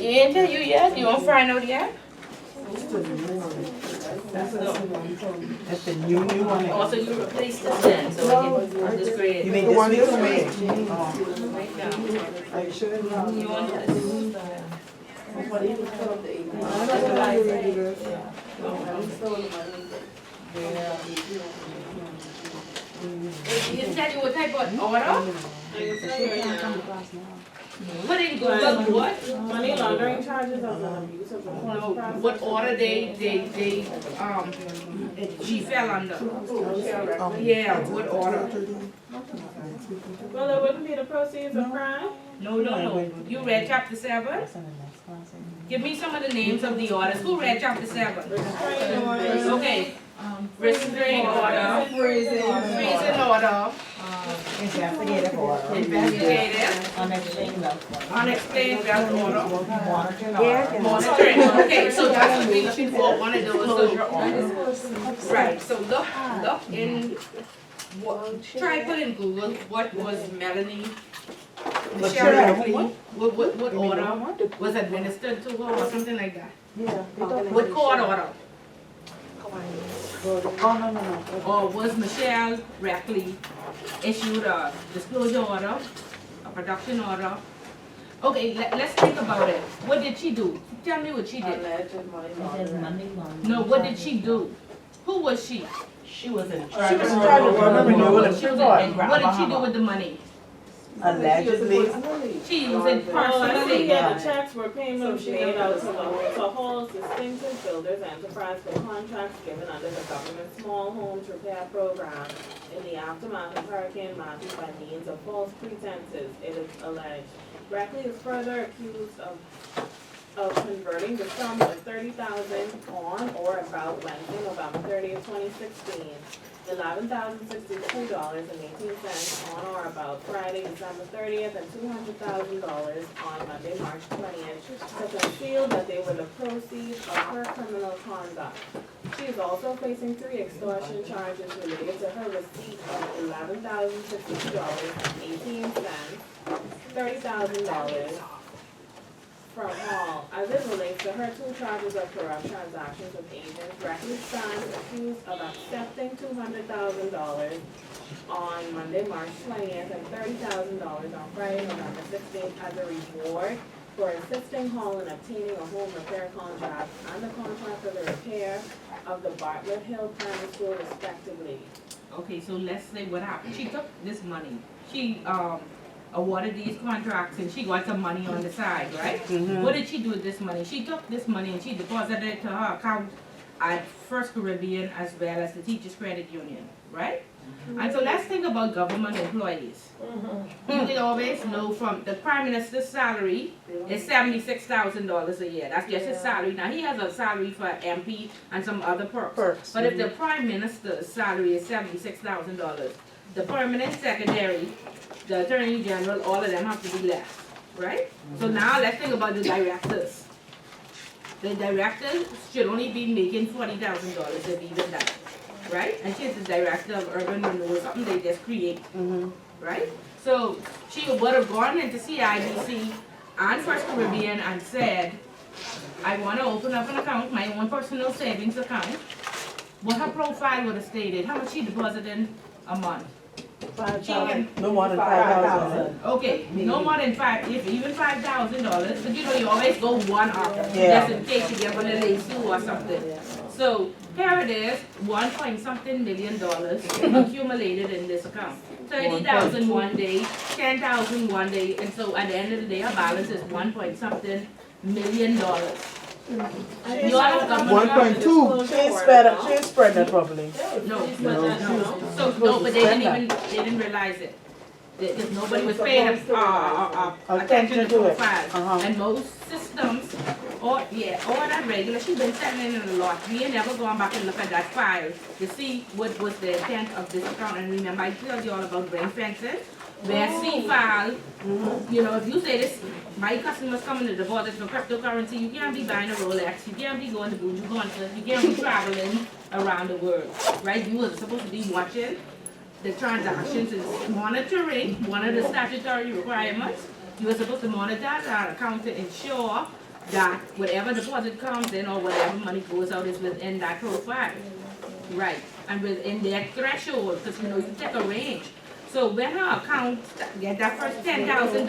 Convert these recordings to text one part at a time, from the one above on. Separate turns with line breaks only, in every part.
ain't tell you yet? You won't find out yet?
That's the new one.
Also, you replaced this then, so it can this grade.
You mean this one?
Right now.
Are you sure?
You want this? It tell you what type of order? What did you go what?
Money laundering charges of an abuse of the court
No,
process.
what order she fell under? Yeah, what order?
Well, it wouldn't be the proceeds of crime.
No. You read chapter 7? Give me some of the names of the orders. Who read chapter 7?
Restraining orders.
Okay. Restraining order. Freezing order.
Investigative order.
Investigative. Unexplained wealth order.
Monitoring.
Monitoring. Okay, so that's what we're looking for, one of those. So, right, so look in, try put in Google, what was Melanie, Michelle Rackley, what order was administered to her or something like that? What court order? Or was Michelle Rackley issued a disclosure order, a production order? Okay, let's think about it. What did she do? Tell me what she did. No, what did she do? Who was she?
She was in
What did she do with the money?
allegedly.
She was in
Money
person.
and the checks were payments made out to Hall's Distinctive Builders Enterprise for contracts given under the government small homes repair program in the aftermath of Hurricane Matthew by means of false pretenses, it is alleged. Rackley is further accused of converting the sum of $30,000 on or about Wednesday, November 30th, 2016, $11,062.18 on or about Friday, December 30th, and $200,000 on Monday, March 20th, to conceal that they were the proceeds of her criminal conduct. She is also facing 3 extortion charges related to her receipt of $11,062.18, $30,000 from Hall. As it relates to her 2 charges of corrupt transactions with agents, Rackley stands accused of accepting $200,000 on Monday, March 20th, and $30,000 on Friday, November 16th as a reward for assisting Hall in obtaining a home repair contract and the contract for the repair of the Bartlett Hill Primary School respectively.
Okay, so let's say what happened. She took this money. She awarded these contracts and she got some money on the side, right? What did she do with this money? She took this money and she deposited it to her account at First Caribbean as well as the Teachers Credit Union, right? And so let's think about government employees. You can always know from the Prime Minister's salary is $76,000 a year. That's just his salary. Now he has a salary for MP and some other perks. But if the Prime Minister's salary is $76,000, the permanent secretary, the Attorney General, all of them have to be less, right? So now let's think about the directors. The directors should only be making $40,000 if even that, right? And she's the director of urban renewal, something they just create, right? So she would have gone into CIBC and First Caribbean and said, I want to open up an account, my own personal savings account. What her profile would have stated, how much she deposited a month.
No more than 5,000.
Okay, no more than even $5,000, but you know you always go one up, just in case you get one of the sue or something. So here it is, $1.something million accumulated in this account. 30,000 one day, 10,000 one day, and so at the end of the day, our balance is $1.something million. You all have government
1.2. She spread that properly.
No. So no, but they didn't realize it. Because nobody was paying attention to profiles. And most systems, all that regular, she's been settling in a lot. We ain't never gone back and look at that file to see what was the intent of this account. And remember, I told you all about ring fences. Where C file, you know, if you say this, my customers coming to deposit for cryptocurrency, you can't be buying a Rolex, you can't be going to Buju concerts, you can't be traveling around the world, right? You are supposed to be watching the transactions and monitoring, one of the statutory requirements. You are supposed to monitor that account to ensure that whatever deposit comes in or whatever money goes out is within that profile. Right, and within their threshold, because you know, you take a range. So when her account get that first $10,000,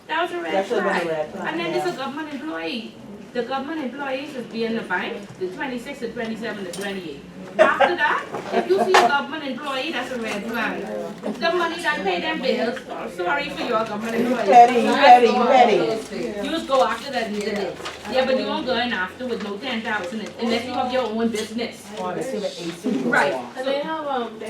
that was a red
That should've been a
flag.
red flag,
And then
yeah.
there's a government employee. The government employees is be in the bank, the 26, the 27, the 28. After that, if you see a government employee, that's a red flag. The money that pay them bills, sorry for your government employees.
Petty.
You just go after that either day. Yeah, but you won't go in after with no 10,000 unless you have your own business. Right.
And they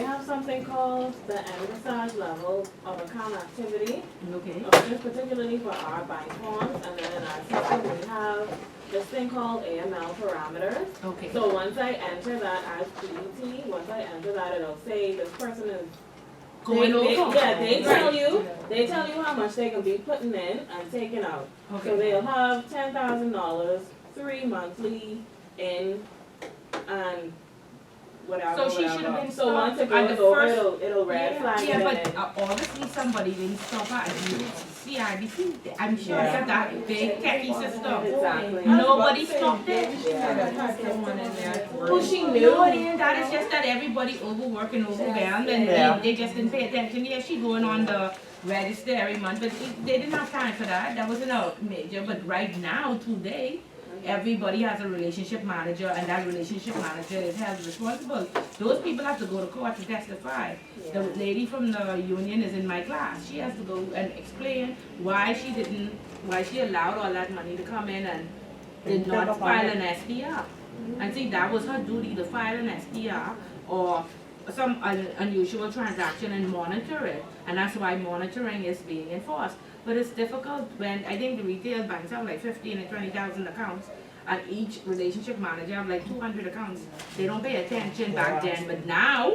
have something called the envisage level of account activity,
Okay.
just particularly for our bank forms, and then in our system, we have this thing called AML parameters.
Okay.
So once I enter that as PET, once I enter that, it'll say this person is
Going over.
Yeah, they tell you how much they can be putting in and taking out. So
Okay.
they'll have $10,000, 3 monthly in, and whatever.
So she should have
whatever.
been
So once it
stopped at
goes
the
over,
first-
it'll red flag
Yeah,
it
but
in.
obviously somebody didn't stop her at CIBC. I'm sure
Yeah.
it's that big techie system.
Exactly.
Nobody stopped it.
Who she knew.
Nobody, that is just that everybody overworked and overwhelmed and
Yeah.
they just didn't pay attention. Yeah, she going on the register every month, but they didn't have time for that. That wasn't a major, but right now, today, everybody has a relationship manager and that relationship manager is held responsible. Those people have to go to court to testify. The lady from the union is in my class. She has to go and explain why she allowed all that money to come in and did not file an SDR. And see, that was her duty to file an SDR or some unusual transaction and monitor it. And that's why monitoring is being enforced. But it's difficult when, I think the retail banks have like 15 and 20,000 accounts, and each relationship manager have like 200 accounts. They don't pay attention back then, but now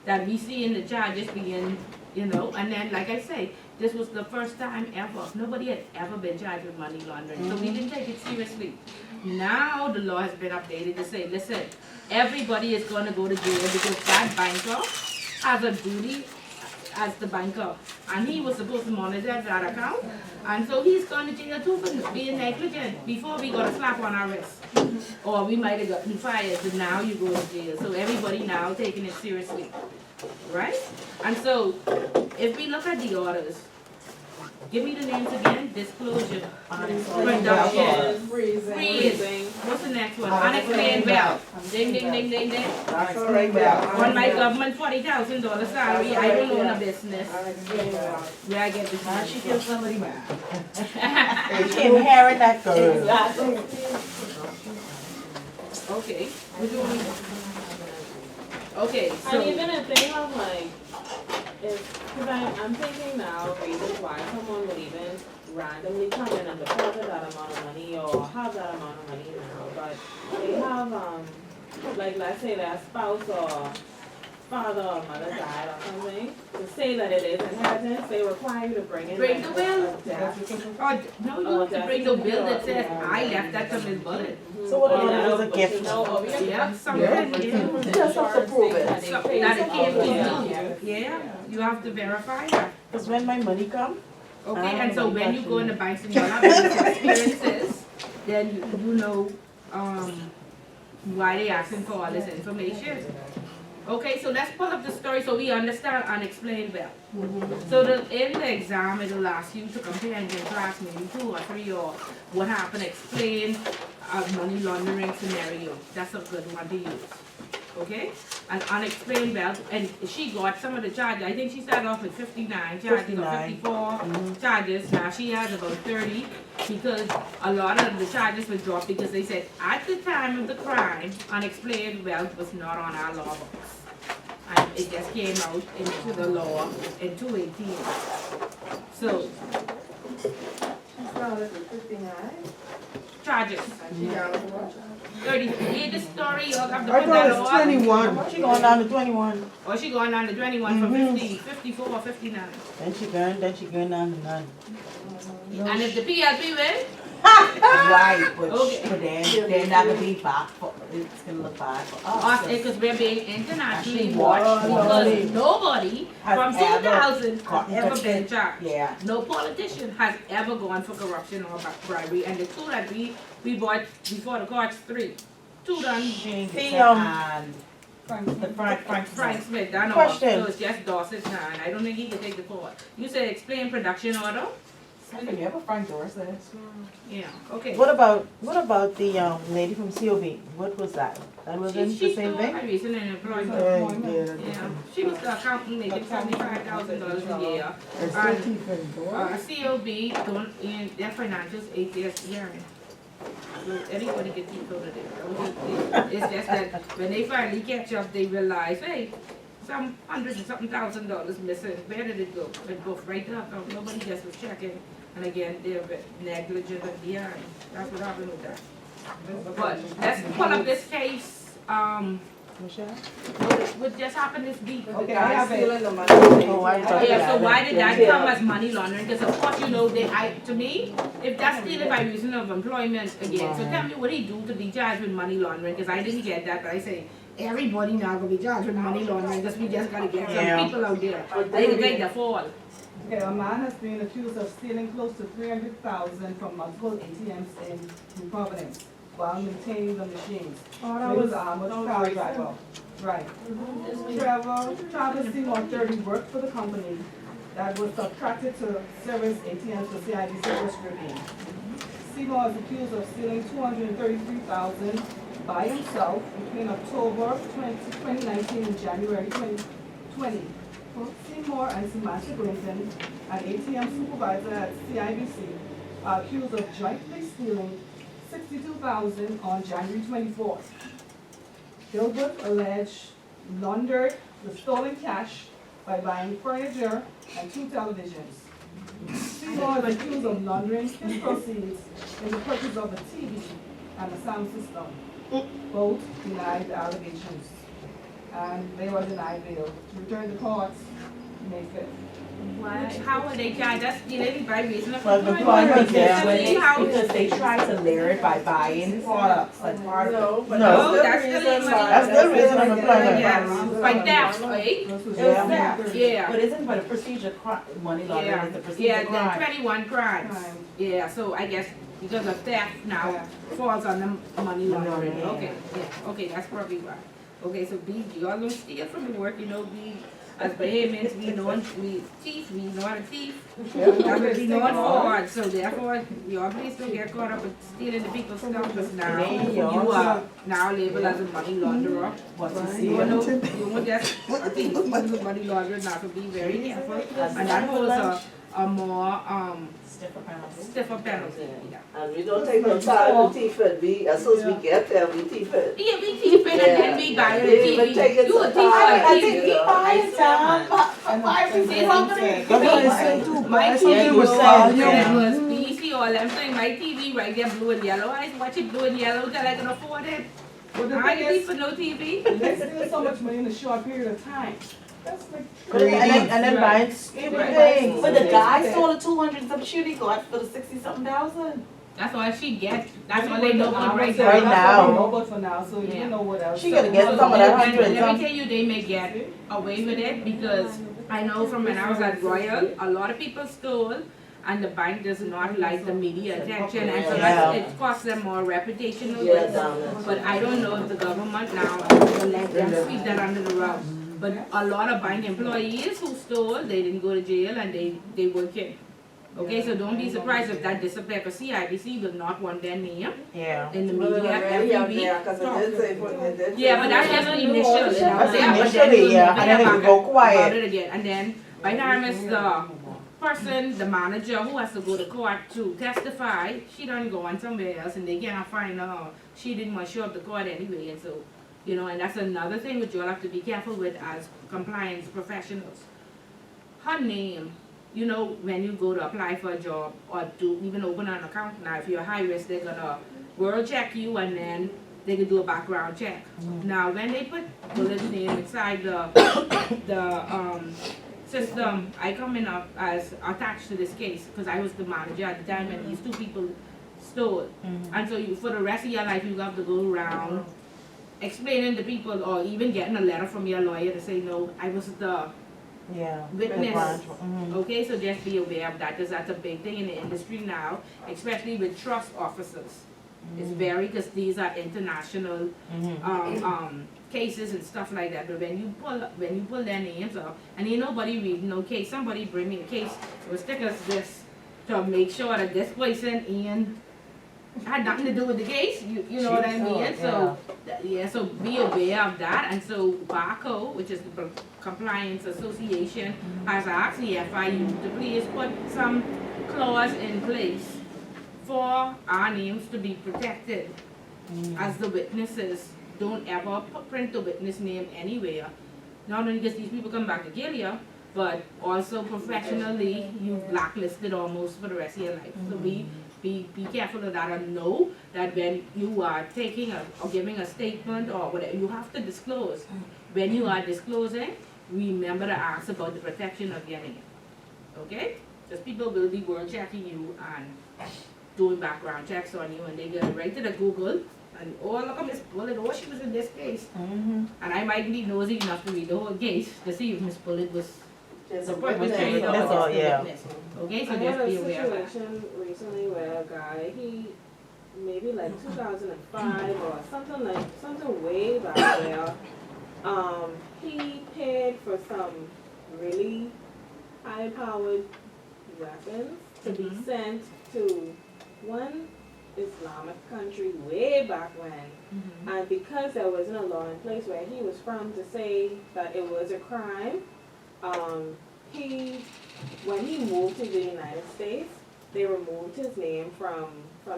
that we see in the charges being, you know, and then like I say, this was the first time ever, nobody had ever been charged with money laundering, so we didn't take it seriously. Now the law has been updated to say, listen, everybody is gonna go to jail because that banker has a duty as the banker, and he was supposed to monitor that account, and so he's going to jail too for being negligent. Before we got a slap on our wrist, or we might have gotten fired, but now you go to jail. So everybody now taking it seriously, right? And so if we look at the orders, give me the names again. Disclosure, production, freeze. What's the next one? Unexplained bill. Ding, ding, ding, ding, ding. On my government $40,000 salary, I don't own a business. Where I get this money
She
from?
gives somebody back. Inherit that girl.
Exactly.
Okay, we're doing. Okay,
And
so
even if they have like, because I'm thinking now reasons why someone would even randomly come in and deposit that amount of money or have that amount of money now, but they have, like let's say their spouse or father or mother died or something, to say that it is inheritance, they require you to bring in.
Bring
like,
the bill.
a death.
or no, you have to bring the bill that says I left that to Ms. Bullet.
So what
Or
if it was a
that-
gift?
Yeah, something. Yeah.
Just have to prove it.
Something that it came to you. Yeah, you have to verify that.
Because when my money come,
Okay, and so when you go in the banks and you have these experiences, then you know, why they asking for all this information. Okay, so let's pull up the story so we understand unexplained bill. So in the exam, it'll ask you to compare in class maybe 2 or 3 or what happened, explain a money laundering scenario. That's a good one to use. Okay? An unexplained bill, and she got some of the charges. I think she started off with 59 charges or
59.
54 charges. Now she has about 30 because a lot of the charges were dropped because they said at the time of the crime, unexplained wealth was not on our law books. And it just came out into the law in 2018. So, charges. 30. Read the story, you'll have to
I
put
thought
that
it was
on.
21.
she going down to 21.
Or she going down to 21 from 50, 54 or 59.
Then she going down to none.
And if the PLP win,
Right, but
Okay.
then they're not gonna be back for
it's gonna look bad for
Us,
us.
because we're being internationally
Actually
watched,
watched,
because nobody
Has
from
ever
2000 has
gotten
ever
to-
been charged.
Yeah.
No politician has ever gone for corruption or bribery, and the two that we bought before the courts, three. Two done,
Shane
Hey,
Gibson and the Frank
Frank Smith, done all,
Question.
so it's just Dorset now, and I don't think he can take the court. You said explain production order?
Something, you have a Frank Dorset?
Yeah, okay.
What about the lady from COB? What was that? That wasn't the
She
same
stole
thing?
my recent employment. Yeah, she was the accountant making $75,000 a year. And, COB don't, in their financials, 8 years hearing. So anybody can keep over there. It's just that when they finally catch up, they realize, hey, some hundreds and something $1,000 missing. Where did it go? It goes right up. Nobody just was checking. And again, they're negligent and behind. That's what happened with that. But let's pull up this case,
Michelle?
what just happened this week.
Okay, I have it.
Oh,
I thought
Yeah, so
that.
why did that come as money laundering? Because of course, you know, to me, if that's stealing by reason of employment again, so tell me what he do to be charged with money laundering, because I didn't get that, but I say, everybody now gonna be charged with money laundering, because we just gotta get
Yeah.
some people out there. They can take the fall.
Okay, a man has been accused of stealing close to 300,000 from multiple ATMs in New Providence while maintaining the machines. He was a armored car driver. Right. Travis Seymour 30 worked for the company that was subtracted to service ATMs for CIBC risk review. Seymour is accused of stealing $233,000 by himself between October 2019 and January 2020. Seymour and Samantha Glinton, an ATM supervisor at CIBC, are accused of jointly stealing $62,000 on January 24th. Gilbert alleged laundered the stolen cash by buying furniture and 2 televisions. Seymour is accused of laundering his proceeds in the purchase of a TV and a sound system. Both denied the allegations, and they were denied bail. Returned to court May 5th.
Why, how are they charged? That's stealing by reason of
Well,
employment.
employment, yeah.
When they,
How-
because they try to layer it by buying products, like part of it.
No,
that's still illegal.
That's still reason of employment.
Yes, by theft, right?
This was
It was
January
theft.
30th.
Yeah.
But isn't, but a procedure money laundering
Yeah,
is the procedure
yeah, the
crime.
21 crimes.
Crime.
Yeah, so I guess because of theft now
Yeah.
falls on the money laundering.
Yeah.
Okay, yeah, okay, that's probably why. Okay, so B, y'all don't steal from the work, you know, B, as Bahamians, we know thief, we know how to thief. That's what we know for, so therefore, y'all please don't get caught up with stealing the people's stuff, because now
Yeah.
you are now labeled as a money launderer.
What you
You
see.
won't just a thief, you a money launderer, now so be very careful. And that holds a more,
Stiffer penalty.
stiffer penalty, yeah.
And we don't take no time to teeth it, we, as soon as we get there, we teeth it.
Yeah, we thief it and then we buy
Yeah,
it,
but take it
you a
some
thief for
time.
a
I
thief.
think we buy
it, Tom.
See, how many, my
Yeah,
TV
you were
was
saying,
yeah,
yeah.
was BC all I'm saying my TV right there blue and yellow. I watch it blue and yellow till I can afford it.
But the
I
thing
can
is,
for no TV.
they steal so much money in a short period of time. That's like.
And then buying stupid things.
But the guy stole the 200 some shit he got for the 60-something thousand.
That's all she get. That's all they know about right
Right
now.
now.
Know about for now, so you
Yeah.
don't know what else.
She gotta get some of that
And
100 and
let me
some.
tell you, they may get away with it because I know from when I was at Royal, a lot of people stole and the bank does not like the media attention and so
Yeah.
it costs them more reputational
Yeah,
risk.
down there.
But I don't know if the government now will let them sweep that under the rug. But a lot of bank employees who stole, they didn't go to jail and they work in. Okay, so don't be surprised if that disappears, because CIBC will not want their name
Yeah.
in the
Well,
media
already up
every week.
there, 'cause it did say, it did say.
Yeah, but that's just initial, you know.
That's
Yeah, but then
initially,
we'll
yeah,
never
and then
hear
it will go
about
quiet.
it again. And then by the time it's the person, the manager who has to go to court to testify, she done gone somewhere else and they cannot find her. She didn't want to show up to court anyway, and so, you know, and that's another thing which you'll have to be careful with as compliance professionals. Her name, you know, when you go to apply for a job or to even open an account, now if you're high risk, they're gonna world check you and then they can do a background check. Now, when they put Bullet's name inside the system, I come in up as attached to this case because I was the manager at the time and these two people stole. And so you, for the rest of your life, you have to go around explaining to people or even getting a letter from your lawyer to say, no, I was the
Yeah.
witness.
Mhm.
Okay, so just be aware of that, because that's a big thing in the industry now, especially with trust officers. It's very, because these are international cases and stuff like that. But when you pull their names up, and ain't nobody reading no case, somebody bring me a case, it was thick as this, to make sure that this person had nothing to do with the case. You know what I mean? So so be aware of that. And so BACO, which is the Compliance Association, has asked the FIU to please put some clause in place for our names to be protected as the witnesses. Don't ever print the witness name anywhere. Not only because these people come back to kill you, but also professionally, you blacklisted almost for the rest of your life. So be careful of that, and know that when you are taking or giving a statement or whatever, you have to disclose. When you are disclosing, remember to ask about the protection of your name. Okay? Because people will be world checking you and doing background checks on you, and they go right to the Google and look at Miss Bullet, she was in this case. And I might be nosy enough to read the whole case to see if Miss Bullet was
There's
the
a
perpetrator or
That's all,
just the
yeah.
witness. Okay, so
I
just
had
be
a
aware of that.
situation recently where a guy, he maybe like 2005 or something way back there, he paid for some really high-powered weapons to be sent to one Islamic country way back when. And because there wasn't a law in place where he was from to say that it was a crime, when he moved to the United States, they removed his name from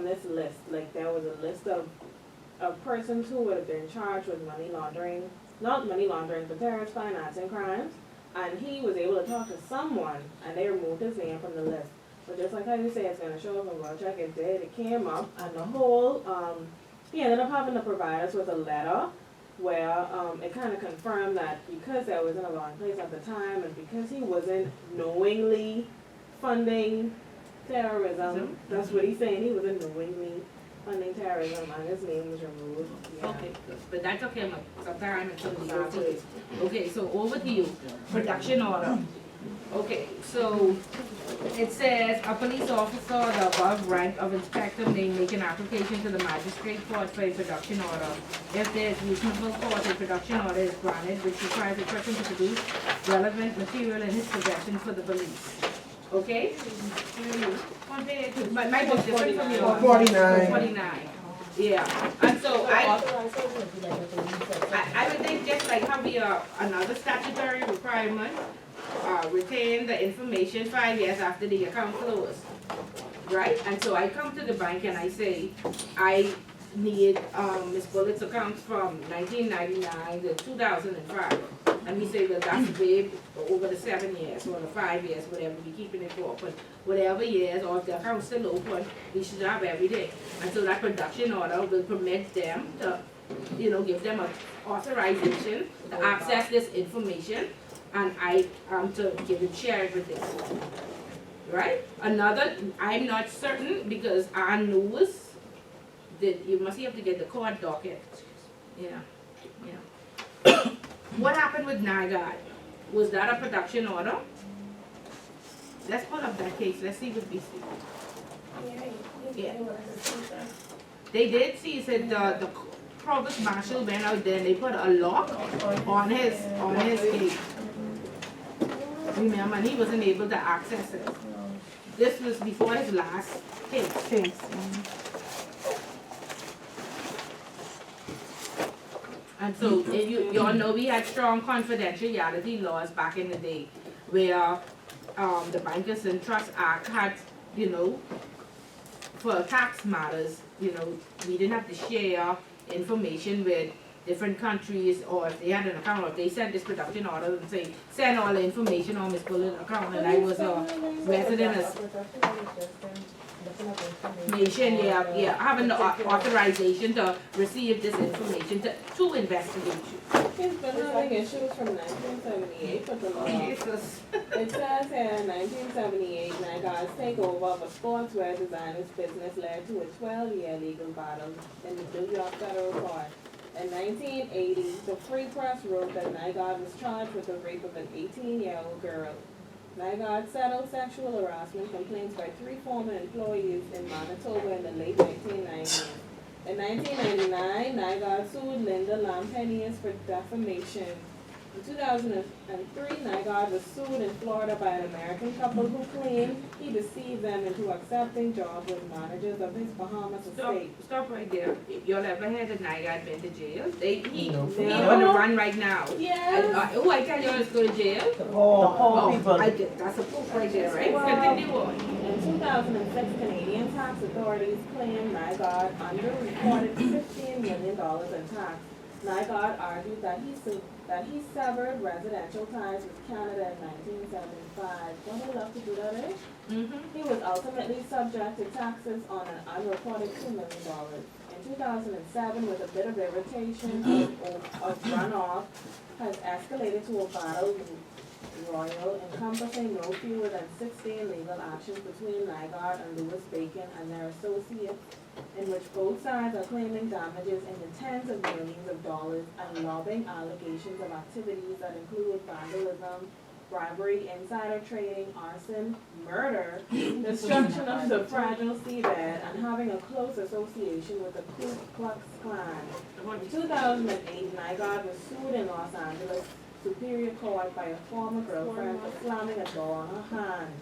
this list. Like, there was a list of persons who would have been charged with money laundering, not money laundering, but terrorist financing crimes. And he was able to talk to someone, and they removed his name from the list. But just like how you say it's going to show up in World Check, it did. It came up, and the whole, he ended up having to provide us with a letter where it kind of confirmed that because there wasn't a law in place at the time, and because he wasn't knowingly funding terrorism, that's what he's saying, he wasn't knowingly funding terrorism, and his name was removed. Yeah.
Okay, but that's okay, sometime until the legal phase. Okay, so over to you, production order. Okay, so it says a police officer, the above rank of inspector may make an application to the magistrate court for a production order. If there is reasonable cause, a production order is granted, which requires a person to produce relevant material in his possession for the police. Okay? My book's different from yours.
49.
49. Yeah, and so I would think just like how we are another statutory requirement, retain the information 5 years after the account closed, right? And so I come to the bank and I say, I need Ms. Bullett's accounts from 1999 to 2005. And we say, well, that's way over the 7 years or the 5 years, whatever we keeping it for. But whatever years, or if the account's still open, we should have everything. And so that production order will permit them to, give them an authorization to access this information, and I am to give it shared with them. Right? Another, I'm not certain because our news that you have to get the court docket. Yeah. What happened with NIGAD? Was that a production order? Let's pull up that case. Let's see what we see. Yeah. They did see, said the provost marshal went out there and they put a lock on his gate. Remember, and he wasn't able to access it. This was before his last case. And so you all know we had strong confidentiality laws back in the day where the Bankers and Trust Act had, for tax matters, we didn't have to share information with different countries, or if they had an account, or if they sent this production order and say, send all the information on Ms. Bullett's account, and I was a resident of nation, having the authorization to receive this information to investigate you.
He's been having issues from 1978 with the law.
Jesus.
It says here in 1978, NIGAD's takeover of a sportswear designer's business led to a 12-year legal battle in the New York federal court. In 1980, the Free Press wrote that Nygaard was charged with the rape of an 18-year-old girl. Nygaard settled sexual harassment complaints by 3 former employees in Manitoba in the late 1990s. In 1999, Nygaard sued Linda Lampenius for defamation. In 2003, Nygaard was sued in Florida by an American couple who claimed he deceived them into accepting jobs as managers of his Bahamas estate.
Stop right there. If y'all ever had a Nygaard been to jail, he
No.
on the run right now.
Yes.
Oh, I tell y'all to go to jail.
The whole people.
That's a proof right there, right?
Wow.
Continue on.
In 2006, Canadian tax authorities claimed Nygaard underreported $15 million in tax. Nygaard argued that he severed residential ties with Canada in 1975. Don't they love to do that, eh? He was ultimately subject to taxes on an unreported $2 million. In 2007, with a bit of irritation of runoff, has escalated to a battle royal encompassing no fewer than 16 legal actions between Nygaard and Louis Bacon and their associates, in which both sides are claiming damages in the tens of millions of dollars and lobbying allegations of activities that include vandalism, bribery, insider trading, arson, murder, destruction of the fragile seabed, and having a close association with the Ku Klux Klan. In 2008, Nygaard was sued in Los Angeles Superior Court by a former girlfriend for slamming a door on her hand.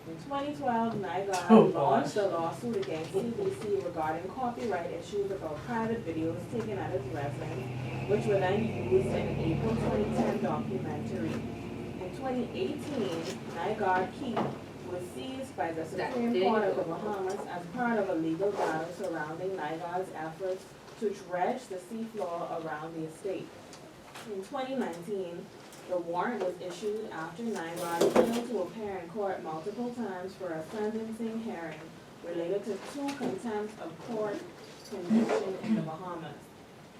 In 2012, Nygaard launched a lawsuit against CBC regarding copyright issues about private videos taken at his residence, which were then used in an April 2010 documentary. In 2018, Nygaard Keep was seized by the Supreme Court of the Bahamas as part of a legal battle surrounding Nygaard's efforts to dredge the seafloor around the estate. In 2019, the warrant was issued after Nygaard failed to appear in court multiple times for a sentencing hearing related to 2 contempt of court convictions in the Bahamas.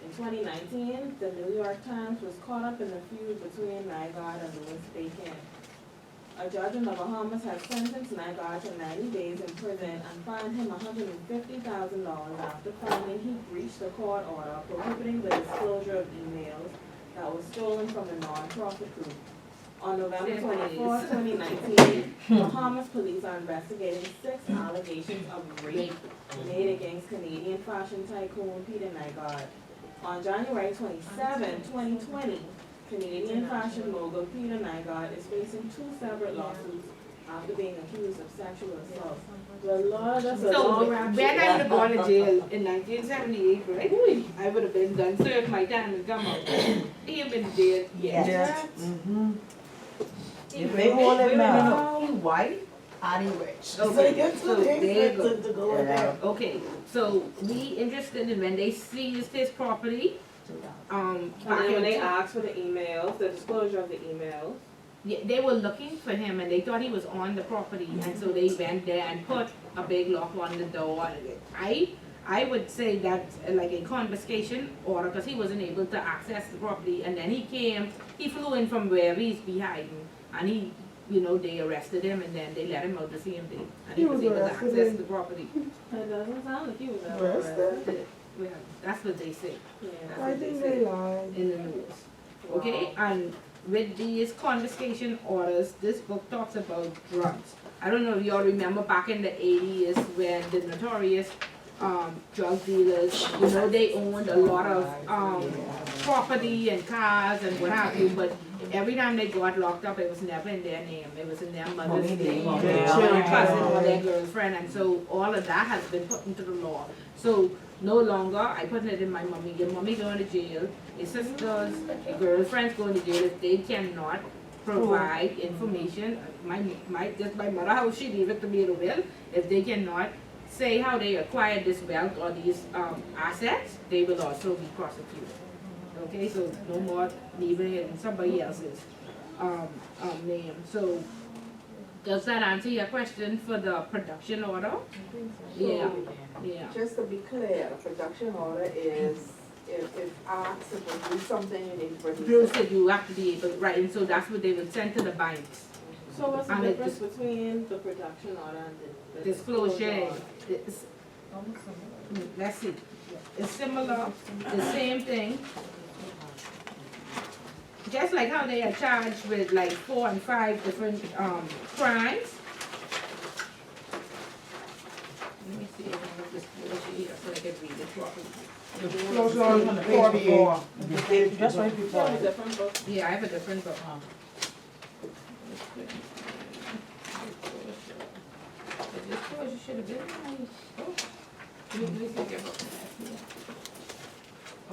In 2019, the New York Times was caught up in the feud between Nygaard and Louis Bacon. A judge in the Bahamas has sentenced Nygaard to 90 days in prison and fined him $150,000 after finding he breached the court order prohibiting the disclosure of emails that was stolen from the non-profit group. On November 24, 2019, Bahamas police are investigating 6 allegations of rape made against Canadian fashion tycoon Peter Nygaard. On January 27, 2020, Canadian fashion mogul Peter Nygaard is facing 2 separate lawsuits after being accused of sexual assault. Well, Lord, that's a long rap.
When I would have gone to jail in 1978, right? I would have been done, served my time and come out. He had been jail.
Yes.
He
If they hold him now.
He white and he rich.
Okay, so there you go.
To go in there.
Okay, so we interested in when they seized his property,
And
back
then when
in
they asked for the emails, the disclosure of the emails,
yeah, they were looking for him and they thought he was on the property, and so they went there and put a big lock on the door. I would say that's like a confiscation order because he wasn't able to access the property, and then he flew in from wherever he's behind, and they arrested him and then they let him out the same day, and he was able to access the property.
it doesn't sound like he was ever
Arrested?
arrested.
Well, that's what they say.
Yeah.
That's what they say
lied.
in the news. Okay, and with these confiscation orders, this book talks about drugs. I don't know if y'all remember back in the 80s when the notorious drug dealers, they owned a lot of property and cars and what have you, but every time they got locked up, it was never in their name. It was in their mother's name, or their cousin, or their girlfriend, and so all of that has been put into the law. So no longer, I put it in my mommy. Your mommy going to jail, your sisters, your girlfriends going to jail if they cannot provide information. My mother, how she leave it to me the will. If they cannot say how they acquired this wealth or these assets, they will also be prosecuted. Okay, so no more leaving it in somebody else's name. So does that answer your question for the production order? Yeah.
Just to be clear, a production order is if asked to produce something, you need to produce
Bruce
it.
said you have to be able, right, and so that's what they would send to the banks.
So what's the
And it
difference between the production order and the
Disclosure.
order?
Let's see, it's similar, the same thing. Just like how they are charged with like 4 and 5 different, crimes. Let me see if I have this disclosure here so I can read it properly.
Disclosure on the page before. Just right before.
Different book.
Yeah, I have a different book. The disclosure should have been in my book. Let me see if your book has here.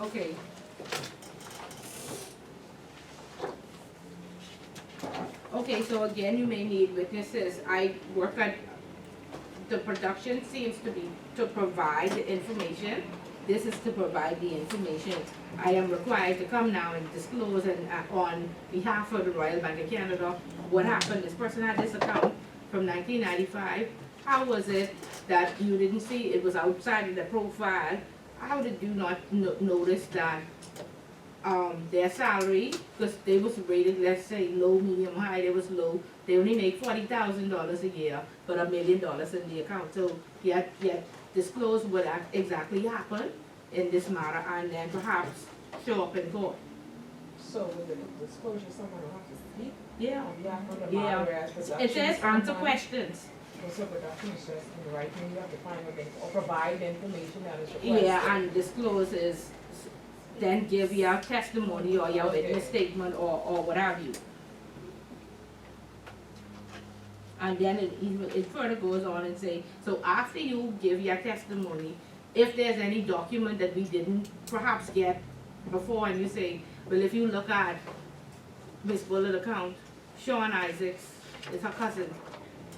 Okay. Okay, so again, you may need witnesses. I work at, the production seems to be to provide the information. This is to provide the information. I am required to come now and disclose and on behalf of the Royal Bank of Canada, what happened. This person had this account from 1995. How was it that you didn't see it was outside of the profile? How did you not notice that their salary, because they was rated, let's say, low, medium, high, they was low, they only make $40,000 a year, but $1 million in the account. So yet disclose what exactly happened in this matter, and then perhaps show up in court.
So with the disclosure, someone will have to speak
Yeah.
on behalf of the
Yeah.
moderator as production.
It says answer questions.
So production is just in the right thing, you have to find what they, or provide the information that is requested.
Yeah, and disclose is, then give your testimony or your witness statement or what have you. And then it further goes on and say, so after you give your testimony, if there's any document that we didn't perhaps get before, and you say, well, if you look at Miss Bullett's account, Sean Isaacs is her cousin,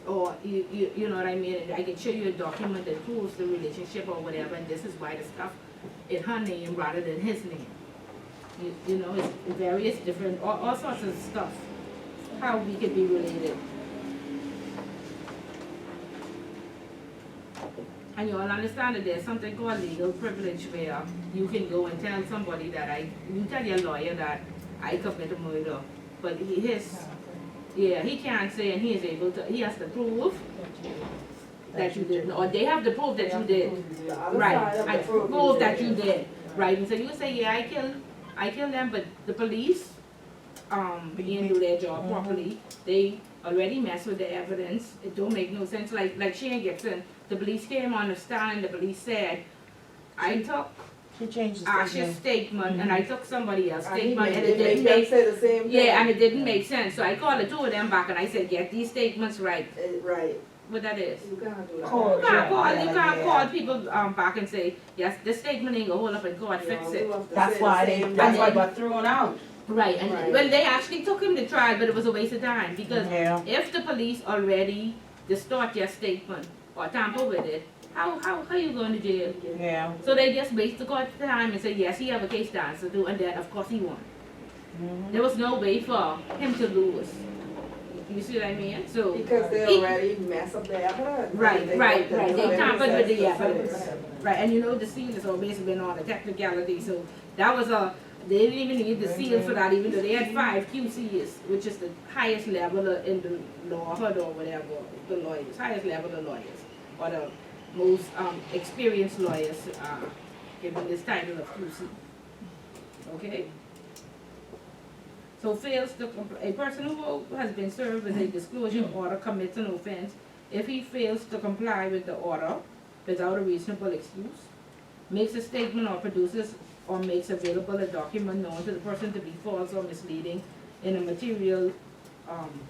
or you know what I mean, and I can show you a document that proves the relationship or whatever, and this is why the stuff in her name rather than his name. You know, it's various different, all sorts of stuff, how we could be related. And you all understand that there's something called legal privilege where you can go and tell somebody that you tell your lawyer that I committed murder, but he can't say, and he is able to, he has to prove that you didn't, or they have to prove that you did.
The other
Right,
side of the
I prove that you
is-
did, right, and so you say, yeah, I killed them, but the police, didn't do their job properly. They already messed with the evidence, it don't make no sense, like Shane Gibson, the police came on the stand, the police said, I took
She changed the
Asha's
statement.
statement, and I took somebody else's
And he
statement,
made,
and
they
it didn't
make them
make,
say the same thing.
yeah, and it didn't make sense, so I called the two of them back and I said, get these statements right,
Right,
what that is.
you can't do that.
Call,
You can't call,
yeah,
you can't
yeah.
call people, back and say, yes, this statement ain't gonna hold up in court, fix
You
it.
have to
That's
say
why
the
they,
same
that's
thing.
why they got thrown out.
Right, and,
Right.
well, they actually took him to trial, but it was a waste of time, because
Yeah.
if the police already distort your statement or tamper with it, how you going to jail?
Yeah.
So they just waste the court time and say, yes, he have a case to answer to, and then of course he won.
Mhm.
There was no way for him to lose. You see what I mean? So,
Because they
He-
already mess up the evidence.
right,
They
right,
got the
right, they
evidence
tampered with the
that's-
evidence. Right, and you know the seal has always been on a technicality, so that was they didn't even need the seal for that, even though they had 5 QCs, which is the highest level in the law hood or whatever, the lawyers, highest level of lawyers, or the most experienced lawyers given this title of QC. Okay? So a person who has been served with a disclosure order commits an offense if he fails to comply with the order without a reasonable excuse, makes a statement or produces or makes available a document known to the person to be false or misleading in a material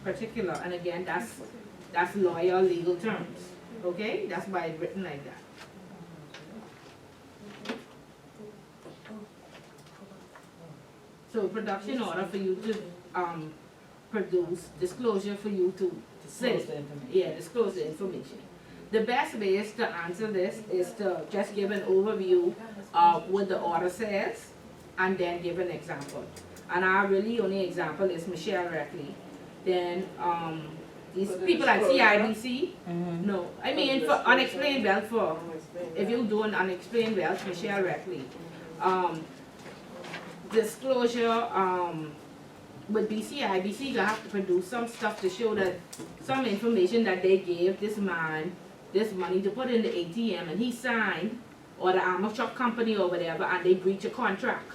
particular. And again, that's lawyer legal terms. Okay? That's why it's written like that. So production order for you to produce, disclosure for you to say.
Disclose the information.
Yeah, disclose the information. The best way is to answer this is to just give an overview of what the order says and then give an example. And our really only example is Michelle Reckley. Then these
For the
people at
disclosure?
CIBC,
Mhm.
no, I mean
For
for
the
unexplained wealth for,
Unexplained
if you do an unexplained wealth, Michelle Reckley. Disclosure would be CIBC, you have to produce some stuff to show that, some information that they gave this man this money to put in the ATM, and he signed, or the armor truck company or whatever, and they breach a contract,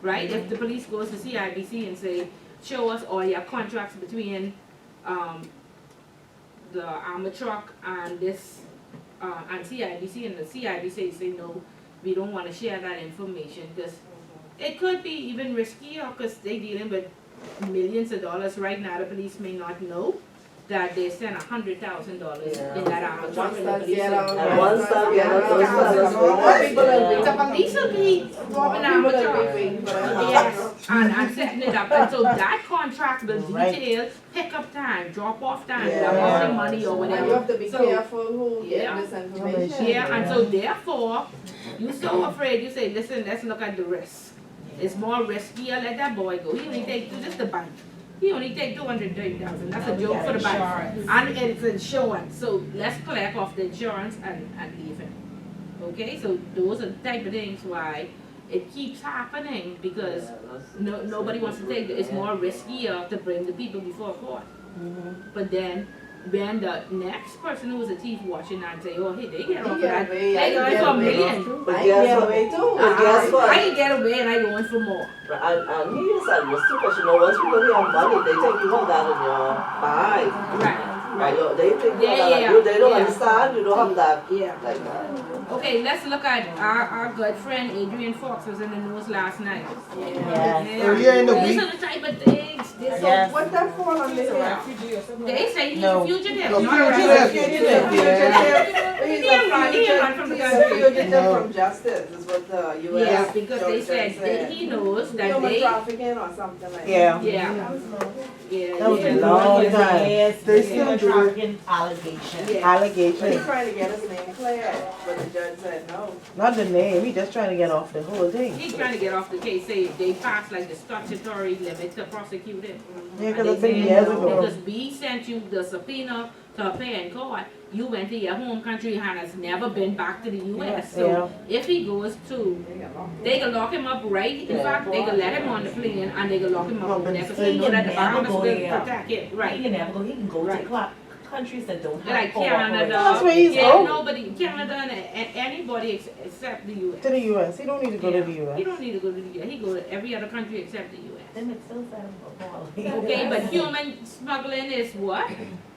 right? If the police goes to CIBC and say, show us all your contracts between, the armor truck and this, and CIBC, and the CIBC say, no, we don't wanna share that information, because it could be even riskier, because they dealing with millions of dollars right now. The police may not know that they spent $100,000 in that armor truck.
Once
And the
that's
police
get
will-
out,
And once that get out, those
Thousands
fellas
more
wait.
people will be-
The police will be robbing
People
armor
will be
trucks.
waiting for that.
Yes, and setting it up, and so that contract will
Right.
detail pickup time, drop off time,
Yeah.
depositing money or
And
whatever.
you have to be
So-
careful who
Yeah.
get this information.
Yeah, and so therefore, you so afraid, you say, listen, let's look at the risk. It's more riskier, let that boy go. He only take, just the bank. He only take 230,000, that's a joke for the bank. And it's insurance, so let's collect off the insurance and leave him. Okay, so those are the type of things why it keeps happening, because nobody wants to take, it's more riskier to bring the people before court. But then, when the next person who was a thief watching that and say, oh, hey, they get off of that, they got it for $1 million.
But
I
guess
get
what?
away too.
But guess what?
I can get away and I go in for more.
And he is at risk too, because you know, once people have money, they think you have that in your bag.
Right.
Right, they think you have that,
Yeah,
you, they don't
yeah.
understand, you don't have that,
Yeah.
like that.
Okay, let's look at our good friend Adrian Fox was in the news last night.
Yes.
Earlier in the
These
week.
are the type of things.
Yes.
What that fall under
He's a
here?
refugee or something.
They say he's
No.
a fugitive.
No,
not a
fugitive.
refugee.
He's a fugitive.
He didn't run from the
He's a
country.
fugitive
No.
from justice, is what the
Yeah,
US
because they
judge
said that he knows that
Human
they,
trafficking or something like that.
Yeah.
yeah,
That was a
yeah.
long time.
Yes,
They
they
still
still
do it.
trafficking allegation.
But he's
Allegation,
trying to get his name cleared, but the judge said no.
not the name, he just trying to get off the whole thing.
He's trying to get off the case, say they passed like the statutory limit to prosecute him.
Yeah,
And
cause
they
it's been
said,
years
no,
ago.
because we sent you the subpoena to appear in court, you went to your home country and has never been back to the US. So if he goes to, they can lock him up right, in fact, they can let him on the plane and they can lock him up over there, because they know that the Bahamas will protect it,
He
right?
can never go, he can go
Right.
to countries that don't have
Like
cooperation.
That's where
Canada,
he's
yeah,
going.
nobody, Canada and anybody except the US.
To the US, he don't need to go to the
He
US.
don't need to go to the US, he go to every other country except the US.
Then it's still set up
Okay, but human smuggling is what?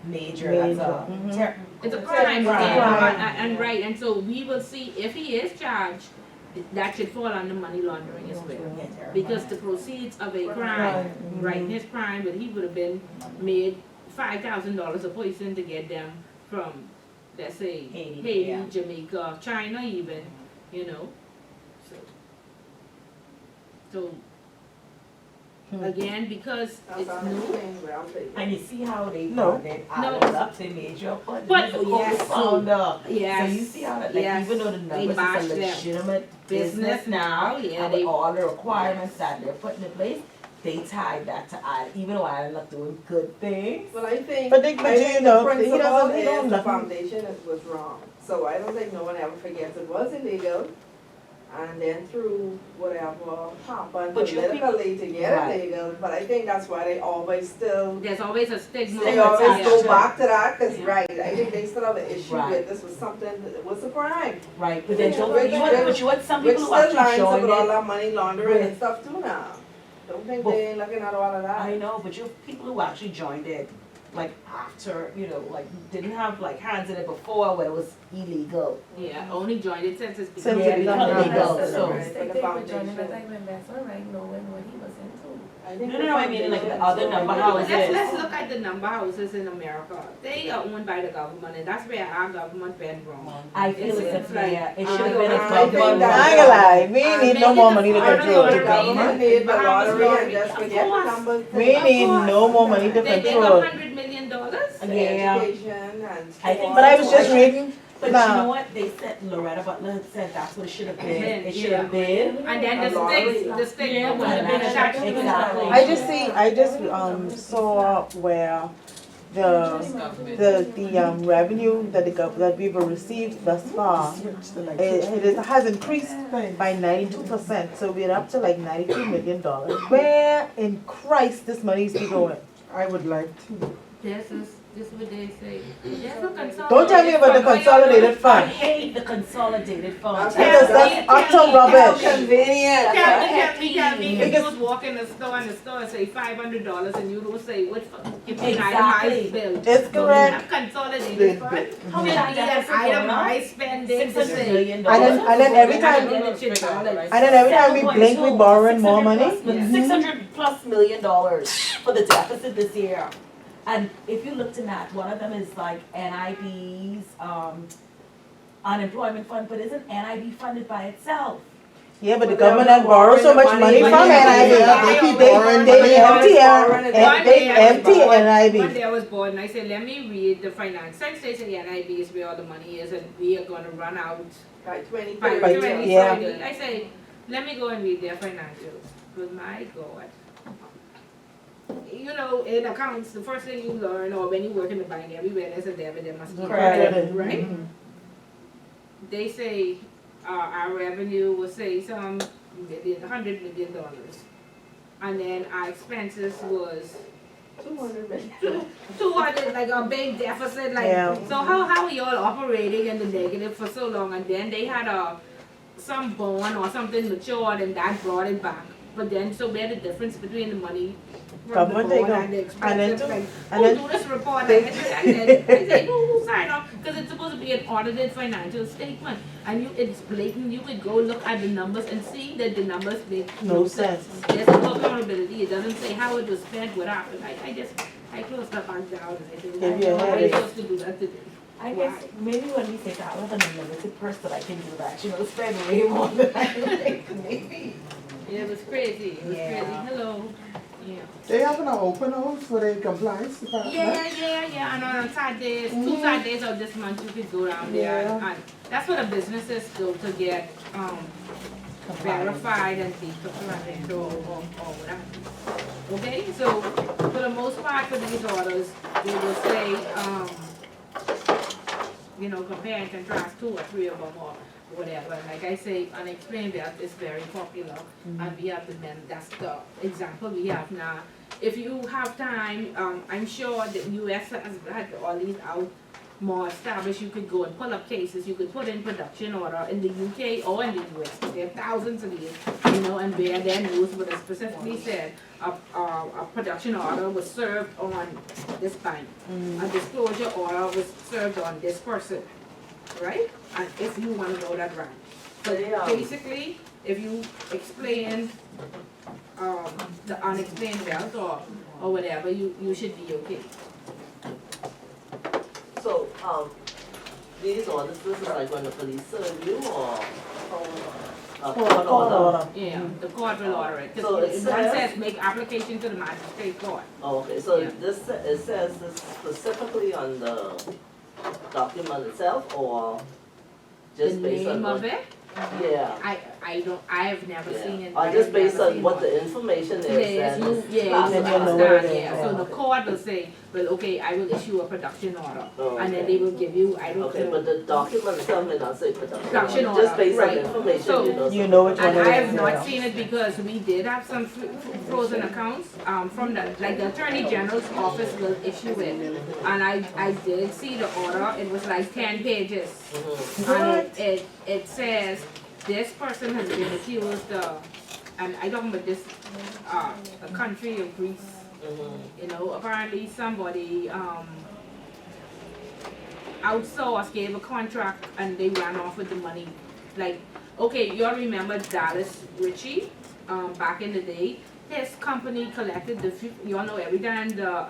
Major, that's a.
Mhm.
It's a crime,
Crime.
yeah, and right, and so we will see if he is charged, that should fall under money laundering as well. Because the proceeds of a crime, right, his crime, but he would have been made $5,000 a person to get them from, let's say,
Haiti,
Haiti,
yeah.
Jamaica, China even, you know, so. Again, because
That's
it's
all
new.
I'm saying, but I'll take it.
And you see how they
No.
funded added up, they made your fund.
But-
It's a
yes,
co-founder.
Yes.
So you see how that, like,
yes,
even though the
they
numbers
bashed
is a
them.
legitimate
Business
business now,
yeah,
and
they,
with all the requirements that they're putting in place, they tied that to Ireland, even though Ireland not doing good things.
Well, I think,
But
I
they- but
think
you know,
the
he
principle
doesn't- he don't
is the
nothing.
foundation was wrong. So I don't think no one ever forgets it was illegal. And then through whatever happened
But you
politically to get
Right.
it legal, but I think that's why they always still,
there's always a stigma.
they always
attached
go
to it.
back to that, cause
Yeah.
right, I think they still have an issue
Right.
with this was something, it was a crime.
Right, but then
Yeah,
don't,
which-
you want, but you want some
Which
people
still
who actually
lines up
joined
with all
it.
that money laundering and
with-
stuff too now. Don't think
But-
they ain't looking at all of that.
I know, but you have people who actually joined it, like after, you know, like didn't have like hands in it before when it was illegal.
Yeah, only joined it since it's
Since
become
it
Yeah,
become
because
legal.
legal, so.
Right, for the foundation. I think
No, I mean like the
foundation
other
too.
number
But
houses.
let's look at the number houses in America. They are owned by the government, and that's where our government went wrong.
I feel
It's
it's
like-
yeah, it
I
should have
don't
been a
know, I
government.
think that-
I ain't gonna lie, we ain't need no more money to
I don't
control
know,
The
it.
government need the
Bahamas
lottery and
lottery.
just
Of
forget the
course.
numbers.
We need no more money to
They
control.
got $100 million.
Yeah.
Education and.
I think-
But I was just reading,
But you
Nah.
know what, they said, Loretta Butler had said that's what it should have been,
Been,
it should have been.
And then
A lottery.
the stigma
Yeah,
would have been attached to it.
exactly.
I just saw where the revenue that that we've received thus far, it has increased by 92%, so we're up to like $92 million. Where in Christ this money is going?
I would like to.
This is This is what they say. There's a consolidated.
Don't tell me about the
fund.
consolidated
I
fund.
hate the consolidated funds.
Because that's utter rubbish.
Convenient.
Tell me, if you
Because-
was walk in the store and the store say $500 and you don't say which give me an
Exactly.
itemized bill.
It's
So we
correct.
have consolidated fund.
How
Should
much
be an itemized spending to
$600
say.
million.
And then every time,
And then it should balance.
and then every time we blink, we borrowing more money.
$600+ million for the deficit this year. And if you looked in that, one of them is like NIB's unemployment fund, but isn't NIB funded by itself?
Yeah, but the
But they're
government had borrowed so much money from NIB.
They keep borrowing
They
money.
empty
One
NIB.
day I was bored and I said, let me read the finance. Since they say the NIB is where all the money is and we are gonna run out
By twenty
by
thirty.
By
2030.
yeah.
I say, let me go and read their financials. But my God. You know, in accounts, the first thing you learn, or when you work in the bank, everywhere there's a debit, there must be credit, right? They say our revenue will say some $100 million. And then our expenses was
200 million.
200, like a big deficit, like,
Yeah.
so how are y'all operating in the negative for so long? And then they had some bond or something matured and that brought it back. But then, so where the difference between the money from the
Government take
bond
off.
and the
And then
expenses, like,
and
who
then-
do this report? Like, I said, who signed off? Because it's supposed to be an audited financial statement. And it's blatant, you could go look at the numbers and see that the numbers make
No sense.
There's no accountability, it doesn't say how it was spent, what happened. I closed the bank down and I said,
Give you a
why are you
headache.
supposed to do that today?
I guess maybe when we say that, I have an unlimited purse that I can do that, you know, spend way more than I like, maybe.
Yeah, it was crazy, it was
Yeah.
crazy, hello, yeah.
They have an open house for the compliance department.
Yeah, and on Saturdays, 2 Saturdays of this month, you could go down there
Yeah.
and that's what the businesses do to get, verified and be compliant or whatever. Okay, so for the most part for these orders, they will say, compare and contrast 2 or 3 of them or whatever. And like I say, unexplained wealth is very popular and we have that's the example we have now. If you have time, I'm sure the US has had all these out more established. You could go and pull up cases, you could put in production order in the UK or in the US. There are thousands of these, and where their news would have specifically said a production order was served on this bank. A disclosure order was served on this person, right? And if you want to go that route. But
Yeah.
basically, if you explain the unexplained wealth or whatever, you should be okay.
So, these orders, this is like when the police serve you or? Court order?
Yeah, the court will order it.
So it
Because one
says-
says make application to the magistrate court.
Oh, okay, so
Yeah.
it says this specifically on the document itself or
The
just based on
name
what?
of it,
Yeah.
I have never seen it.
Or
I
just
have
based
never
on
seen
what
one.
the information is
Yes,
and
you,
it's
yeah, you
Then you know
understand,
what it is,
yeah, so
yeah.
the court will say, well, okay, I will issue a production order,
Oh,
and then
okay.
they will give you, I don't
Okay,
know.
but the document itself may not say production
Production
order, just
order,
based on
right.
the information,
So-
You know which one
And
it
I
is.
have not seen it because we did have some frozen accounts, from the Attorney General's office will issue it. And I did see the order, it was like 10 pages. And it says, this person has been accused, and I talking about this, a country of Greece. Apparently somebody, outsourced, gave a contract, and they ran off with the money. Like, okay, you all remember Dallas Ritchie, back in the day? His company collected you all know every time the,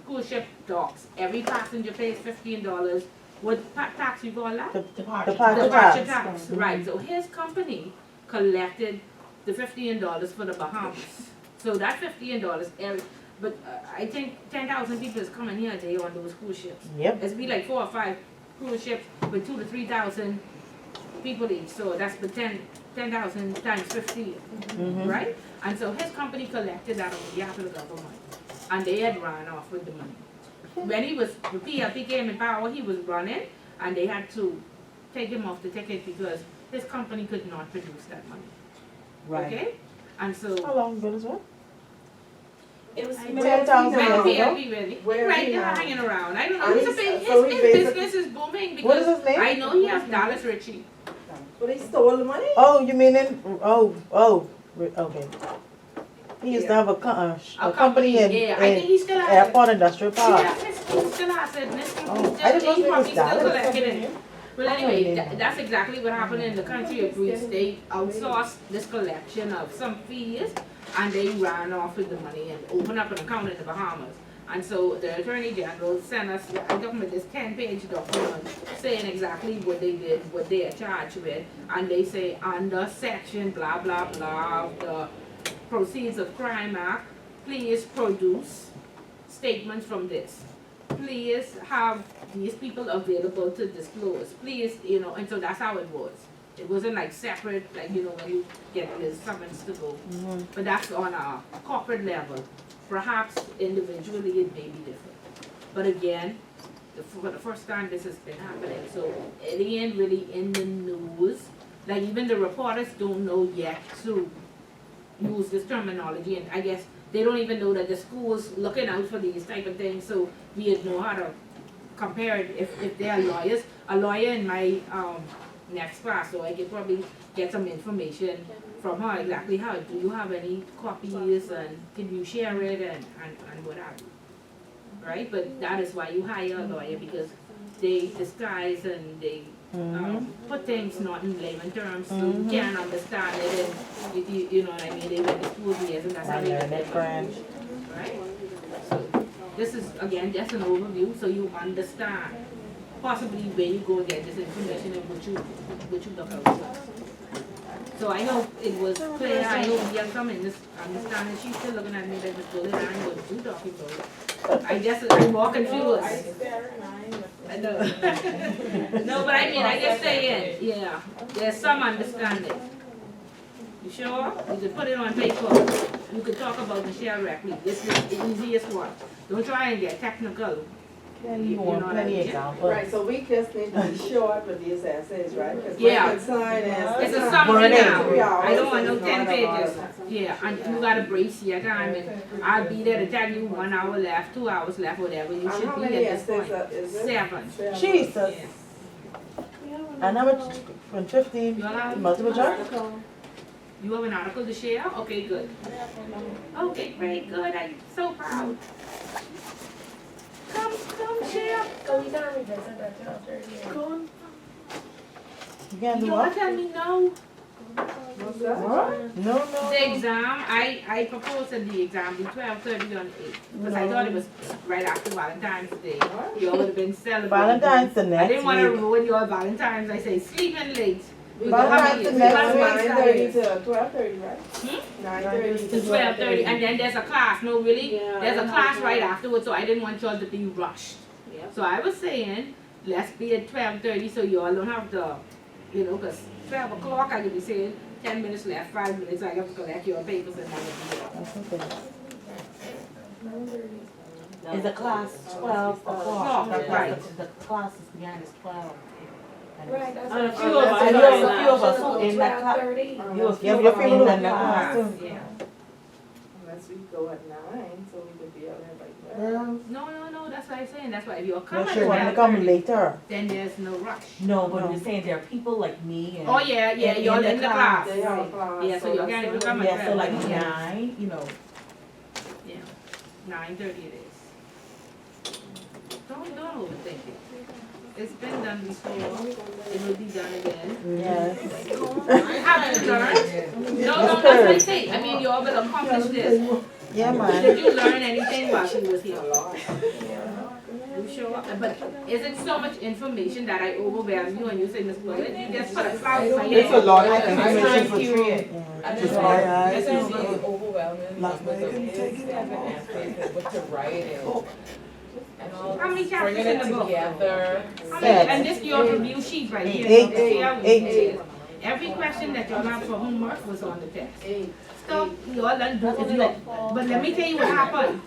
cruise ship docks, every passenger pays $15. What tax you call that?
Departure.
Departure tax, right, so his company collected the $15 for the Bahamas. So that $15, but I think 10,000 people is coming here a day on those cruise ships.
Yep.
It's be like 4 or 5 cruise ships with 2,000 to 3,000 people each, so that's the 10,000 times 15, right? And so his company collected that on behalf of the government, and they had run off with the money. When the PLP came in power, he was running, and they had to take him off the ticket because his company could not produce that money.
Right.
Okay? And
How
so
long ago is what?
It was.
10,000
Well,
years
yeah,
ago.
we really.
Where is
Right
he
there
now?
hanging around. I don't know.
And
He's a
he's-
big,
so
his
he
big
basically-
business is booming
What is
because
his name?
I know he has Dallas Richie.
But he stole the money?
Oh, you mean in, okay. He used to have a company in,
Yeah, I think he still has it.
Airport Industrial Park.
Yeah, he still has it. And
Oh, I didn't know
he
it was
probably still
Dallas.
collecting it. Well, anyway,
Okay.
that's exactly what happened in the country of Greece. They outsourced this collection of some fees and they ran off with the money and opened up an account in the Bahamas. And so the Attorney General sent us, I'm talking about this 10-page document saying exactly what they did, what they are charged with. And they say under section blah, blah, blah, of the Proceeds of Crime Act, please produce statements from this. Please have these people available to disclose. Please, and so that's how it was. It wasn't like separate, like, when you get this summons to go. But that's on a corporate level. Perhaps individually it may be different. But again, for the first time this has been happening. So it ain't really in the news. Like even the reporters don't know yet to use this terminology, and I guess they don't even know that the school's looking out for these type of things, so we'd know how to compare it if they are lawyers. A lawyer in my next class, so I could probably get some information from her exactly how. Do you have any copies and can you share it and what have you? Right? But that is why you hire a lawyer, because they disguise and they put things not in layman terms so you can understand it, and you know what I mean. They went to school years and that's how they get their
French.
right? So this is again just an overview so you understand possibly where you go get this information and what you look out for. So I hope it was clear. I hope you have some understanding. She's still looking at me like Miss Bullet. I know what you talking about. I'm more confused. I know. No, but I mean, I just saying, yeah, there's some understanding. You sure? You could put it on paper. You could talk about Michelle Rackley. This is the easiest one. Don't try and get technical.
You want plenty examples.
Right, so we just need to be short with these essays, right? 'Cause
Yeah.
my concern is.
It's a summary
Wording.
now. I don't want no
It's
10
not about
pages.
it.
Yeah, and you gotta brace your time, and I'll be there to tell you 1 hour left, 2 hours left, whatever. You
And
should
how
be
many
at this point.
essays is it?
7.
Jesus.
Yeah.
And how much, from 15,
You allowed?
multiple choice?
You have an article to share? Okay, good. Okay, great, good. I'm so proud. Come share.
So we gotta revisit that 12:30.
Go.
You can't do
You
what?
wanna tell me no?
What's that?
What? No.
The exam, I proposed that the exam be 12:30 on 8. Because I thought it was right after Valentine's Day. You all would have been celebrating.
Valentine's the
I
next
didn't want to
week.
ruin your Valentine's. I say sleeping late.
Valentine's the next week.
9:30 to 12:30, right?
Hmm?
9:30
To 12:30, and then there's a class. No, really,
Yeah,
there's a
I
class
have
right
that.
afterwards. So I didn't want y'all to be rushed.
Yeah.
So I was saying, let's be at 12:30, so y'all don't have to, because 12 o'clock I could be saying 10 minutes left, 5 minutes. I have to collect your papers and that would be it.
Is the class 12 o'clock?
Right.
The class is behind is 12.
Right, that's
And a
what
few of us
And
are
there's
in
a
that.
few of us who in that class.
12:30.
You a
Yeah,
few
we have
of us
people
in
in
that
that
class.
class too.
Yeah.
Unless we go at 9, so we could be out there like that.
No, that's what I'm saying. That's why if you're
No,
coming
she
at
want to come
12:30,
later.
then there's no rush.
No, but
No.
we're saying there are people like me and.
Oh, yeah,
in
you're
the
in the
class.
class.
They have a class.
Yeah, so you're
that's
getting to
still-
come at
Yeah, so like
12.
9,
Yeah, 9:30 it is. Don't overthink it. It's been done before. It will be done again.
Yes.
Have you learned? No, that's what I say. I mean, you all will accomplish this.
Yeah, man.
Did you learn anything while she was here? You sure? But is it so much information that I overwhelm you and you say, Miss Bullet, you just put a cloud by your
It's a lot of
head?
information for three.
I
Just
just
my
like,
eyes.
this is really overwhelming,
Last
with
night,
the
I couldn't take
kids,
it
seven
anymore.
essays, and what to write and all.
How many chapters
Bringing
in
it
the book?
together.
How many- And this your review sheet right here.
Eight.
See how it
Eight.
is. Every question that you have for homework was on the test.
8.
So you all done do if you, but let me tell you what happened.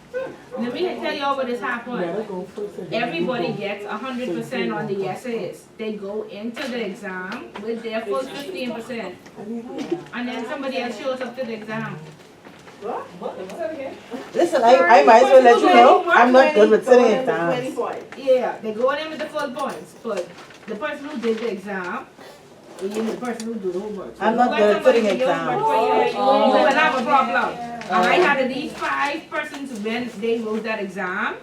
Let me tell you all what has happened. Everybody gets 100% on the essays. They go into the exam with their full 15%. And then somebody else shows up to the exam.
Listen, I might as well let you know, I'm not good with sitting
20
exams.
points.
Yeah, they go in with the full points, but the person who did the exam, is the person who do the homework. So
I'm not
you
good at
got somebody
sitting
do the homework
exams.
for you,
Oh.
you will have a problem. And I had these 5 persons when they wrote that exam,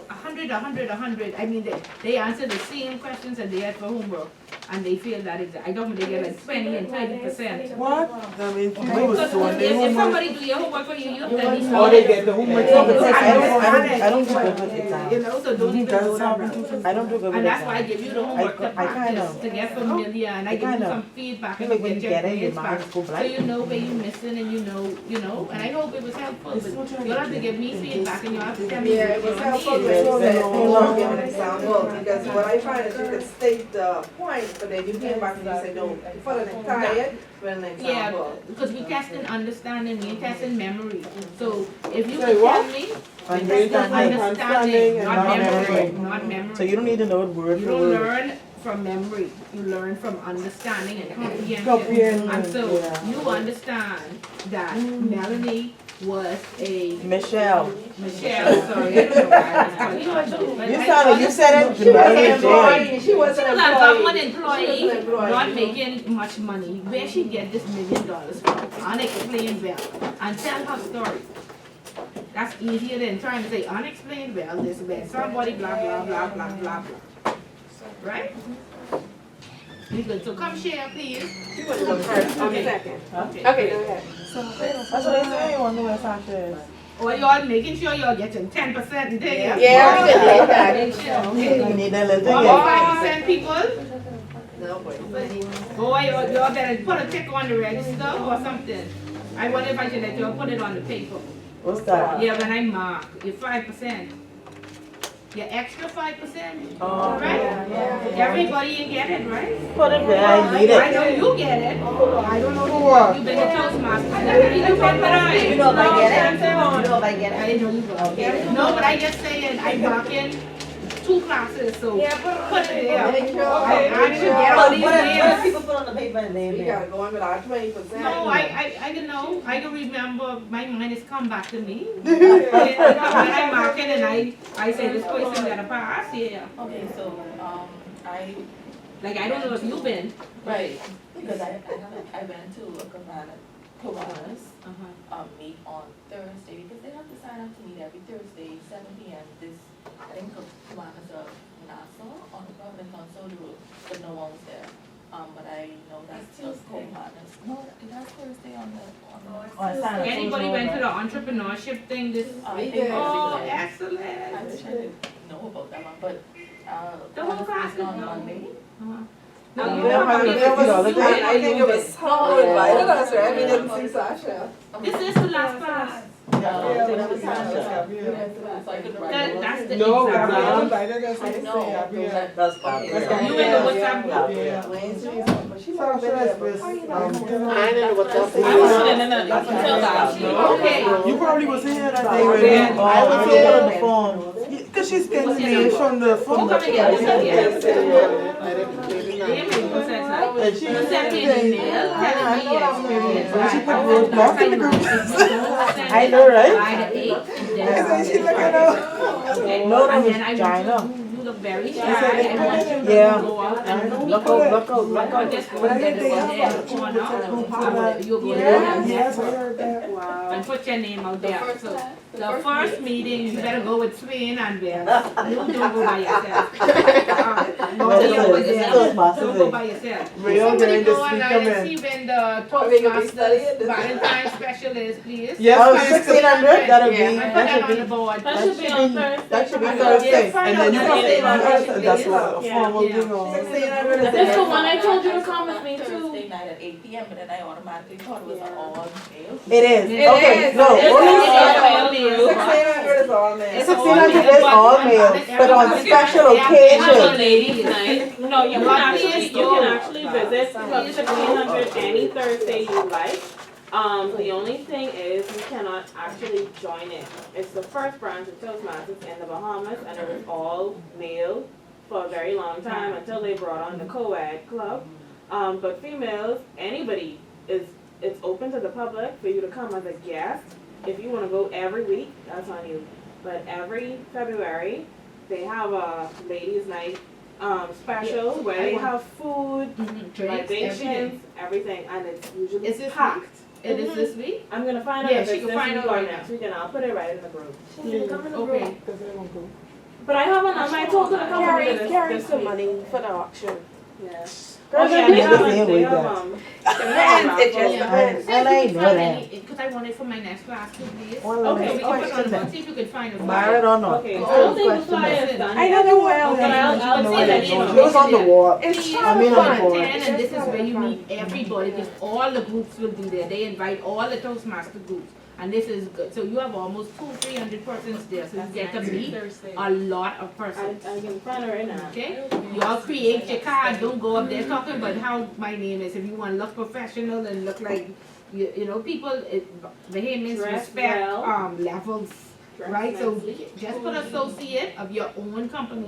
100. I mean, they answered the same questions that they had for homework, and they failed that exam. I don't think they get like 20 and 30%.
What? I mean, people was
Because
doing their
if
homework.
somebody do your homework for you, you have to at least
Or they get the homework.
No, but
from the
I don't do
teacher.
good with
You
exams.
know, so don't even
That's
go that
how we
route.
do.
I don't do good with
And that's why I
exams.
give you the homework to
I kinda-
practice, to get familiar, and I give you
kinda-
some feedback
I
and
feel like when
get
you
your
get it, your
grades back.
mind go
So
blank.
you know where you're missing and you know, and I hope it was helpful, but you'll have to give me feedback and you'll have to tell me
Yeah,
what
it was
you
helpful
need.
when you said,
Yeah.
give an example, because what I find is you could state the point, but then you came back and you say, no, for an entire, for an
Yeah,
example.
because we testing understanding, we testing memory. So if you
Say
can
what?
tell me,
Understanding.
understanding,
and
not
not
memory,
memory.
not memory.
So you don't need to know it word
You
for
don't
word.
learn from memory, you learn from understanding and comprehension.
Comprehension,
And so
yeah.
you understand that Melanie was a
Michelle.
Michelle, sorry, I don't know why I was calling her. But
You
I
sounded, you said it.
She was an
Michelle.
employee, she
She
was
was
an
a
employee.
government
She was
employee,
an employee.
not making much money. Where she get this $1 million from? Unexplained well. And tell her story. That's easier than trying to say unexplained well, this way, somebody blah, blah, blah, blah, blah, blah. Right? You good, so come share, please.
She was the first,
Okay.
second.
Okay.
Okay, go ahead.
That's what they say on the West Ashes.
Or y'all making sure y'all getting 10% and thing.
Yeah, we did that.
Make sure.
You need a little
All
thing.
5% people,
No, boy.
boy, y'all better put a tick on the register or something. I wonder if I should let y'all put it on the paper.
What's that?
Yeah, when I mark, your 5%. Your extra 5%.
Oh.
Right? Everybody you get it, right?
Put it there, I need
I
it.
know you get it. I don't know who you've been a Toastmaster. I never even thought that I.
You know if I get it? You know if I get
I
it?
didn't know you got it. No, but I just saying, I mark in 2 classes, so put it there.
Make sure.
I didn't get all
What
these
if
names.
people put on the paper and name
We
it?
gotta go in with our 20%.
No, I can know, I can remember, my mind has come back to me. When I mark it and I say this person got a pass, yeah.
Okay, so, I,
Like, I don't know if you've been.
right, because I went to a Kiwanis, meet on Thursday, because they have to sign up to meet every Thursday, 7 p.m. This, I think Kiwanis of Nassau on the Providence on Soda Road, but no one was there. But I know that's just Kiwanis. No, that's Thursday on the.
Anybody went to the entrepreneurship thing this?
I think
Oh,
I
excellent.
wish I didn't know about that one, but,
The whole class
Kiwanis is on
did know.
Monday.
No, you
They'll have
probably
$50
you
thing.
went.
I think it was Tom who invited us, right? We didn't see Sasha.
This is the last class.
So I could write.
That's the
No,
exam.
Gabrielle invited us.
I know,
That's bad.
You in the WhatsApp group?
Yeah.
Wednesday, but she
Sasha
might have
is
been
with,
there.
I
know what
I was Okay.
You probably was here that day when
Yeah.
I was here on the phone.
because she's getting mail from the
Who come again? You said yes.
And she
You sent me an email telling me yes.
She put roadblocks in the group.
I know, right?
By the 8th,
I said, she's looking up.
okay.
No, that
And
was
then I
China.
want you look very shy. I want you
Yeah.
to go out and
Look out, look out, look
I
out.
just go there in the corner. You go there and
Yes, I heard that.
and put your name out there. So the first meeting, you better go with Swain and Bear. You don't go by yourself.
No,
You don't go by
this is
yourself.
Toastmasters
Don't go
thing.
by yourself.
We all
Somebody
getting the
go online
speaker
and
man.
see when the
Are we gonna be studying
Toastmasters
this?
Valentine's special is, please.
Yes,
Oh,
please.
1600, that'll be,
Yeah.
And put
that
that
should
on the
be,
board.
that should be Thursday.
And then you
Yeah.
come in, that's what a
Yeah.
formal
Yeah.
thing on.
1600 is the
That's the
next
one I told you to
one.
come with me to. Thursday night at 8 p.m., but then I automatically thought it was an all male.
it is,
It
okay,
is.
no,
It is.
only
It is. 1600 is all men.
1600 is all male, but on special occasions.
Ladies night. No, you
What
can
is
actually visit Club 1600 any Thursday you like. The only thing is you cannot actually join it. It's the first branch of Toastmasters in the Bahamas, and it was all male for a very long time until they brought on the co-ed club. But females, anybody it's open to the public for you to come as a guest. if you wanna go every week, that's on you. But every February, they have a ladies' night, special
Yeah,
where
I
they
want-
have food,
Drinks, everything.
libations, everything, and it's usually
Is this
packed.
It is this week?
I'm gonna find out
Yeah,
if
she
it's
can
this
find
week
out
or
right
next
now.
week, and I'll put it right in the group.
Okay.
Because they won't go.
But I haven't, I might talk to the company this
Carry
this
some
week.
money for the auction.
Yeah.
Girl,
Oh, yeah,
they
they have,
say
they
we
have,
got.
Depends, it just
Yeah.
depends.
And I know that.
Because I want it for my next class, please.
One
Okay,
last
we can put
question
See
then.
if you could find a
Married or not?
Okay, I
It's
don't
a
think the
question
flyer
then.
is done
I
yet.
don't know well.
But I'll
No,
see that,
it
you know.
was on the wall.
It's
I mean,
fun.
on the board.
And this is where you meet everybody, because all the groups will be there. They invite all the Toastmaster groups. And this is good. So you have almost 200-300 persons there. So you get to meet a lot of persons.
I can find it right now.
Okay? You all create your card. Don't go up there talking about how my name is. If you want to look professional and look like, you know, people, Bahamians
Dress
respect
well.
levels,
Dress
right? So
nicely.
just put associate of your own company.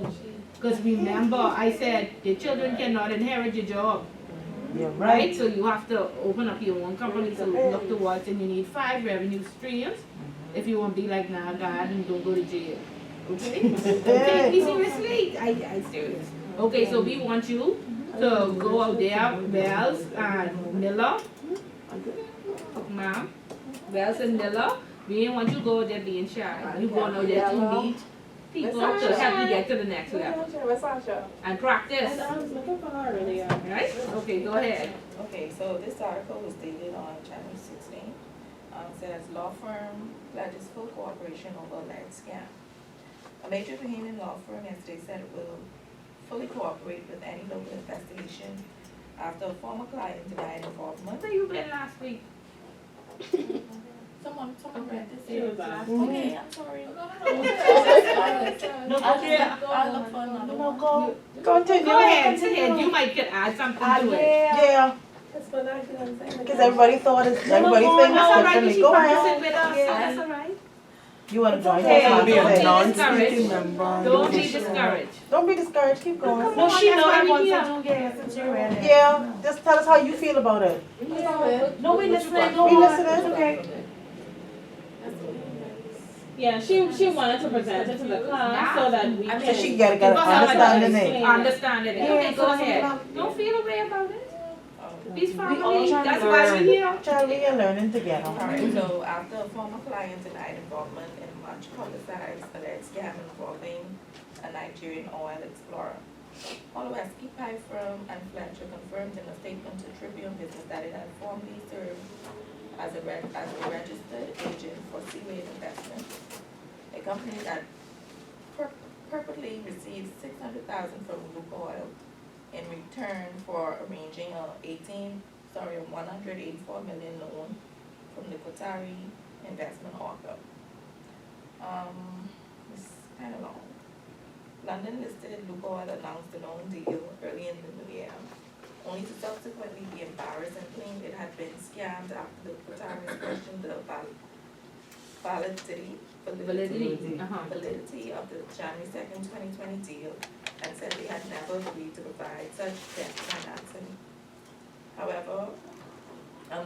Because remember, I said your children cannot inherit your job.
You're
Right,
right.
so you have to open up your own company, so look towards, and you need 5 revenue streams if you want to be like, nah, God, and don't go to jail. Okay? Take me seriously, I serious. Okay, so we want you to go out there, Wells and Miller. Ma'am, Wells and Miller, we didn't want you to go out there being shy. You going out there to meet people to help you get to the next level. And practice,
I was looking for her earlier.
right? Okay, go ahead.
Okay, so this article was dated on January 16. Says law firm pledges full cooperation over alleged scam. A major Bahamian law firm yesterday said it will fully cooperate with any local investigation after a former client denied involvement.
Where you been last week?
Someone read this.
She was last
Okay, I'm sorry.
No,
I'll look for another one.
Go. Continue.
Go ahead, you might could add something to it.
Yeah,
That's what I can say.
because everybody thought it's, everybody thinks
That's all right, you
differently.
keep
Go
practicing
ahead.
with us, that's all right.
You want to join
okay.
us?
Don't be
Don't
discouraged. Don't be discouraged.
Don't be discouraged. Keep going.
No, she know everything.
Yeah, just tell us how you feel about it.
No, we listening,
We listening.
Okay.
Yeah, she wanted to present it to the class so that we can.
So she gotta
Give us
understand
an
it.
understanding it. Okay, go ahead. Don't feel a way about it. Peace family, that's why we're here.
Child, we are learning together.
Alright, so after a former client denied involvement in a much publicized alleged scam involving a Nigerian oil explorer, Oluwaski Pipe Firm and Fletcher confirmed in a statement to Tribune Business that it had formerly served as a registered agent for Seawave Investments, a company that purportedly received $600,000 from Lukoil in return for arranging a $184 million loan from the Qatari investment author. It's kind of long. London listed Lukoil announced the loan deal early in the new year, only to subsequently be embarrassed and claim it had been scammed after the Qataris questioned the validity of the January 2nd, 2020 deal and said they had never agreed to provide such debt financing. However,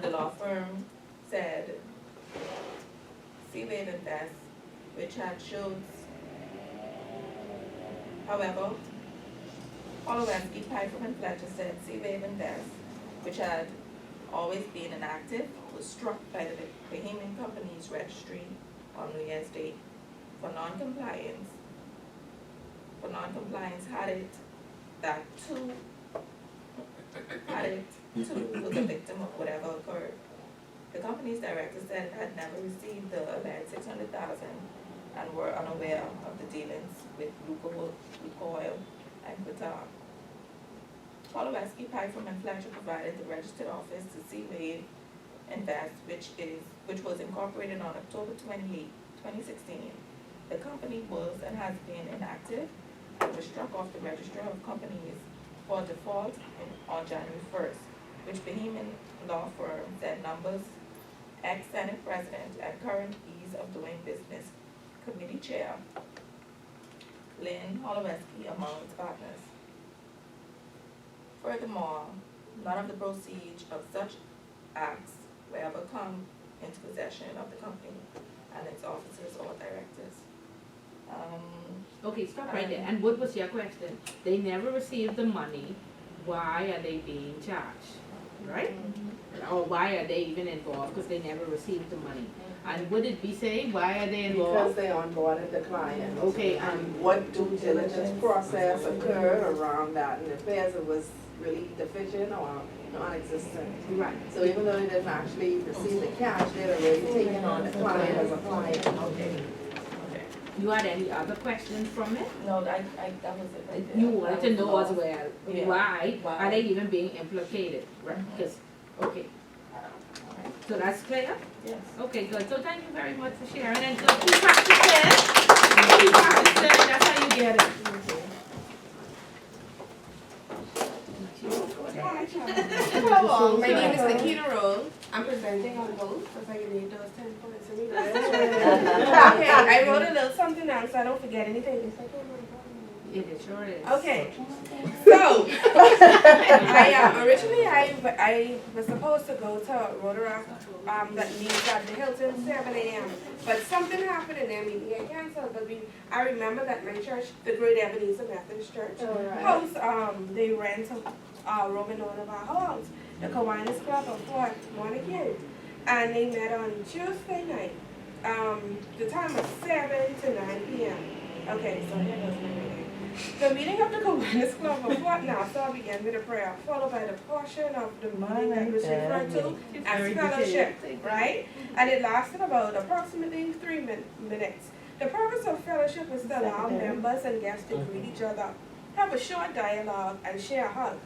the law firm said Seawave Invest, which had showed. However, Oluwaski Pipe and Fletcher said Seawave Invest, which had always been inactive, was struck by the Bahamian Companies Registry on New Year's Day for non-compliance. Had it too was a victim of whatever occurred. The company's director said it had never received the alleged $600,000 and were unaware of the dealings with Lukoil and Qatar. Oluwaski Pipe and Fletcher provided the registered office to Seawave Invest, which was incorporated on October 28, 2016. The company was and has been inactive and was struck off the Register of Companies for default on January 1st, which Bahamian law firm said numbers ex-Senate President and current Ease of Doing Business Committee Chair Lynn Oluwaski among its partners. Furthermore, none of the proceeds of such acts will ever come
into possession of the company and its officers or directors.
Okay, stop right there. And what was your question? They never received the money. Why are they being charged? Right? Or why are they even involved? Because they never received the money. And what did we say? Why are they
Because
involved?
they onboarded the client.
Okay,
And what due diligence process occurred around that, and if theirs was really deficient or non-existent.
Right.
So even though they didn't actually receive the cash, they'd already taken on the client as a client.
Okay.
You had any other questions from it?
No, that was it right there.
You wanted to know as well,
Yeah.
why
Why?
are they even being implicated, right? Because, okay. So that's clear?
Yes.
Okay, good. So thank you very much for sharing and good. Keep practicing. Keep practicing. That's how you get it.
Hello, my name is Nikita Rowe. I'm presenting on both, because I need those 10 points. Okay, I wrote a little something down so I don't forget anything.
It sure is.
Okay, so originally I was supposed to go to Rotary that meets at the Hilton 7 a.m. But something happened in their meeting I canceled. But I remember that my church, the Great Ebenezer Methodist Church, house they rent a room in one of our halls, the Kiwanis Club of Fort Monaghan, and they met on Tuesday night. The time was 7 to 9 p.m. Okay, so here goes my meeting. The meeting of the Kiwanis Club of Fort Nassau began with a prayer, followed by the portion of the meeting that was referred to as fellowship, right? And it lasted about approximately 3 minutes. The purpose of fellowship is to allow members and guests to greet each other, have a short dialogue, and share a hug.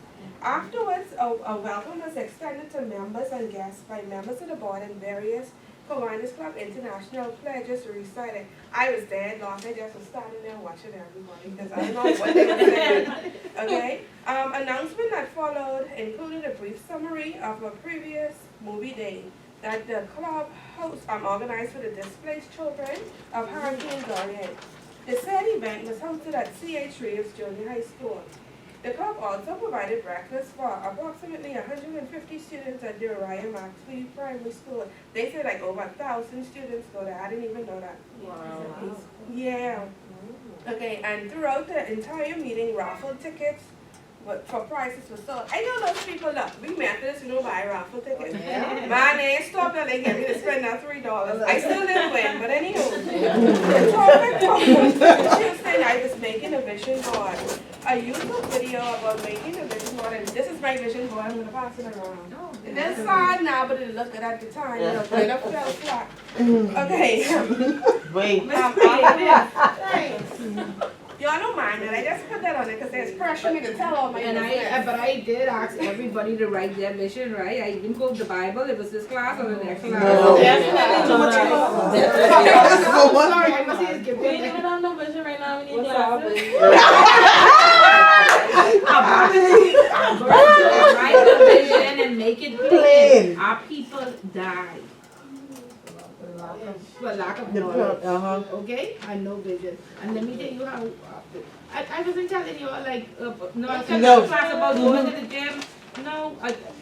Afterwards, a welcome was extended to members and guests by members of the board and various Kiwanis Club International pledges recited. I was dead lost. I just was standing there watching everybody because I don't know what they were saying. Okay? Announcement that followed included a brief summary of a previous movie day that the club host organized for the displaced children of Hurricane Dorian. The said event was hosted at C.H. Reeves Junior High School. The club also provided breakfast for approximately 150 students at the Uriah Maxfield Primary School. They said like over 1,000 students go there. I didn't even know that. Wow. Yeah. Okay, and throughout the entire meeting, raffle tickets for prices were sold. I know those people that we Methodists, you know, buy raffle tickets. Yeah. Man, they stopped and they gave me to spend that $3. I still didn't win, but anywho. The topic for Tuesday night was making a vision board. A YouTube video about making a vision board, and this is my vision board. I'm gonna pass it around. It is sad now, but it looked good at the time. You know, but it fell flat. Okay.
Wait.
Y'all don't mind that. I just put that on it because there's pressure me to tell all my business.
But I did ask everybody to write their mission, right? I even quote the Bible. It was this class or the next class?
No.
Sorry, I must have given
We ain't even on no vision right now. We need
What's
glasses.
Write the vision and make it plain. Our people die. For lack of knowledge. Okay? And no vision. And let me tell you how. I wasn't telling you like class about going to the gym. No,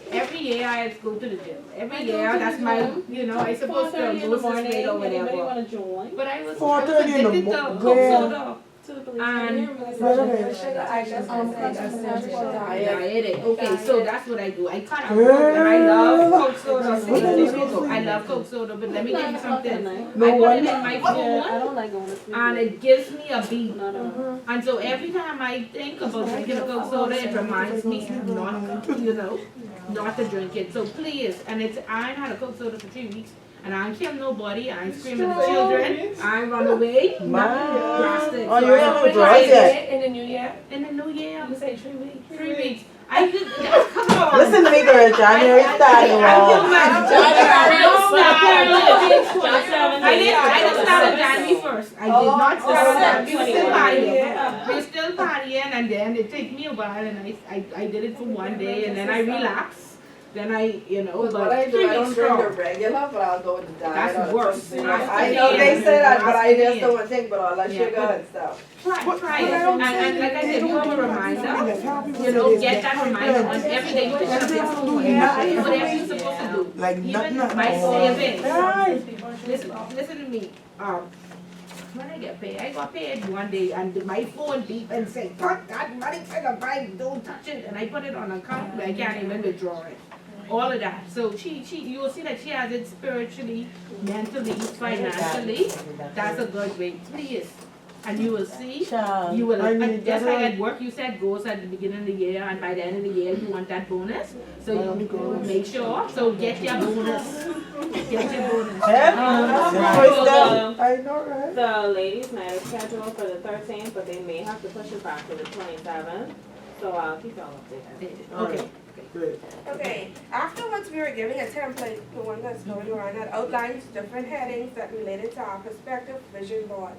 every year I go to the gym. Every year that's my, I supposed to lose this weight or whatever.
Anybody want to join?
But I was
4:30 in the
addicted to
morning.
Coke soda.
And
okay, so that's what I do. I cut out Coke and I love Coke soda. I love Coke soda, but let me tell you something. I put it in my phone
I don't like going to sleep.
and it gives me a beat. And so every time I think about drinking a Coke soda, it reminds me not to drink it. So please, and I ain't had a Coke soda for 3 weeks. And I ain't kill nobody, I ain't screaming at children, I ain't run away, drastic.
Oh, you ain't drugs yet?
In the new year?
In the new year.
You say 3 weeks?
3 weeks. I could, come on.
Listen to me, girl. January starting wrong.
I didn't start on January 1st. I did not start on January. We were still partying. We were still partying, and then it took me a while, and I did it for 1 day, and then I relapsed. Then
But what I do, I don't drink the regular, but I'll go with the diet.
That's worse.
I know they say that, but I just don't want to think about all that sugar and stuff.
Try it. And like I said, you have a reminder. Get that reminder on every day. You can have your phone. Whatever you're supposed to do.
like
Even
nothing.
my savings.
Right.
Listen to me, when I get paid, I got paid one day and my phone beep and say, cut that money to the bank, don't touch it, and I put it on account where I can't even withdraw it. All of that, so you will see that she has it spiritually, mentally, financially, that's a good way, please. And you will see, you will, just like at work, you said goals at the beginning of the year, and by the end of the year, you want that bonus. So you make sure, so get your bonus. Get your bonus.
I know, right?
The ladies' night is scheduled for the 13th, but they may have to push it back to the 27th. So I'll keep y'all updated.
Okay.
Good.
Okay, afterwards we were giving a template, the one that's going around, that outlines different headings that related to our prospective vision board.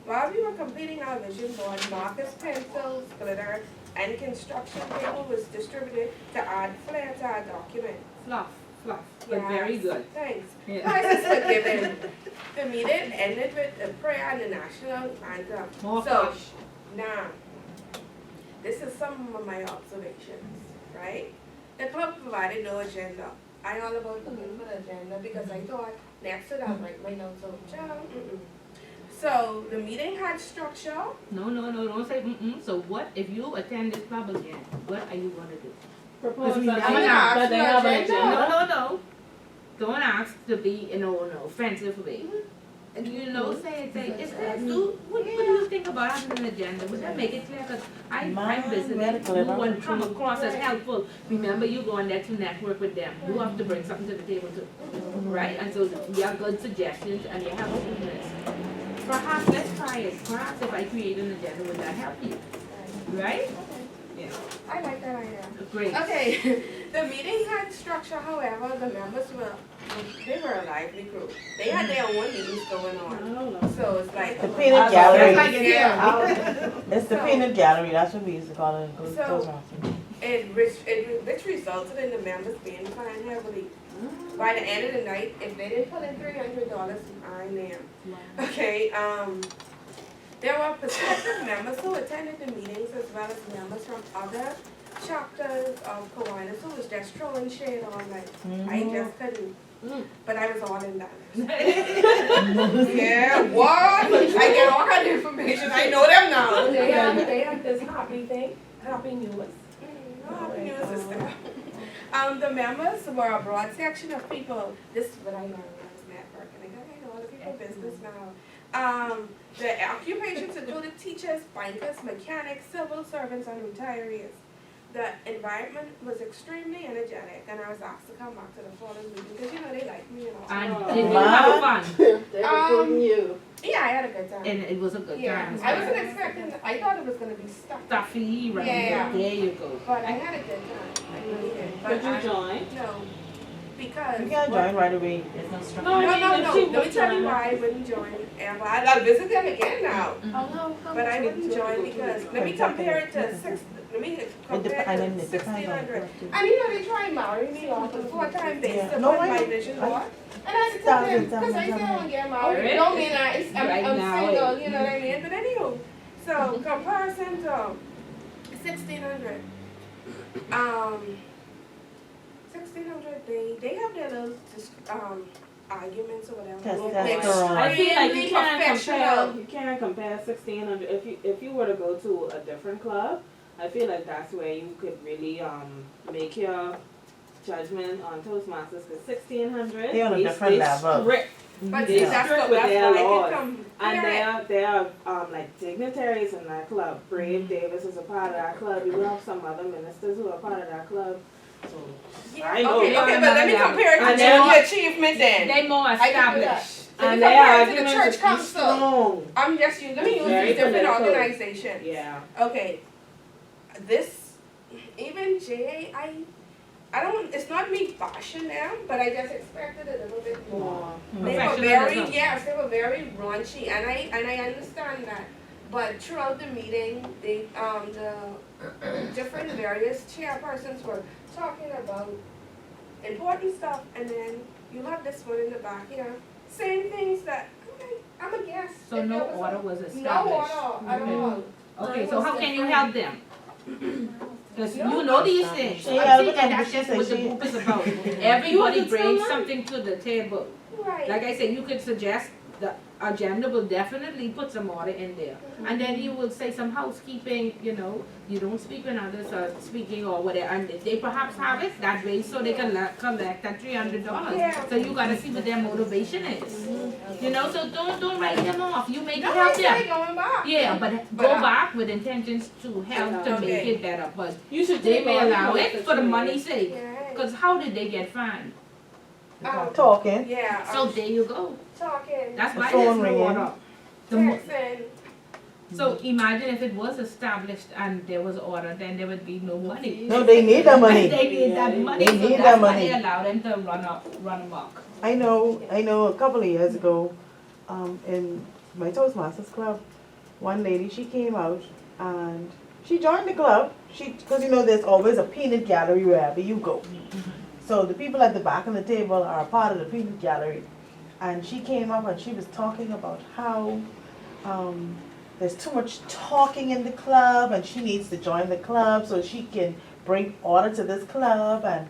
While we were completing our vision board, markers, pencils, glitter, and construction paper was distributed to add flair to our document.
Fluff, but very
Yes,
good.
Thanks.
Yeah.
Prizes were given. The meeting ended with a prayer and the national anthem.
More
So,
flush.
now, this is some of my observations, right? The club provided no agenda. I all about looking for the agenda because I thought next to that, write my notes on John. So the meeting had structure.
No, don't say So what if you attend this club again? What are you gonna do?
Propose
we
that
never
they
ask
have- that they have an agenda.
No. Don't ask to be in an offensive way. And say, is this, what do you think about having an agenda? Would that make it clear? Because I'm visiting, you want to come across as helpful. Remember, you go on there to network with them. You have to bring something to the table too, right? And so you have good suggestions and you have openness. Perhaps, let's try it. Perhaps if I create an agenda, would that help you? Right? Yeah.
I like that idea.
Great.
Okay, the meeting had structure, however, the members they were a lively group. They had their own meetings going on. So it's like.
The peanut gallery.
That's like it
It's the peanut gallery, that's what we used to call it.
Which resulted in the members being fined heavily. By the end of the night, if they didn't put in $300, I'm there. Okay, there were prospective members who attended the meetings as well as members from other chapters of Kiwanis who was just throwing shade on like, I just couldn't. But I was all in that. Yeah, what? I get all kind of information. I know them now.
They have this happy thing, happy news.
Happy news is there. The members were a broad section of people. This is what I learned when I was networking. I know other people's business now. The occupations included teachers, bankers, mechanics, civil servants, and retirees. The environment was extremely energetic, and I was asked to come back to the following meeting because they like me and all.
And did you have fun?
They recruiting you.
Yeah, I had a good time.
And it was a good time.
I wasn't expecting. I thought it was gonna be
Stuffy, right?
Yeah.
There you go.
But I had a good time. I really did.
Did you join?
No, because.
You can't join right away.
There's no structure.
No,
Let me tell you why I wouldn't join. And I'll visit them again now.
Oh, no.
But I wouldn't join because, let me compare it to let me compare it to 1,600. And they try and marry me off the 4 times they still
No,
put
I-
my vision board. And I said to them, because I said I want to get married. Don't mean I'm single, you know what I mean? But anywho, so comparison to 1,600. 1,600, they have their little arguments or whatever.
I feel like you
Professional.
can't compare 1,600. If you were to go to a different club, I feel like that's where you could really make your judgment on Toastmasters. Because 1,600,
They're on a different level.
Strict.
But
They
see, that's
strict
the
with their
why I
laws.
can come.
And there are like dignitaries in that club. Brave Davis is a part of that club. You have some other ministers who are part of that club. So I know.
Okay, but let me compare it to
And
junior achievement then.
They more
I can do that.
established.
Let
And
me
their
compare it to the
arguments
church
are
council.
strong.
Let me use
Very
these different
political.
organizations.
Yeah.
Okay, even JA, I don't, it's not me bashing them, but I just expected a little bit more. They were they were very raunchy, and I understand that. But throughout the meeting, the different various chairpersons were talking about important stuff, and then you have this one in the back here, saying things that, I'm a guest.
So no order was established.
No order at all.
Okay, so how can you help them? Cause you know these things.
Yeah,
I think
but
that
then
that's
she
just
said
what the
she-
group is about. Everybody
could still
brings
learn.
something to the table.
Right.
Like I said, you could suggest the agenda will definitely put some order in there. And then you will say some housekeeping, you know, you don't speak when others are speaking or whatever. And they perhaps have it that way so they can collect that $300.
Yeah.
So you gotta see what their motivation is. You know, so don't write them off. You make
No,
it
I
help
say
them.
going back.
Yeah, but
But,
go back with intentions to help to make
Okay.
it better. But
You should
they
take
may
all the
allow
notes
it
that
for the
you
money's
made.
sake.
Yeah.
Cause how did they get fined?
Talking.
Yeah.
So there you go.
Talking.
That's
The
why
phone
there's no
ringing.
order. The mo-
Texting.
So imagine if it was established and there was order, then there would be no money.
No, they need the money.
They need that money,
They
so
need
that's
that
why
money.
they allow them to run amok.
I know a couple of years ago, in my Toastmasters club, one lady, she came out and she joined the club. Because you know there's always a peanut gallery wherever you go. So the people at the back of the table are a part of the peanut gallery. And she came up and she was talking about how there's too much talking in the club and she needs to join the club so she can bring order to this club, and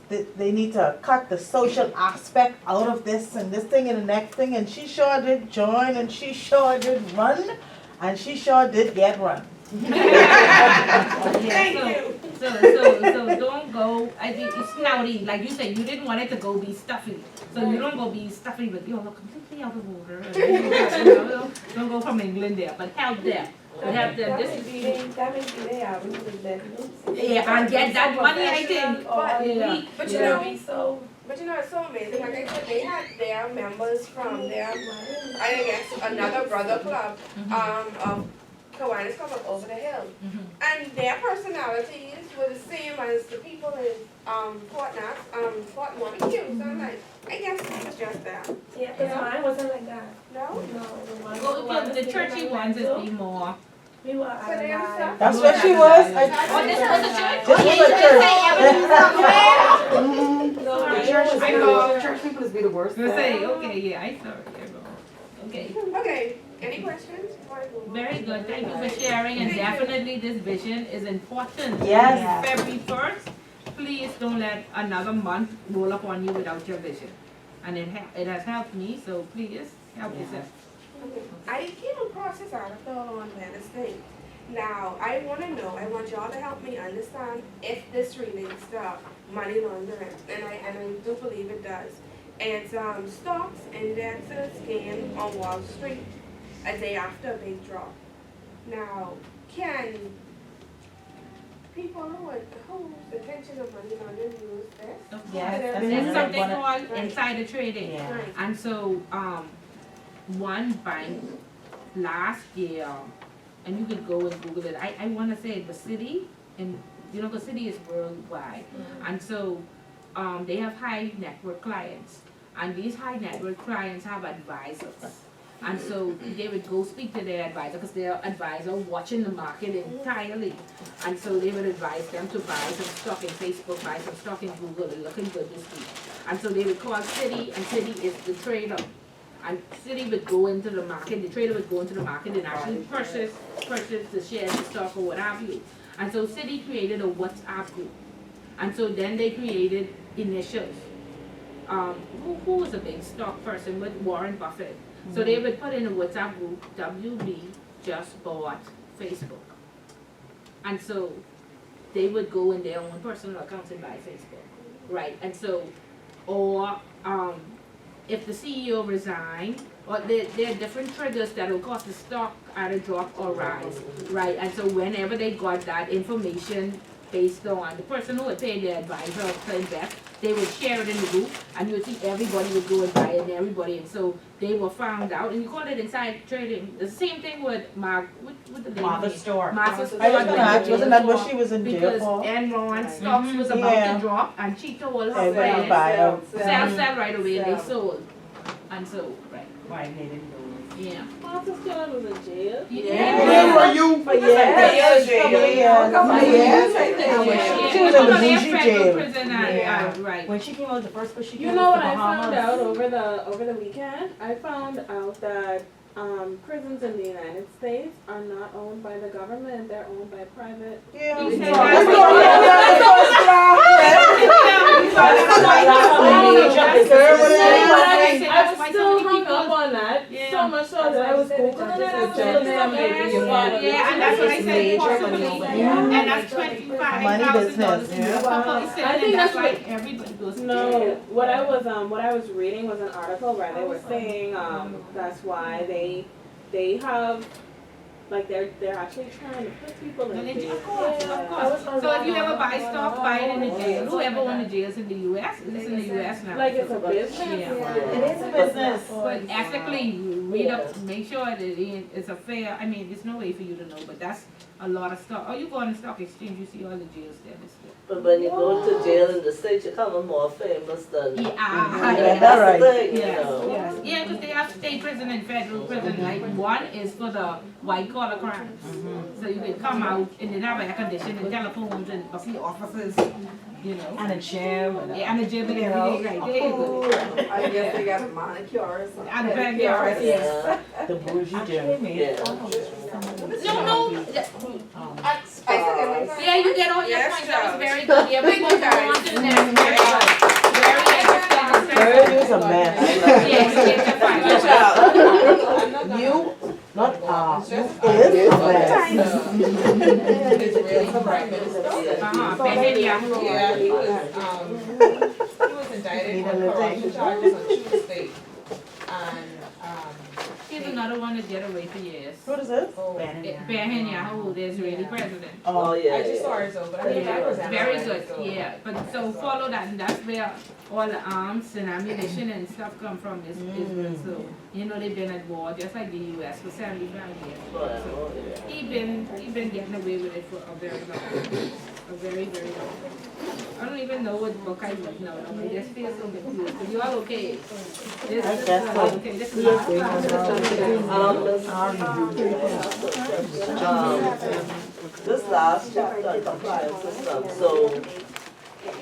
they need to cut the social aspect out of this and this thing and the next thing. And she sure did join and she sure did run and she sure did get run.
So don't go, I think it's snouty, like you said, you didn't want it to go be stuffy. So you don't go be stuffy, but you're completely out of order. Don't go from England there, but help them. But help them.
That
This
may be they are with them.
yeah, and get that money, I think.
Yeah.
But you know, but you know, it's so amazing. Like I said, they had their members from their, I guess, another brother club, of Kiwanis Club up over the hill. And their personalities were the same as the people in Fort Montague. So I'm like, I guess it's just that.
Yeah, because mine wasn't like that.
No?
Well, the churchy ones is be more.
We were
So they have stuff.
That's what she was.
Oh, this was a church?
This was a church.
The church, church people is be the worst.
Say, okay, yeah, I saw it. Okay.
Okay, any questions?
Very good. Thank you for sharing, and definitely this vision is important.
Yes.
February 1st, please don't let another month roll up on you without your vision. And it has helped me, so please help yourself.
I came across this article on Wednesday. Now, I want y'all to help me understand if this relates to money laundering, and I do believe it does. It's stocks indexes gain on Wall Street a day after a big drop. Now, can people whose intention of money laundering use this?
Yes,
And
there's
then
something
one-
called
right.
insider trading.
Yeah.
Right.
And so, one bank last year, and you could go and Google it, I wanna say the city, and you know, the city is worldwide. And so, they have high net worth clients, and these high net worth clients have advisors. And so they would go speak to their advisor, because their advisor watching the market entirely. And so they would advise them to buy some stock in Facebook, buy some stock in Google, and looking good this week. And so they would call Citi, and Citi is the trader. And Citi would go into the market, the trader would go into the market and actually purchase the shares, the stock, or what have you. And so Citi created a WhatsApp group. And so then they created initials. Who was a big stock person with Warren Buffett? So they would put in a WhatsApp group, WB just bought Facebook. And so they would go in their own personal accounts and buy Facebook, right? And so, or if the CEO resigned, or there are different triggers that will cause the stock either drop or rise, right? And so whenever they got that information based on the person who had paid their advisor to invest, they would share it in the group, and you would see everybody would go and buy it, and everybody, and so they were found out, and you call it inside trading. The same thing with with the
Martha Stewart.
I was gonna ask, wasn't that what she was in jail
because
for?
Enron stocks was about
Yeah.
to drop, and she told her
Everybody
friends,
buy out.
sell right away, and they sold. And so, right,
Right, they didn't do
yeah.
Martha Stewart was in jail.
Yeah, for you. For years. She was in the bougie jail.
Prison
Yeah.
right.
When she came out the first, she came
You know
out
what
the
I found
Bahamas.
out over the weekend? I found out that prisons in the United States are not owned by the government, they're owned by private.
Yeah.
You said
That's
I was still hung up on that, so much so that I was Googling it, I was still
Yeah, and that's what I said, possibly, and that's $25,000 in your couple,
I think that's
why everybody goes to
No,
jail.
what I was reading was an article where they were saying, that's why they have, like, they're actually trying to put people in jail.
Of course. So if you ever buy stuff, buy it in the jail. Whoever owns the jails in the US, it's in the US now.
Like it's a business.
Yeah.
It is a business.
But ethically, read up, make sure that it's a fair, I mean, there's no way for you to know, but that's a lot of stuff. Oh, you go on the stock exchange, you see all the jails there.
But when you go to jail in the States, you become more famous than.
Yeah,
That's the thing, you
yes,
know.
yes. Yeah, because they have state prison and federal prison. Like one is for the white collar crimes. So you can come out and they have air conditioning, telephones and see officers, you know.
And a gym.
And a gym and everything, right? There you go.
I guess they got manicures.
And pedicures, yes.
The bougie gym.
No. Yeah, you get all your
Yes,
points. That was
Charles.
very good. Yeah, we move on to the next. Very interesting.
Very is a mess.
Yes, yes, you're fine.
You, not you is a mess.
It's really prime minister.
Benedict.
Yeah, he was indicted on corruption charges on Tuesday. And,
Here's another one that get away for years.
What is this?
Netanyahu, the Israeli president.
Oh, yeah.
I just saw it over, but I think that was
Very
analyzed,
good,
so.
yeah. But so follow that, and that's where all the arms and ammunition and stuff come from. Is so you know they've been at war just like the U.S. for 75 years. So he been getting away with it for a very long time. A very long time. I don't even know what book I read now. I just feel so confused. But you all okay? This is all okay. This is last class.
This last chapter, compliance system, so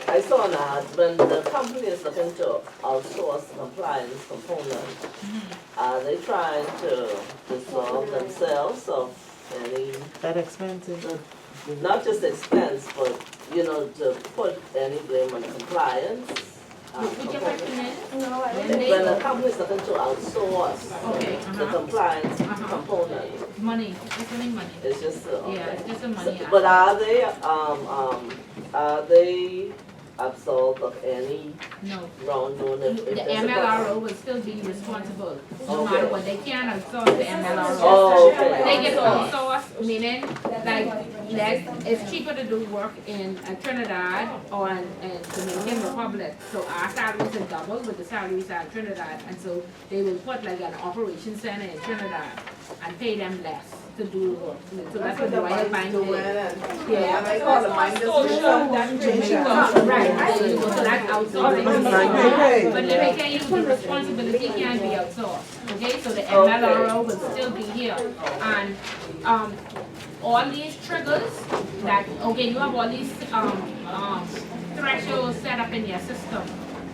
I saw an ad when the company is looking to outsource compliance component, are they trying to dissolve themselves of any,
That expensive.
not just expense, but, you know, to put any blame on the compliance?
Which your
component?
question is?
No, I
When
didn't.
they-
When the company is looking to outsource
Okay,
the compliance component,
Money, it's only money.
it's just,
Yeah, it's just a money
But
aspect.
are they absolved of any
No.
wrongdoing if
The
there's a
MLRO will still be responsible, no
Okay.
matter what. They can't outsource the MLRO.
Oh, okay.
They get outsourced, meaning, like, it's cheaper to do work in Trinidad or in Dominican Republic. So our salaries are double with the salaries are in Trinidad. And so they will put like an operation center in Trinidad and pay them less to do the work. So that's what the Royal Bank
doing,
did.
and
Yeah.
they call it mind
Right, so that's outsourcing. But let me tell you, the responsibility can be outsourced, okay? So the MLRO will still be here. And, all these triggers that, okay, you have all these, thresholds set up in your system.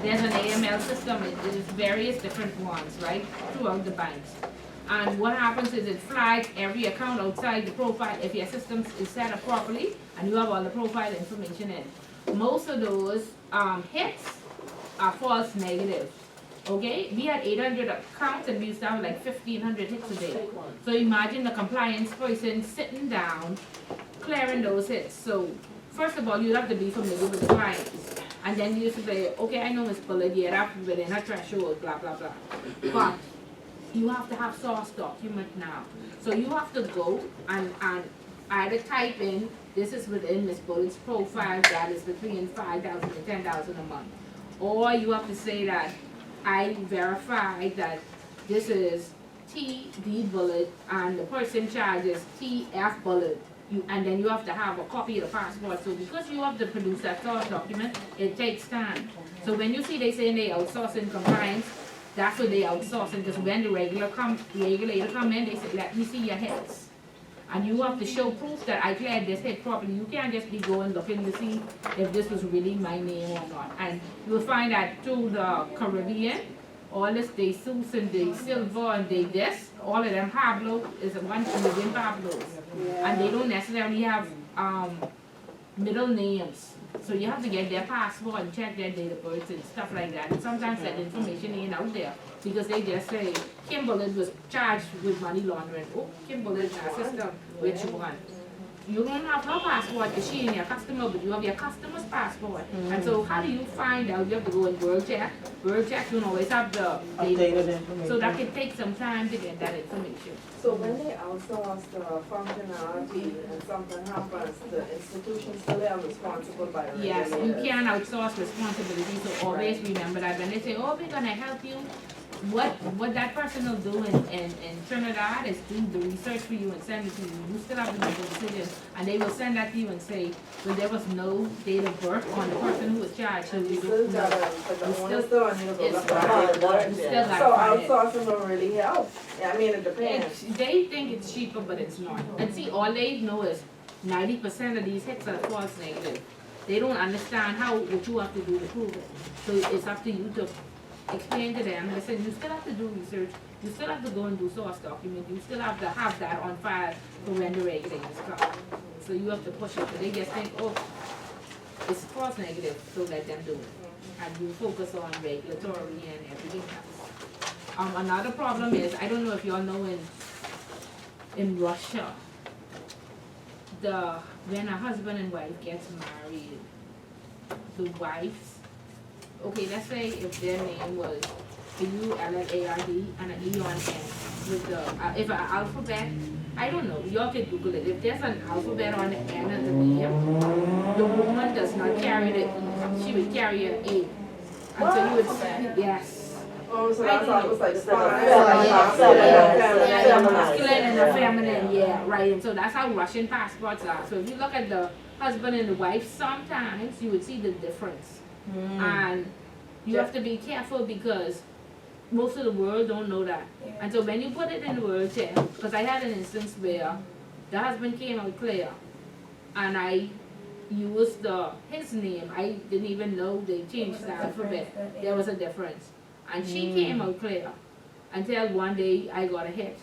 There's an AML system, there's various different ones, right, throughout the banks. And what happens is it flags every account outside the profile if your system is set up properly and you have all the profile information in. Most of those hits are false negative. Okay, we had 800 accounts and we used to have like 1,500 hits a day. So imagine the compliance person sitting down, clearing those hits. So first of all, you have to be familiar with the clients. And then you used to say, okay, I know Miss Bullard, yeah, that's within her threshold, blah, blah, blah. But you have to have source document now. So you have to go and either type in, this is within Miss Bullard's profile, that is between 5,000 and 10,000 a month. Or you have to say that, I verify that this is T.D. Bullet and the person charges T.F. Bullet. And then you have to have a copy of the passport. So because you have to produce that source document, it takes time. So when you see they saying they outsourcing compliance, that's what they outsourcing. Because when the regulator come in, they say, let me see your hits. And you have to show proof that I cleared this hit properly. You can't just be going looking to see if this was really my name or not. And you'll find that through the Caribbean all this day suits and day silver and day this, all of them Pablo is a bunch of living Pablos. And they don't necessarily have middle names. So you have to get their passport and check their date of birth and stuff like that. And sometimes that information ain't out there because they just say, Kim Bullitt was charged with money laundering. Oh, Kim Bullitt in our system, which one? You don't have her passport, she ain't your customer, but you have your customer's passport. And so how do you find out? You have to go and world check. World check don't always have the
Updated
data.
information.
So that can take some time to get that information.
So when they outsource the functionality and something happens, the institution still are responsible by the
Yes, you
regulators?
can outsource responsibility, so always remember that when they say, oh, we're gonna help you, what that person will do in Trinidad is do the research for you and send it to you. You still have to make a decision, and they will send that to you and say, well, there was no date of birth on the person who was charged, so we
Still
don't know.
gotta, but the
You
owner
still-
still need to go
It's
look
right.
at it.
You still
So
gotta find it.
outsourcing don't really help. Yeah, I mean, it depends.
They think it's cheaper, but it's not. And see, all they know is 90% of these hits are false negative. They don't understand what you have to do to prove it. So it's up to you to explain to them, listen, you still have to do research, you still have to go and do source document, you still have to have that on file for when the regulators come. So you have to push it, but they just think, oh, it's false negative, so let them do it. And you focus on regulatory and everything else. Another problem is, I don't know if y'all know in Russia, when a husband and wife gets married, the wife's, okay, let's say if their name was Ullard and an E on N with if an alphabet, I don't know, y'all can Google it. If there's an alphabet on the end of the name, the woman does not carry the E, she would carry an A. And so you would say, yes.
Oh, so
I
that's
don't
almost
know.
like
It's
spine.
like a
Yeah, the
feminine.
masculine and the feminine, yeah, right. And so that's how Russian passports are. So if you look at the husband and the wife, sometimes you would see the difference. And you have to be careful because most of the world don't know that. And so when you put it in the world check, because I had an instance where the husband came out clear and I used his name. I didn't even know they changed the alphabet. There was a difference. And she came out clear until one day I got a hit.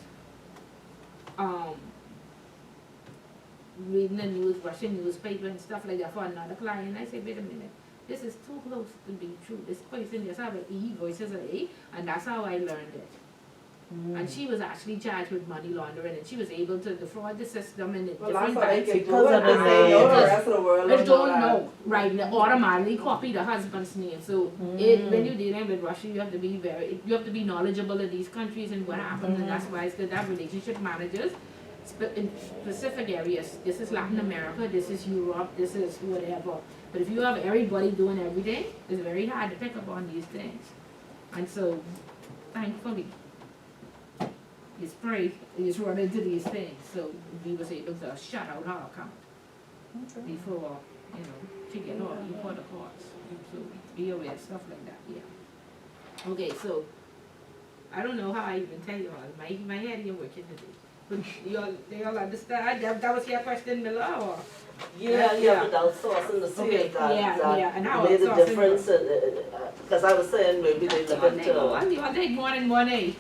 Reading the news, Russian newspaper and stuff like that for another client. I said, wait a minute, this is too close to be true. This person just have an E versus an A, and that's how I learned it. And she was actually charged with money laundering, and she was able to defraud the system and the
Well, that's
different
how they
banks.
can do
Because
it.
of the
And they know the
name.
rest of the world
They
don't know
don't
that.
know, right? They automatically copy the husband's name. So when you're dealing with Russia, you have to be knowledgeable of these countries and what happens, and that's why it's good to have relationship managers in specific areas. This is Latin America, this is Europe, this is whatever. But if you have everybody doing everything, it's very hard to pick up on these things. And so, thankfully, his prey is run into these things. So we was able to shut out her account before, she get all before the courts. So be aware of stuff like that, yeah. Okay, so I don't know how I even tell you all. My head ain't working today. But they all understand? That was your question, Miller, or?
Yeah, but outsourcing the
Okay,
sales that
yeah, and how
made a
outsourcing
difference, because I was saying maybe they look into.
I'll take more than one A.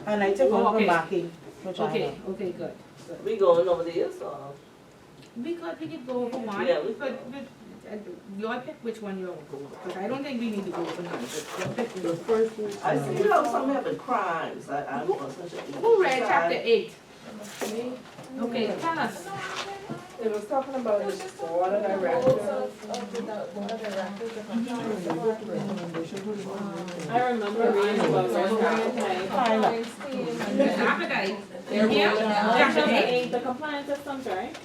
And I took one
Okay.
from Maki, which I
Okay,
have.
okay, good.
We going over the years or?
We could go over one,
Yeah, we
but y'all pick which one you want to go over, because I don't think we need to go over none, but y'all pick
The
which.
first one.
I see some having crimes, I wasn't sure.
Who read chapter 8? Okay, tell us.
It was talking about the board of directors.
I remember reading about compliance.
Appetite.
They're
Yeah,
rolling out.
chapter 8.
The compliance systems, right?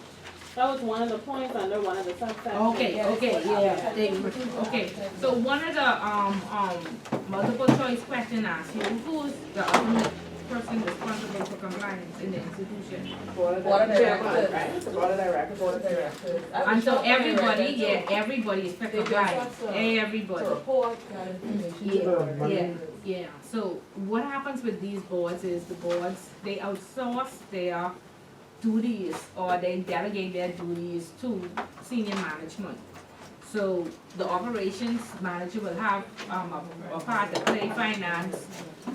That was one of the points under one of the subsections.
Okay, yeah, okay. So one of the multiple choice question asks you, who's the ultimate person responsible for compliance in the institution?
Board of
Board of
directors,
directors.
right? The board of directors.
And so everybody is for compliance, everybody.
To report that information.
Yeah. So what happens with these boards is the boards, they outsource their duties or they delegate their duties to senior management. So the operations manager will have, a part to play finance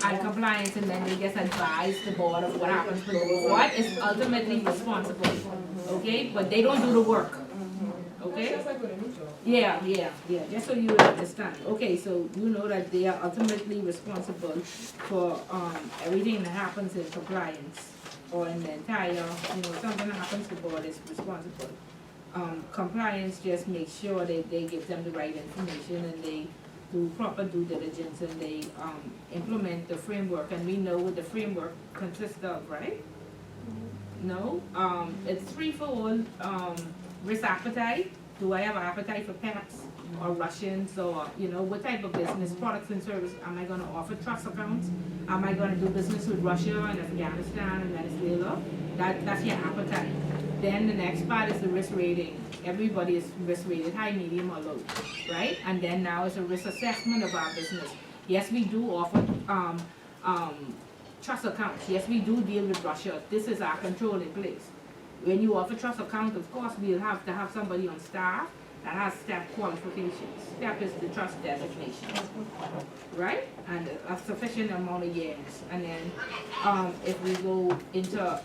and compliance, and then they just advise the board of what happens. But the board is ultimately responsible, okay? But they don't do the work, okay?
That's like with a new job.
Yeah, just so you understand. Okay, so you know that they are ultimately responsible for, everything that happens in compliance or in the entire, something happens, the board is responsible. Compliance just makes sure that they give them the right information and they do proper due diligence and they, implement the framework, and we know what the framework consists of, right? No, it's threefold, risk appetite. Do I have an appetite for pets or Russians or, what type of business, products and service? Am I gonna offer trust accounts? Am I gonna do business with Russia and Afghanistan and Venezuela? That's your appetite. Then the next part is the risk rating. Everybody is risk rated, high, medium, or low, right? And then now is a risk assessment of our business. Yes, we do offer, trust accounts. Yes, we do deal with Russia. This is our control in place. When you offer trust account, of course, we'll have to have somebody on staff that has staff qualifications. STEP is the trust designation, right? And a sufficient amount of years. And then, if we go into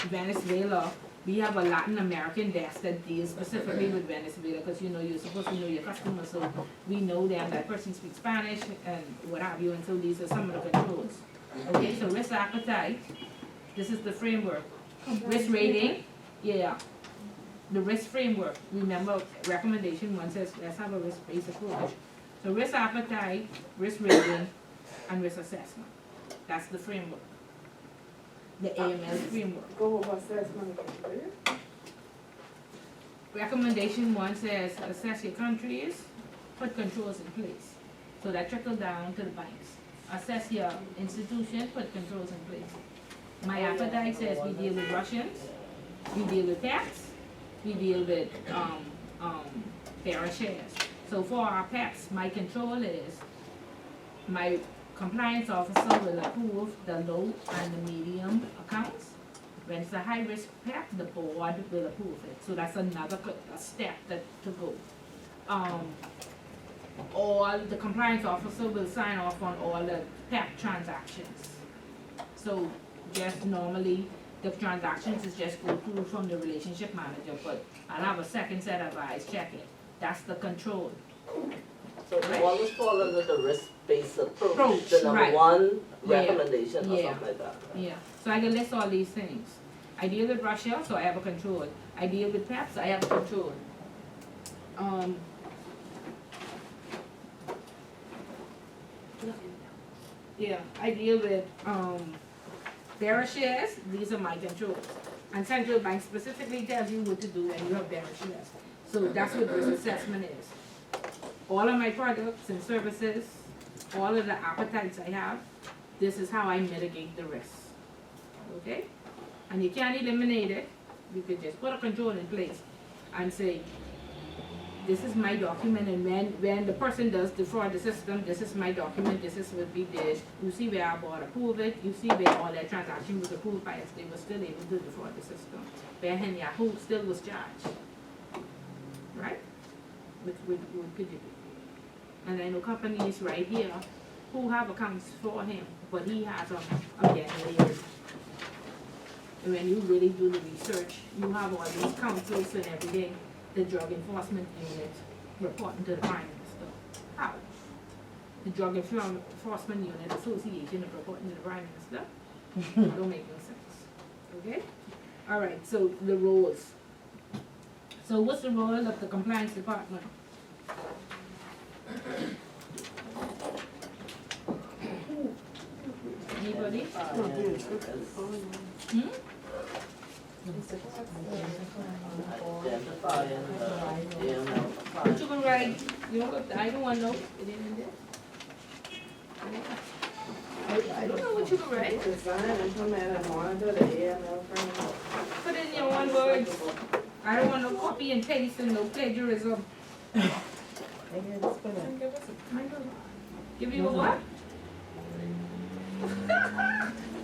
Venezuela, we have a Latin American desk that deals specifically with Venezuela, because you're supposed to know your customers, so we know them, that person speaks Spanish and what have you, and so these are some of the controls. Okay, so risk appetite, this is the framework. Risk rating, the risk framework. Remember, recommendation one says, let's have a risk-based approach. So risk appetite, risk rating, and risk assessment. That's the framework. The AML framework.
Go over assessment again,
Recommendation one says, assess your countries, put controls in place. So that trickle down to the banks. Assess your institution, put controls in place. My appetite says we deal with Russians, we deal with PEPs, we deal with bearer shares. So for our PEPs, my control is my compliance officer will approve the low and the medium accounts. When it's a high risk PEP, the board will approve it. So that's another step to go. All the compliance officer will sign off on all the PEP transactions. So just normally the transactions is just go through from the relationship manager, but I'll have a second set of eyes check it. That's the control.
So
Right.
all is fall under the risk-based approach,
Approach,
the number
right.
one
Yeah.
recommendation or
Yeah.
something like that.
Yeah, so I can list all these things. I deal with Russia, so I have a control. I deal with PEPs, I have a control. Yeah, I deal with, bearer shares, these are my controls. And central bank specifically tells you what to do when you have bearer shares. So that's what risk assessment is. All of my products and services, all of the appetites I have, this is how I mitigate the risk. Okay? And you can't eliminate it. You could just put a control in place and say, this is my document, and when the person does defraud the system, this is my document, this is what we did. You see where our board approved it, you see where all that transaction was approved by us, they were still able to defraud the system. Where Yahoo still was charged. Right? What could you do? And I know companies right here who have accounts for him, but he has them getting layered. And when you really do the research, you have all these councils and everything, the drug enforcement unit reporting to the prime minister. How? The drug enforcement unit association is reporting to the prime minister? Don't make no sense. Okay? All right, so the roles. So what's the role of the compliance department? Anybody?
Identifying the AML.
What you gonna write? You don't look, I don't want no, it ain't in there. I don't know what you gonna write.
Design, implement, and monitor the AML framework.
Put it in your one word. I don't want no copy and paste and no plagiarism. Give you a what?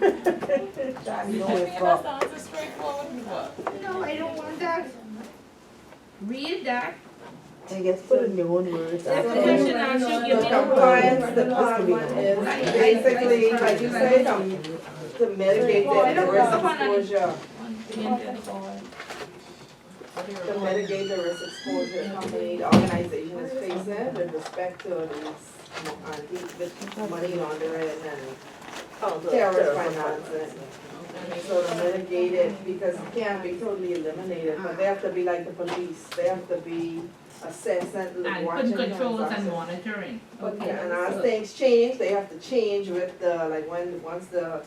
That sounds as straightforward as what?
No, I don't want that. Read that
I guess put it in your own words.
That's the question I should give
The
me.
compliance department is basically, like you say, to mitigate the risk exposure. To mitigate the risk exposure company, the organization is facing with respect to with money laundering and terrorist financing. So to mitigate it, because it can't be totally eliminated, but they have to be like the police, they have to be assessing,
And
watching
putting controls and
transactions.
monitoring.
But,
Okay.
and as things change, they have to change with the, like once the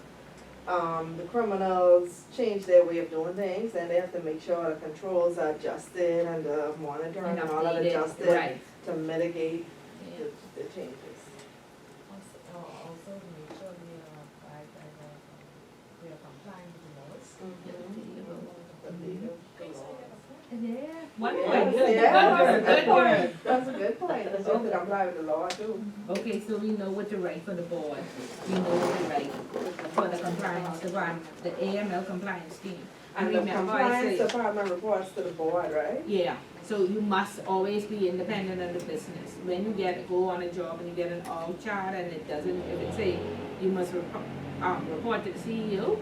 criminals change their way of doing things, then they have to make sure the controls are adjusted and the monitoring and all that
updated,
adjusted
right.
to mitigate
Yeah.
the changes.
Also to make sure we are complying with the laws.
Yeah. One
Yes,
point, good,
yes,
good girl.
That's a good point, that's good to comply with the law too.
Okay, so we know what to write for the board, we know what to write for the compliance department, the AML compliance team.
And the
remember I
compliance
say-
department reports to the board, right?
Yeah, so you must always be independent of the business. When you go on a job and you get an org chart and it doesn't, if it say you must report to the CEO,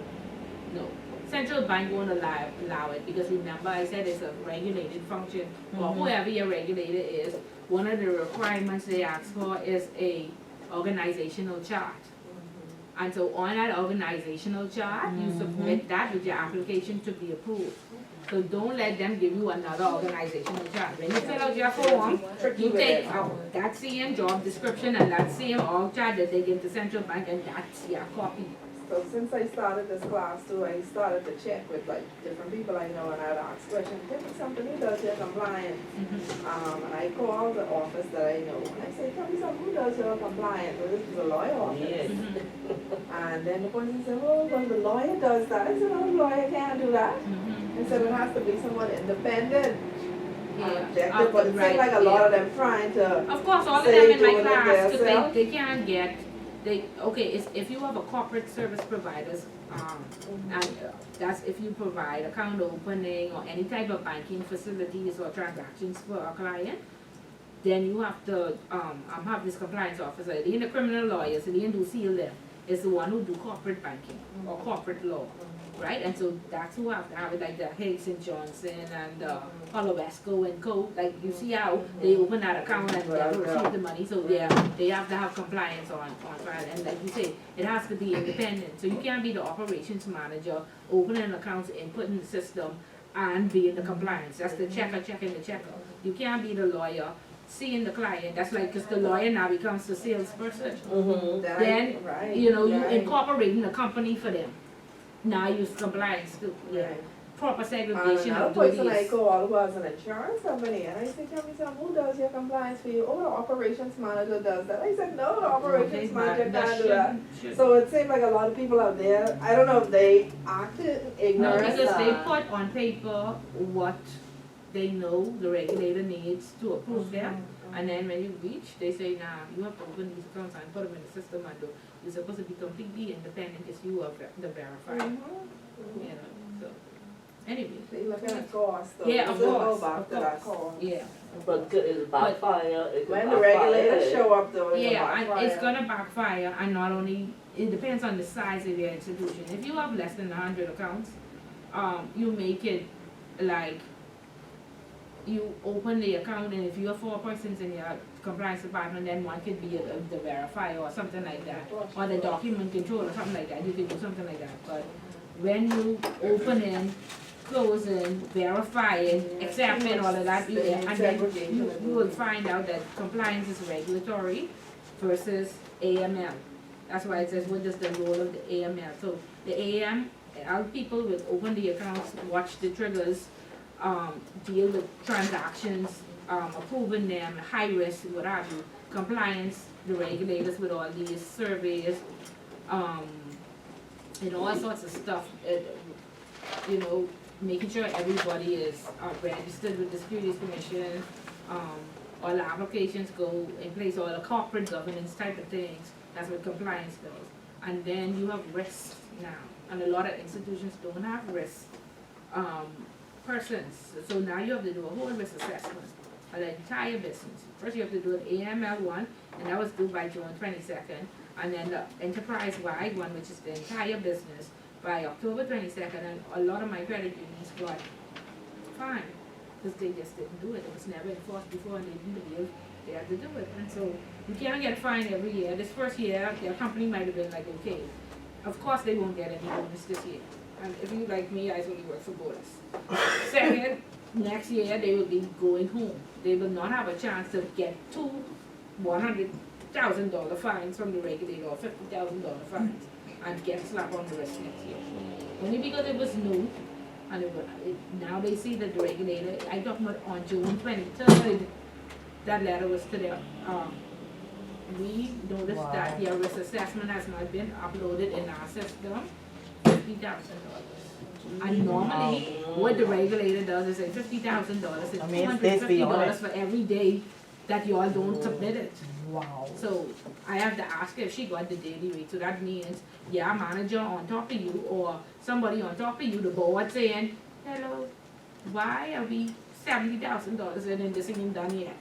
no. Central bank won't allow it, because remember I said it's a regulated function, or whoever your regulator is, one of the requirements they ask for is a organizational chart. And so on that organizational chart, you submit that with your application to be approved. So don't let them give you another organizational chart. When you fill out your form, you take out that same job description and that same org chart that they give to central bank, and that's your copy.
So since I started this class too, I started to check with like different people I know, and I'd ask questions, give me something who does your compliance. And I called the office that I know, and I said, tell me something, who does your compliance? Well, this is a lawyer office. And then the person said, oh, well, the lawyer does that. I said, no, the lawyer can't do that. I said, it has to be someone independent. Objective, but it seemed like a lot of them trying to.
Of course, all of
say
them in my
doing it
class, because
themselves.
they can't get, if you have a corporate service providers, and that's if you provide account opening or any type of banking facilities or transactions for a client, then you have to, have this compliance officer. They ain't the criminal lawyers, they ain't do seal them. It's the one who do corporate banking or corporate law, right? And so that's who have to have it, like the Higgs and Johnson and Hollowesco and Co. Like you see how they open that account and never receive the money, so they have to have compliance on file. And like you say, it has to be independent. So you can't be the operations manager, opening accounts, inputting the system, and being the compliance. That's the checker checking the checker. You can't be the lawyer seeing the client. That's like, because the lawyer now becomes the salesperson. Then, you incorporating the company for them. Now use compliance too. Proper segregation
Another
of
person I
duties.
called was an insurance company, and I said, tell me something, who does your compliance for you? Oh, the operations manager does that. I said, no, the operations manager can't do that. So it seemed like a lot of people out there, I don't know if they acted
No,
ignorant.
because they put on paper what they know the regulator needs to approve them. And then when you reach, they say, nah, you have to open these accounts and put them in the system, and you're supposed to be completely independent because you are the verifier. You know, so, anyway.
They looking at cost though.
Yeah, of
This will
course,
go back
of
to that
course.
cost.
Yeah.
But it backfire, it
When
can
the
backfire.
regulators show up though, it's
Yeah, and it's
backfire.
gonna backfire, and not only, it depends on the size of your institution. If you have less than 100 accounts, you make it like, you open the account, and if you have 4 persons in your compliance department, then one could be the verifier or something like that, or the document control or something like that. You could do something like that. But when you open in, closing, verifying, accepting, all of that, and then you will find out that compliance is regulatory versus AML. That's why it says, what is the role of the AML? So the AML people will open the accounts, watch the triggers, deal with transactions, approving them, high risk, what have you, compliance, the regulators with all these surveys, and all sorts of stuff, making sure everybody is registered with the Securities Commission, all the applications go in place, all the corporate governance type of things. That's what compliance does. And then you have risks now, and a lot of institutions don't have risk persons. So now you have to do a whole risk assessment. the entire business. First you have to do an AML one, and that was due by June 22nd, and then the enterprise-wide one, which is the entire business, by October 22nd, and a lot of my credit unions got fined, because they just didn't do it. It was never enforced before, and they didn't believe they had to do it. And so you can't get fined every year. This first year, their company might have been like, okay, of course they won't get any bonus this year. And if you like me, I only work for bonus. Second, next year they will be going home. They will not have a chance to get two $100,000 fines from the regulator or $50,000 fines and get slapped on the wrist next year. Only because it was new, and now they see that the regulator, I talked about on June 23rd, that letter was to them. We noticed that your risk assessment has not been uploaded in our system, $50,000. And normally, what the regulator does is say $50,000 and $250 for every day that you all don't submit it.
Wow.
So I have to ask her if she got the daily rate. So that means, yeah, a manager on top of you or somebody on top of you, the board saying, hello, why are we $70,000 and this isn't done yet?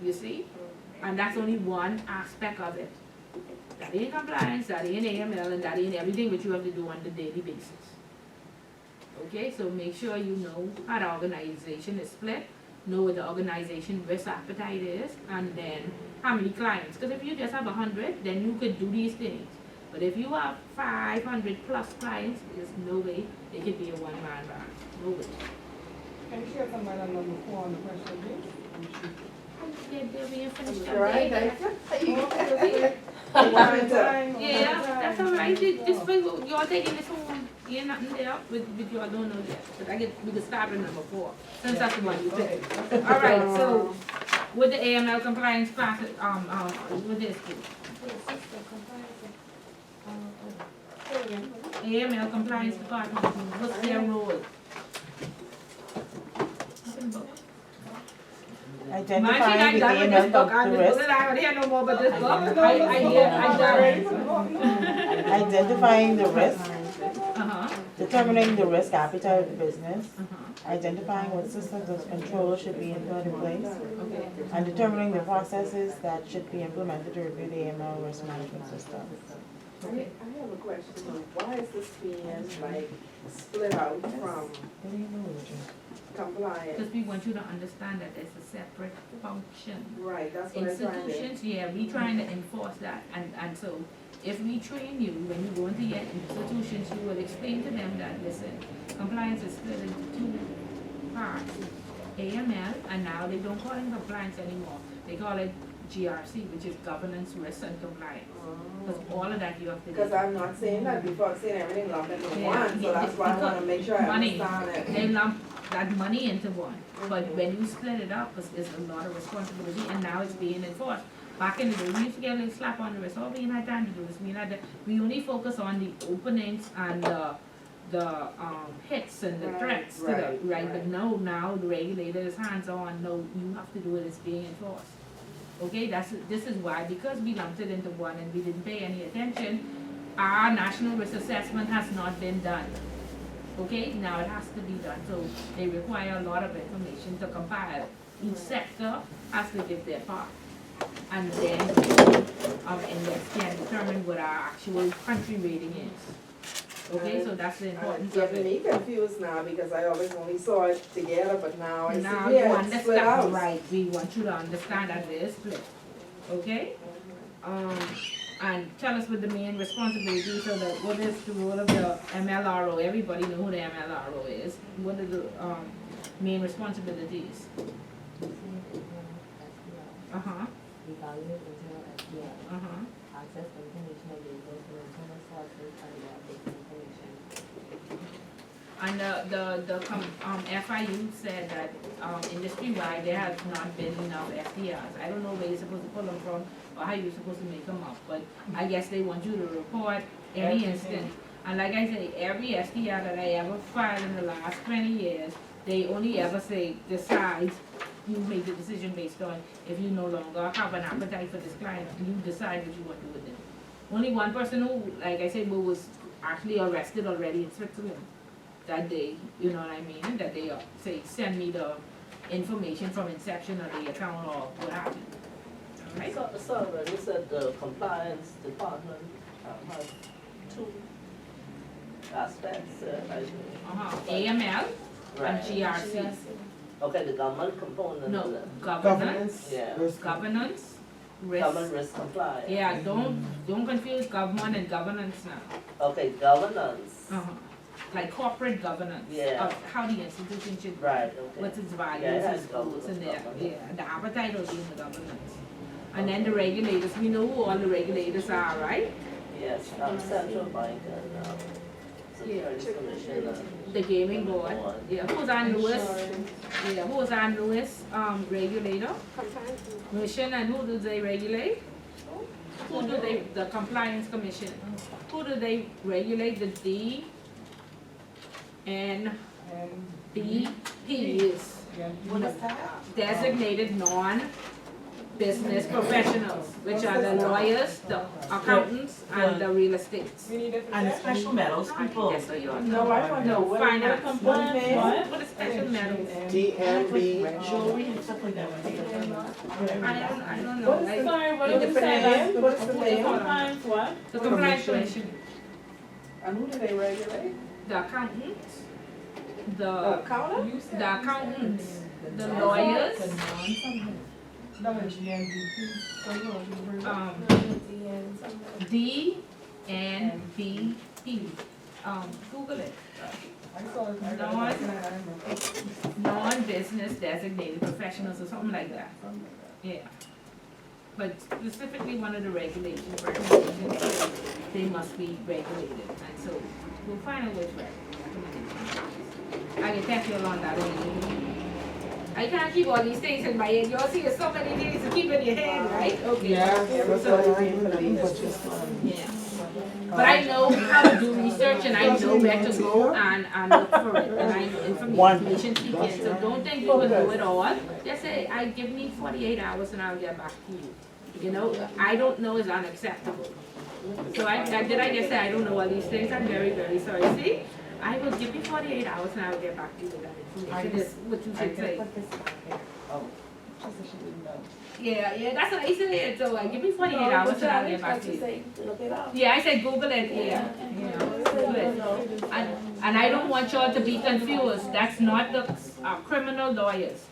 You see? And that's only one aspect of it. That ain't compliance, that ain't AML, and that ain't everything which you have to do on the daily basis. Okay, so make sure you know how the organization is split, know what the organization risk appetite is, and then how many clients. Because if you just have 100, then you could do these things. But if you have 500 plus clients, there's no way they could be a one-man band. No way.
Can you share some light on number 4 on the question, please?
They're being finished up
Right,
there. Yeah, that's all right. This way, y'all taking this home. You're nothing there, but y'all don't know yet. But we can start with number 4, since that's the one you picked. All right, so with the AML compliance process, with this, AML compliance department, what's their role?
Identifying the AML risk. Identifying the risk. Determining the risk appetite of the business. Identifying what systems of control should be put in place. And determining the processes that should be implemented to review the AML risk management system.
I have a question. Why is this being like split out from compliance?
Because we want you to understand that there's a separate function.
Right, that's what I'm trying to.
Institutions, yeah, we trying to enforce that, and so if we train you, when you go into your institutions, you will explain to them that, listen, compliance is split into 2 parts, AML, and now they don't call it compliance anymore, they call it GRC, which is governance, risk, and compliance. Because all of that you have to do.
Because I'm not saying that before, I'm saying everything lumped into one, so that's why I want to make sure I understand it.
They lump that money into one, but when you split it up, there's a lot of responsibility, and now it's being enforced. Back in the day, we used to get a slap on the wrist. Oh, we didn't have time to do this. We only focus on the openings and the hits and the threats to the right. But now the regulator is hands on. No, you have to do it. It's being enforced. Okay, this is why, because we lumped it into one and we didn't pay any attention, our national risk assessment has not been done. Okay, now it has to be done. So they require a lot of information to compile. Each sector has to give their part. And then index can determine what our actual country rating is. Okay, so that's the importance of
it. It's getting me confused now because I always only saw it together, but now I see
you understand, right? We want you to understand that it is split. Okay? And tell us what the main responsibility. So what is the role of the MLRO? Everybody know who the MLRO is. What are the main responsibilities?
Evaluate internal SDL. Access information available from internal sources and basic information.
And the FIU said that industry-wide there has not been enough SDRs. I don't know where you're supposed to pull them from or how you're supposed to make them up, but I guess they want you to report every instance. And like I say, every SDR that I ever filed in the last 20 years, they only ever say decide. You make the decision based on if you no longer have an appetite for this client, you decide what you want to do with it. Only one person who, like I said, was actually arrested already in Switzerland that day, you know what I mean? That they say, send me the information from inception of the account or what have you. Right?
So when you said the compliance department has two aspects,
AML and
right.
GRC.
Okay, the government component.
No, governance,
Yeah.
governance, risk.
Government risk compliance.
Yeah, don't confuse government and governance now.
Okay, governance.
Like corporate governance
Yeah.
of how the institution should
Right, okay.
what's its values,
Yeah, it has
its goals, and their,
governance.
yeah, the appetite will be in the governance. And then the regulators, we know who all the regulators are, right?
Yes, central bank and securities commission and
The gaming board, yeah, who's on Lewis, yeah, who's on Lewis, regulator? Commission, and who do they regulate? Who do they, the compliance commission, who do they regulate? The D and B, P is
What is that?
designated non-business professionals, which are the lawyers, the accountants, and the real estates.
And the special medals people.
Yes, so you all
No, I want to know
No,
what
finance.
compliance.
What is special medals?
DMB.
Jewelry and stuff like that.
I don't know.
What is the, sorry, what is the name? What is the name?
Compliance what?
The compliance commission,
And who do they regulate?
the accountants,
The
the
accountant?
accountants, the lawyers, D and B P. Google it. Non-business designated professionals or something like that. Yeah. But specifically one of the regulations, recommendations, says they must be regulated, and so we'll find out which recommendation. I can text you along that way. I can't keep all these things in my head. You all see there's so many things to keep in your head, right? Okay.
That's what I believe.
Yeah. But I know how to do research and I know where to go and look for it. And I'm information seeking. So don't think you can do it all. Just say, give me 48 hours and I'll get back to you. You know, I don't know is unacceptable. So I just say I don't know all these things? I'm very, very sorry. See? I will give you 48 hours and I will get back to you with that information. Is what you should say. Yeah, that's what I said. So give me 48 hours and I'll get back to you.
Look it up.
Yeah, I said Google it, yeah. Google it. And I don't want y'all to be confused. That's not the criminal lawyers.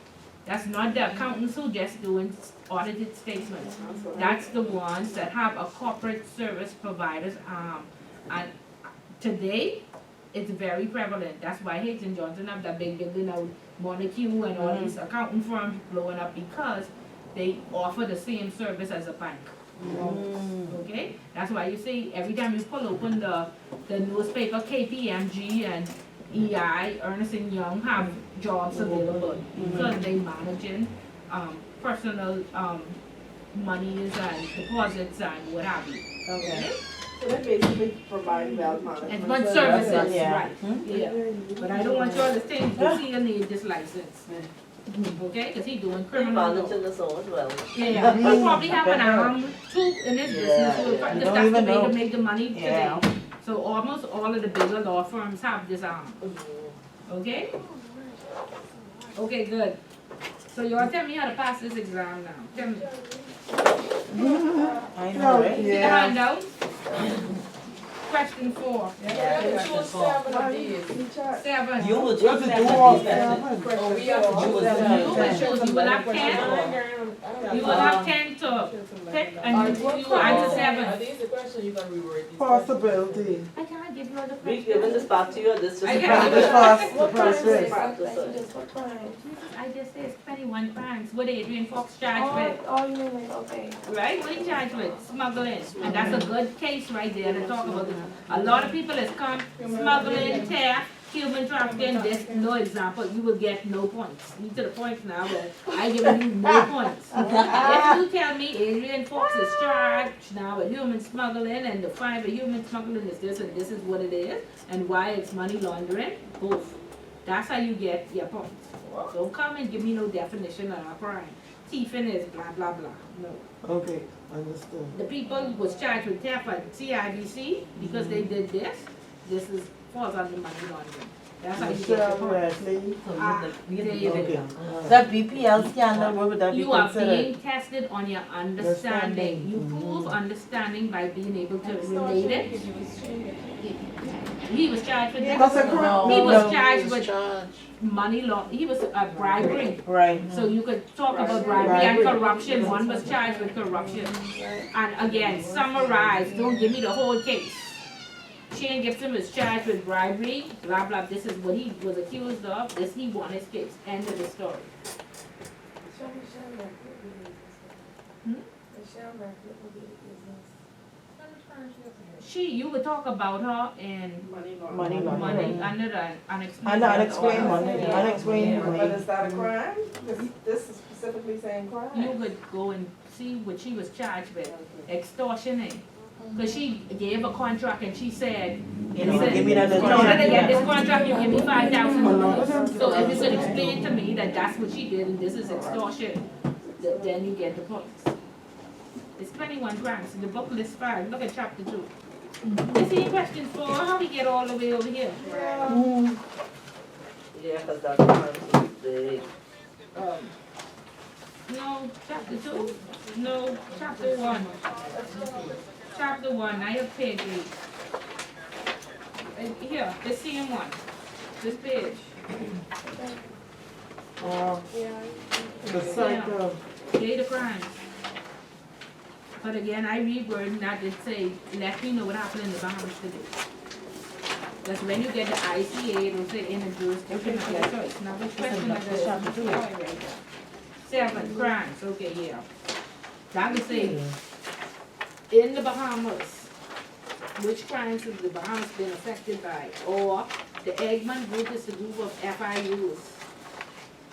That's not the accountants who just doing audited statements. That's the ones that have a corporate service providers and today, it's very prevalent. That's why Higgs and Johnson have that big building out, Montague and all these accounting firms blowing up because they offer the same service as a bank. Okay? That's why you see every time you pull open the newspaper, KPMG and EI, Ernst & Young have jobs available because they managing personal monies and deposits and what have you.
Okay. So they basically provide wealth management.
And one services,
Yeah.
right, yeah. But I don't want y'all to think, you see, you need this license. Okay, cause he doing criminal.
managing his own well.
Yeah, he probably have an arm too in his business, so
Yeah.
that's
Don't
the
even
way
know.
to make the money today.
Yeah.
So almost all of the bigger law firms have this arm. Okay? Okay, good. So y'all tell me how to pass this exam now. Tell me.
I know, right?
See the handout? Question 4. Seven.
You will
We have
choose
to do
that.
all
You
seven.
will have 10. You will have 10 to pick and you will answer 7.
These the questions you're gonna reword?
Possibility.
I can't give you all the
We
questions.
giving this back to you, or this just.
I can't.
This fast, the
What time
first
is
race.
it? What time?
I just said 21 crimes. What Adrian Fox charged with?
Oh, you mean like, okay.
Right? What he charged with? Smuggling. And that's a good case right there to talk about. A lot of people is come smuggling, theft, human trafficking. There's no example. You will get no points. You to the point now where I give you no points. If you tell me Adrian Fox is charged now with human smuggling and the fine for human smuggling is this and this is what it is and why it's money laundering, both. That's how you get your points. Don't come and give me no definition of a crime. Thieving is blah, blah, blah. No.
Okay, understood.
The people was charged with theft at CIBC because they did this. This is falls under money laundering. That's how you get
Michelle
the points.
Wesley.
David.
That BPL scandal, what would that be
You are
considered?
being tested on your understanding. You prove understanding by being able to relate it. He was charged with
That's a
that.
crime.
He
No,
was charged with money law. He was bribery.
Right.
So you could talk about bribery and corruption. One was charged with corruption. And again, summarize. Don't give me the whole case. Shane Gibson was charged with bribery, blah, blah, this is what he was accused of, this he won his case, end of the story. You would talk about her in
Money
Money
laundering.
laundering.
under the unexplained.
And unexplained money, unexplained
But
money.
is that a crime? This is specifically saying crime.
You could go and see what she was charged with, extortioning. Cause she gave a contract and she said,
You know, give me that
in order to get
little.
this contract, you give me $5,000. So if you could explain to me that that's what she did and this is extortion, then you get the points. It's 21 grams, the book lists 5, look at chapter 2. You see question 4, how we get all the way over here?
Yeah, because that crime is big.
No, chapter 2, no, chapter 1. Chapter 1, I have page 8. Here, the same one, this page.
The cycle.
Data crimes. But again, I reword that to say, let me know what happened in the Bahamas today. That's when you get the ICA, it'll say in a jurisdiction of your choice. Now which question is it? 7, crimes, okay, yeah. That would say, in the Bahamas, which crimes have the Bahamas been affected by? Or the Eggman group is a group of FIUs.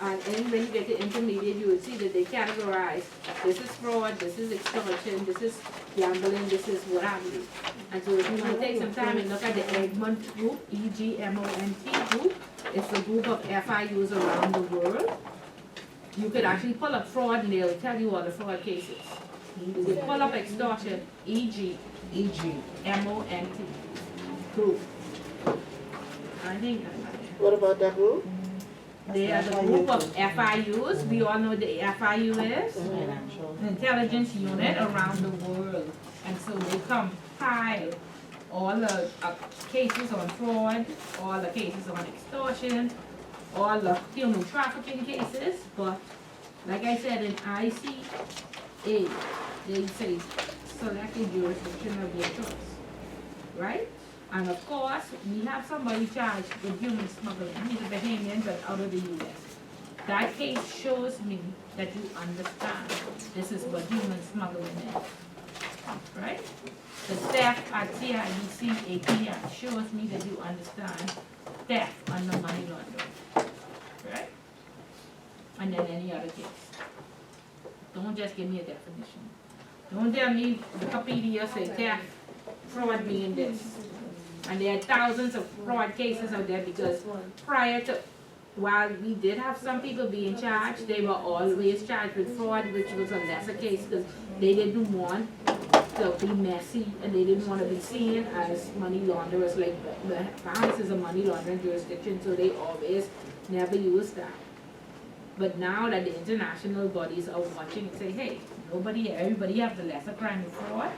And then when you get to intermediate, you will see that they categorize, this is fraud, this is extortion, this is gambling, this is what have you. And so if you want to take some time and look at the Egmont group, EGMONT group, it's a group of FIUs around the world. You could actually pull up fraud and they'll tell you all the fraud cases. You could pull up extortion, EGMONT group. I think
What about that group?
they are the group of FIUs. We all know what the FIU is. The intelligence unit around the world. And so they compile all the cases on fraud, all the cases on extortion, all the human trafficking cases. But like I said, in ICA, they say select a jurisdiction of your choice. Right? And of course, we have somebody charged with human smuggling. He's a Bahamian, but out of the U.S. That case shows me that you understand this is what human smuggling is. Right? The theft at CIBC API shows me that you understand theft under money laundering. Right? And then any other case. Don't just give me a definition. Don't tell me Wikipedia say theft, fraud being this. And there are thousands of fraud cases out there because prior to, while we did have some people being charged, they were always charged with fraud, which was a lesser case because they didn't want to be messy and they didn't want to be seen as money launderers. Like Bahamas is a money laundering jurisdiction, so they always never used that. But now that the international bodies are watching and say, hey, everybody have the lesser crime of fraud,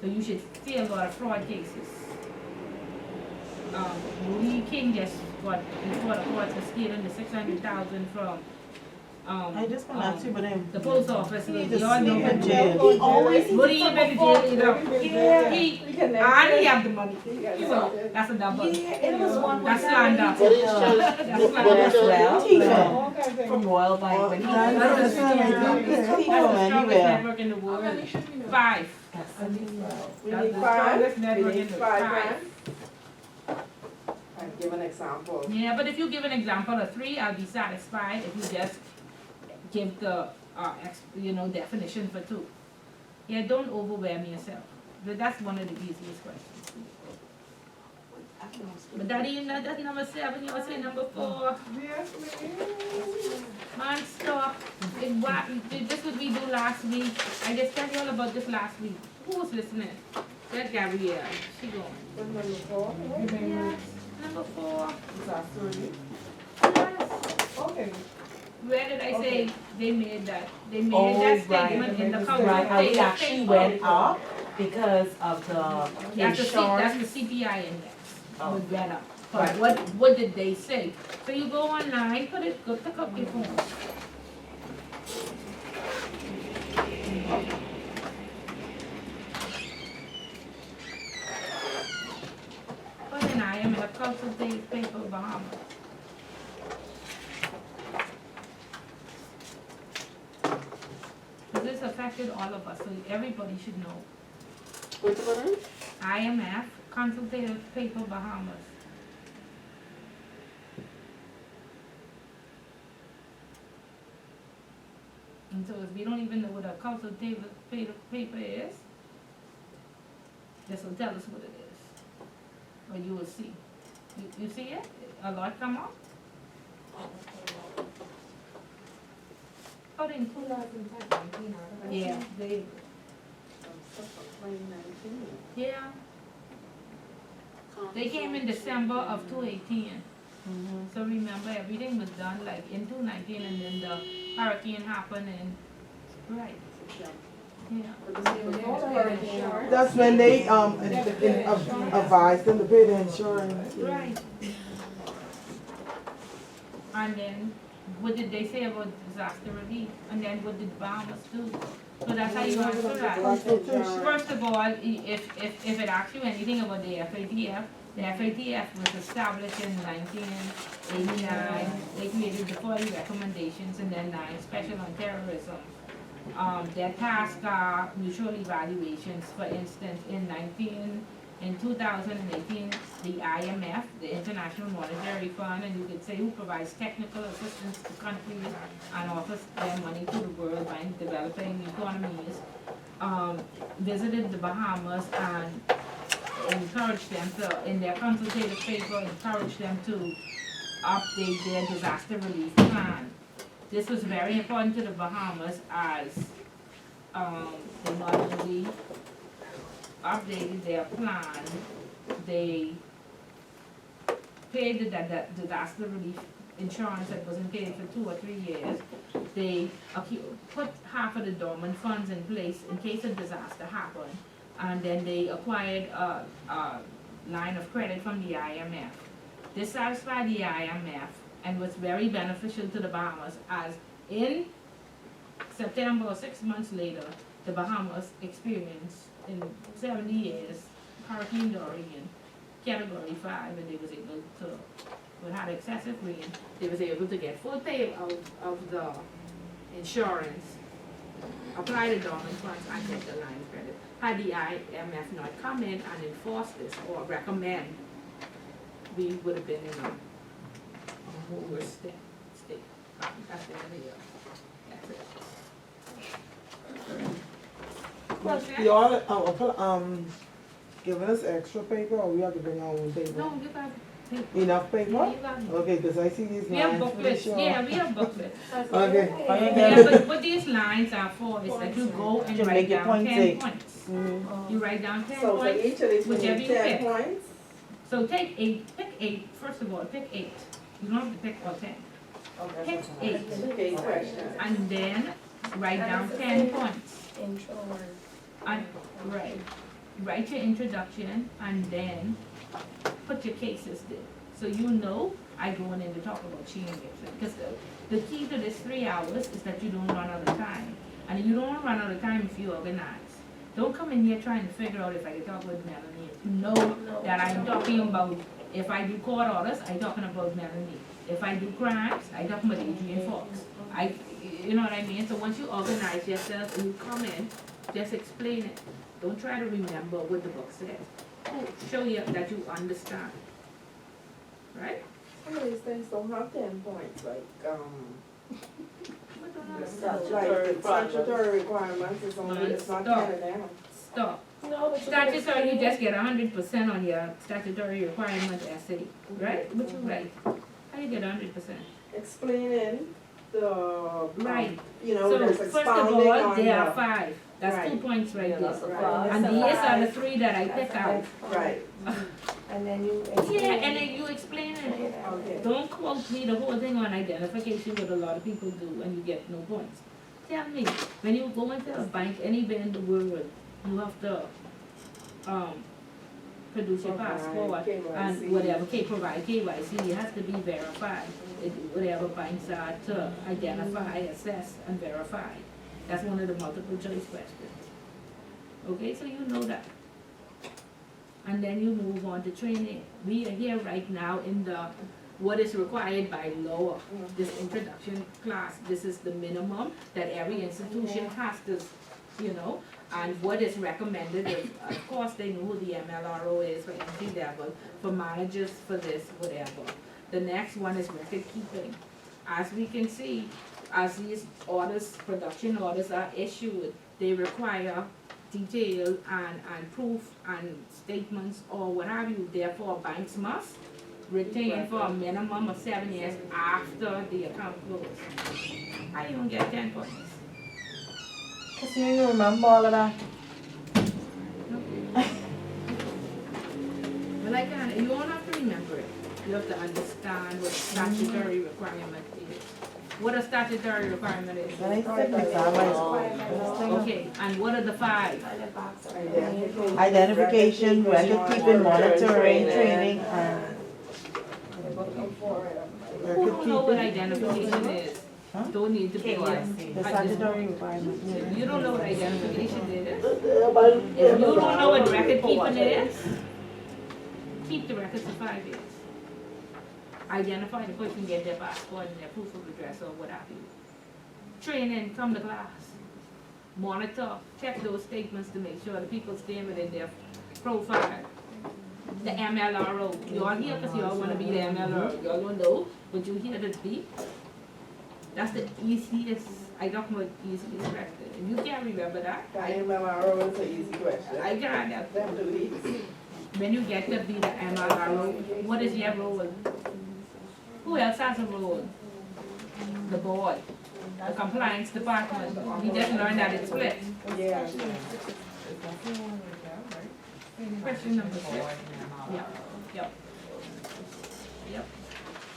so you should see a lot of fraud cases. Lee King just got before the courts for stealing the $600,000 from
I just want to ask you about him.
the post office.
He
We
just
all know
sleep in
him.
jail.
He always
But he been in jail either.
Yeah.
And he have the money. So that's a double.
Yeah, it was one.
That's slander.
But it's just,
That's
but
slander.
it's just,
Well, from Royal Bank when he
That's
was
the same
That's the
people
strongest
anywhere.
network in the world. 5.
We
That's
need
the
5,
strongest
we
network
need
in the
5
world.
grand. And give an example.
Yeah, but if you give an example of 3, I'll be satisfied if you just give the definition for 2. Yeah, don't overwhelm yourself. But that's one of the easiest questions. But that's number 7, you say number 4. Man, stop. This what we do last week. I just tell you all about this last week. Who was listening? That Gabrielle. She going.
Number 4.
Yes. Number 4.
Disaster relief.
Yes.
Okay.
Where did I say they made that? They made
Oh,
that
right.
statement in the
Right,
cover.
Right, and we actually went up because of the
That's the
insurance.
CPI index.
Oh.
Would went up. But
Right.
what did they say? So you go online, go pick up your phone. Put an IMF consultative paper Bahamas. This affected all of us, so everybody should know.
Which one?
IMF consultative paper Bahamas. And so if we don't even know what a consultative paper is, this will tell us what it is. Or you will see. You see it? A lot come up? Oh, they include. Yeah, they, yeah. They came in December of 2018. So remember, everything was done like in 2019 and then the hurricane happened and, right. Yeah.
That's when they, advised them to pay the insurance.
Right. And then, what did they say about disaster relief? And then what did Bahamas do? So that's how you answer that. First of all, if it asks you anything about the FATF was established in 1989. They created the 40 recommendations and then 9 special on terrorism. Their tasks are mutual evaluations. For instance, in 2018, the IMF, the International Monetary Fund, and you could say who provides technical assistance to countries and offers their money to the World Bank developing economies, visited the Bahamas and encouraged them to, in their consultative paper, encouraged them to update their disaster relief plan. This was very important to the Bahamas as they not only updated their plan, they paid the disaster relief insurance that wasn't paid for 2 or 3 years. They put half of the dormant funds in place in case a disaster happened, and then they acquired a line of credit from the IMF. This satisfied the IMF and was very beneficial to the Bahamas, as in September, 6 months later, the Bahamas experienced in 70 years Hurricane Dorian, Category 5, and they was able to, when had excessive rain, they was able to get full pay of the insurance, apply the dormant funds, and get the line of credit. Had the IMF not come in and enforce this or recommend, we would have been in a worse state. That's the end of the year. That's it.
Y'all, giving us extra paper, or we have to bring our own paper?
No, you got paper.
Enough paper?
Yeah, you got it.
Okay, because I see these
We have
lines.
booklets, yeah, we have booklets.
Okay.
Yeah, but what these lines are for is that you go and
To
write
make it
down 10
pointy.
points.
Mhm.
You write down 10
So for
points,
each of these, we
whichever
need
you
10
pick.
points?
So pick 8, first of all, pick 8. You don't have to pick all 10. Pick 8,
Okay, questions.
and then write down 10 points.
Intro or.
And, right, write your introduction, and then put your cases there. So you know, I going in to talk about cheating victims. Because the key to this 3 hours is that you don't run out of time. And you don't run out of time if you organize. Don't come in here trying to figure out if I can talk with Melanie. Know that I'm talking about, if I do court orders, I'm talking about Melanie. If I do crimes, I'm talking about Adrian Fox. You know what I mean? So once you organize yourself and you come in, just explain it. Don't try to remember what the book says. Show you that you understand. Right?
Some of these things don't have 10 points, like,
What don't I
the
understand?
statutory requirements is only, it's not 10 of them.
Stop.
No, but
Statutory, you just get 100% on your statutory requirement essay, right? What you write? How you get 100%?
Explaining the,
Right.
you know,
So
there's
first of
expounding
all,
on
there are
the,
5. That's 2 points right
Yeah, that's
there.
a five.
And these are the 3 that I pick out.
right.
And then you
Yeah,
explain.
and then you explain it.
Okay.
Don't quote me the whole thing on identification, what a lot of people do, and you get no points. Tell me, when you go into a bank anywhere in the world, you have to, produce your passport and whatever, provide KYC, it has to be verified. Whatever banks are to identify, assess, and verify. That's one of the multiple choice questions. Okay, so you know that. And then you move on to training. We are here right now in the, what is required by law. This introduction class, this is the minimum that every institution has to, you know, and what is recommended is, of course, they know who the MLRO is for entry level, for managers, for this, whatever. The next one is record keeping. As we can see, as these orders, production orders are issued, they require detail and proof and statements or what have you. Therefore, banks must retain for a minimum of 7 years after the account closes. I even get 10 points.
Cause you ain't remember all of that.
But like, you don't have to remember it. You have to understand what statutory requirement is. What a statutory requirement is.
When I took my exam, I
Okay, and what are the 5?
identification, record keeping, monitoring, training, and
Who
record
don't know what
keeping.
identification is?
Huh?
Don't need to be here.
The statutory requirement.
You don't know what identification is? If you don't know what record keeping is, keep the records for 5 years. Identify the person, get their passport and their proof of address or what have you. Training, come to class. Monitor, check those statements to make sure the people staying within their profile. The MLRO, you all here because you all want to be the MLRO. You all don't know, but you here to be. That's the easiest, I talk about easiest question. If you can't remember that,
I remember our role is an easy question.
I got that.
Them do these.
When you get to be the MLRO, what is your role? Who else has a role? The board, the compliance department. We just learned that it's split.
Yeah.
Question number 6. Yep.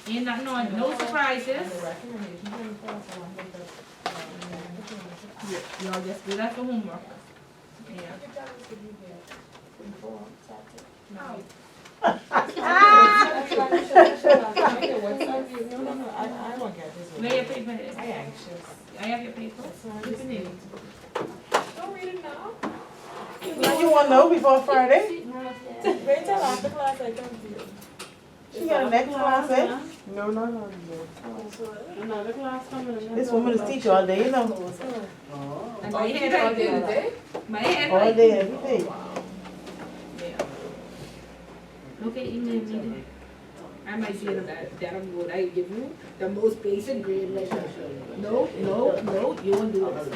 Ain't nothing on, no surprises. Y'all just do that for homework. Yeah. Where your paper is?
I'm anxious.
I have your paper. You can read it.
Don't read it now.
Now you wanna know before Friday?
Wait till after class I come to you.
She got a next class, eh?
No.
Another class coming.
This woman is teacher all day, you know.
And
Oh,
my
you
head
did
right
the
there.
other day?
My head
All
right
day,
there.
every day.
Yeah. Okay, email me. I might see that good. I give you the most basic grade lecture. No, you won't do this.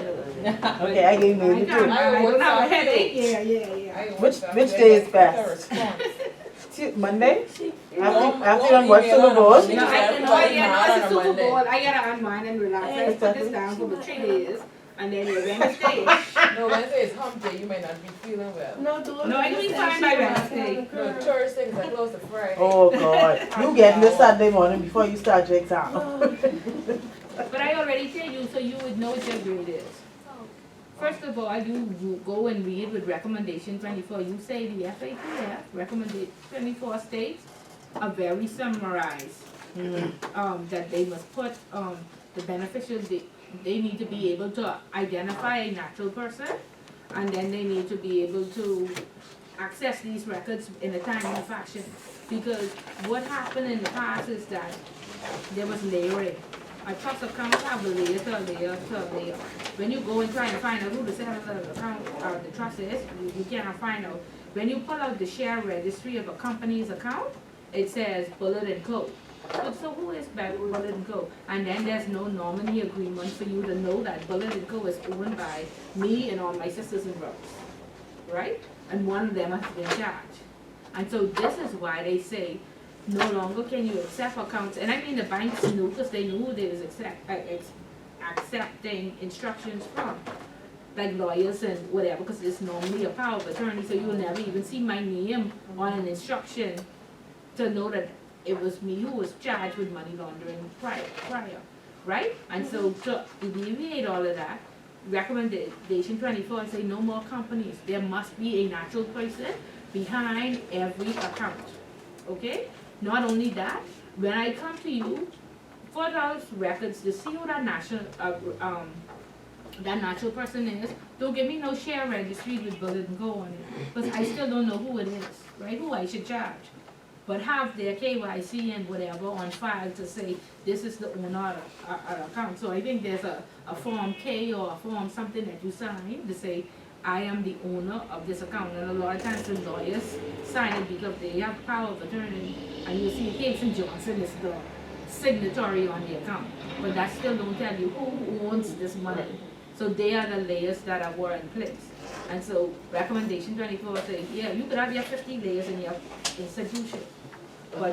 Okay, I gave you
I
the
can't,
two.
I don't have a headache. Yeah.
Which day is best? Monday? After you done watch Super Bowl?
No, it's a Super Bowl. I gotta unwind and relax. I put this down for the 3 days. And then your Wednesday.
No, Wednesday is hump day, you may not be feeling well.
No, I can be fine by Wednesday.
No, Thursday is like close to Friday.
Oh God, you getting this Saturday morning before you start your exam.
But I already tell you, so you would know what your grade is. First of all, you go and read with recommendation 24. You say the FATF, recommendation 24 states are very summarized. That they must put the beneficiaries, they need to be able to identify a natural person, and then they need to be able to access these records in a timely fashion. Because what happened in the past is that there was layering. A trust account have a layer to a layer to a layer. When you go and try to find out who the seller of the account or the trust is, you cannot find out. When you pull out the share registry of a company's account, it says Bullet and Co. So who is Bullet and Co? And then there's no nominee agreement for you to know that Bullet and Co is owned by me and all my sisters and brothers, right? And one of them has been charged. And so this is why they say no longer can you accept accounts. And I mean the banks knew because they knew they was accepting instructions from. like lawyers and whatever, because it's normally a power of attorney, so you'll never even see my name on an instruction to know that it was me who was charged with money laundering prior, right? And so to alleviate all of that, recommendation 24 say no more companies. There must be a natural person behind every account, okay? Not only that, when I come to you for those records to see who that natural person is, don't give me no share registry with bullet and go on it, because I still don't know who it is, right? Who I should charge. But have their KYC and whatever on file to say this is the owner of an account. So I think there's a Form K or a form something that you sign to say I am the owner of this account. And a lot of times the lawyers sign it because they have power of attorney, and you see Hayes Johnson is the signatory on the account. But that still don't tell you who owns this money. So they are the layers that were in place. And so recommendation 24 say, yeah, you could have your 50 layers in your institution. But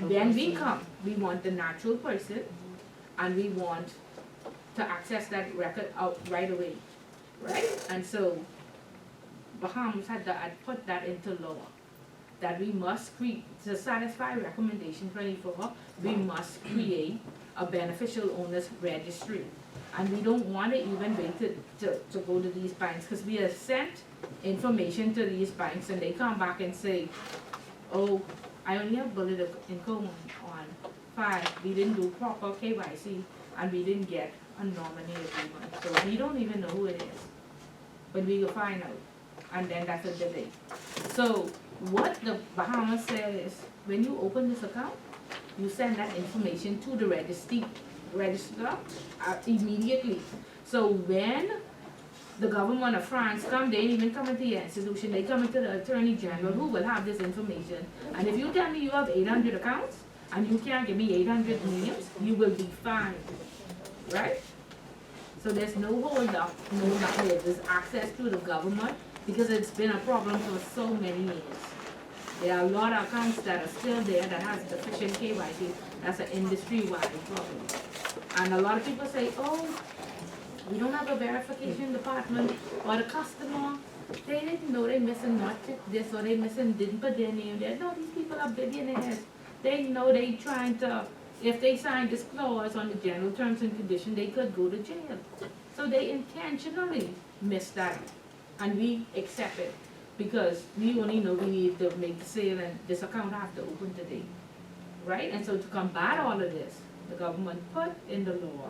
when we come, we want the natural person, and we want to access that record out right away, right? And so Bahamas had put that into law, that we must create, to satisfy recommendation 24, we must create a beneficial owners registry. And we don't want to even wait to go to these banks, because we have sent information to these banks and they come back and say, oh, I only have bullet and co on file. We didn't do proper KYC and we didn't get a nominee agreement. So we don't even know who it is. But we will find out. And then that's a delay. So what the Bahamas said is, when you open this account, you send that information to the register immediately. So when the government of France come, they ain't even come into your institution, they come into the Attorney General who will have this information. And if you tell me you have 800 accounts and you can't give me 800 names, you will be fined, right? So there's no hold up, no nothing. There's access to the government because it's been a problem for so many years. There are a lot of accounts that are still there that has deficient KYC. That's an industry-wide problem. And a lot of people say, oh, we don't have a verification department, or the customer, they didn't know they missing not this, or they didn't put their name there. No, these people are billionaires. They know they trying to, if they sign this clause on the general terms and conditions, they could go to jail. So they intentionally missed that, and we accept it because we only know we need to make the sale and this account have to open today, right? And so to combat all of this, the government put in the law.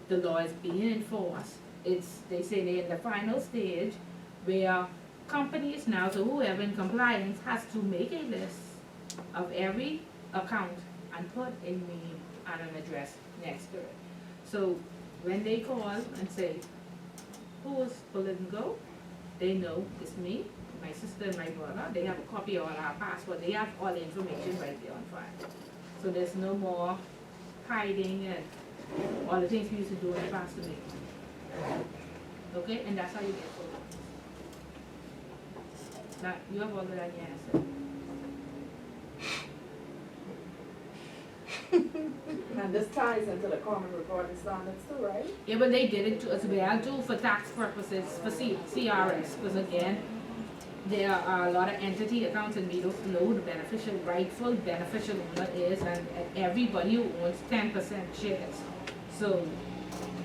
The law is being enforced. They say they're in the final stage where companies now, so whoever in compliance has to make a list of every account and put a name and an address next to it. So when they call and say, who's Bullet and Go? They know it's me, my sister and my brother. They have a copy of our passport. They have all the information right there on file. So there's no more hiding and all the things we used to do in the past to me. Okay, and that's how you get photos. Now, you have all of that in your answer.
And this ties into the common reporting standards too, right?
Yeah, but they did it to, as well too for tax purposes, for CRS, because again, there are a lot of entity accounts and we don't know who the rightful beneficial owner is, and everybody who owns 10% shares. So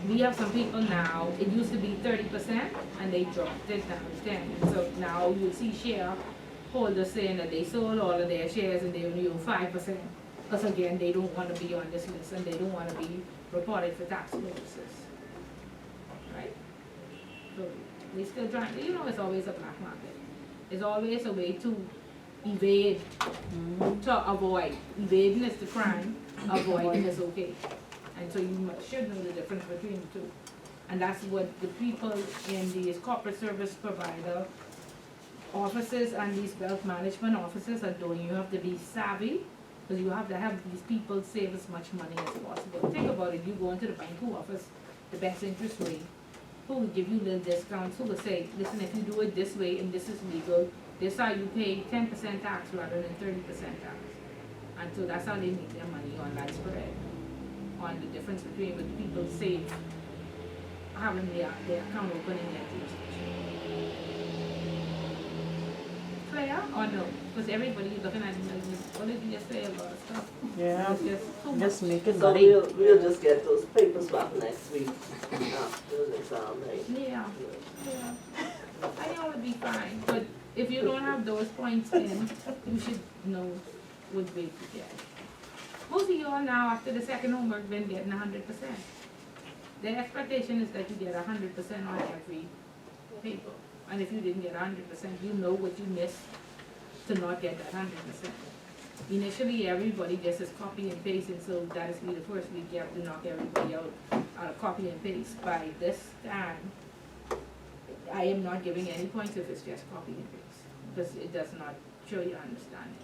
we have some people now, it used to be 30% and they dropped it down to 10. So now you'll see shareholders saying that they sold all of their shares and they only own 5%. Because again, they don't want to be on this list and they don't want to be reported for tax purposes. Right? So they still trying, it's always a black market. It's always a way to evade, to avoid. Evading is the crime, avoiding is okay. And so you should know the difference between the two. And that's what the people in these corporate service provider offices and these wealth management offices are doing. You have to be savvy, because you have to have these people save as much money as possible. Think about it, you go into the bank who offers the best interest rate, who will give you little discounts, who will say, listen, if you do it this way and this is legal, this is how you pay 10% tax rather than 30% tax. And so that's how they make their money on that spread, on the difference between what people save having their account open in their jurisdiction. Clear or no? Because everybody looking at me like, what did you just say about stuff?
Yeah,
It's just too much.
just make it
So
money.
we'll just get those papers back next week after the exam, right?
Yeah, yeah. I think it would be fine, but if you don't have those points in, you should know what grade to get. Most of y'all now, after the second homework, been getting 100%. The expectation is that you get 100% on every paper. And if you didn't get 100%, you know what you missed to not get that 100%. Initially, everybody just is copy and paste, and so that is be the first week you have to knock everybody out of copy and paste. By this time, I am not giving any points if it's just copy and paste, because it does not show your understanding.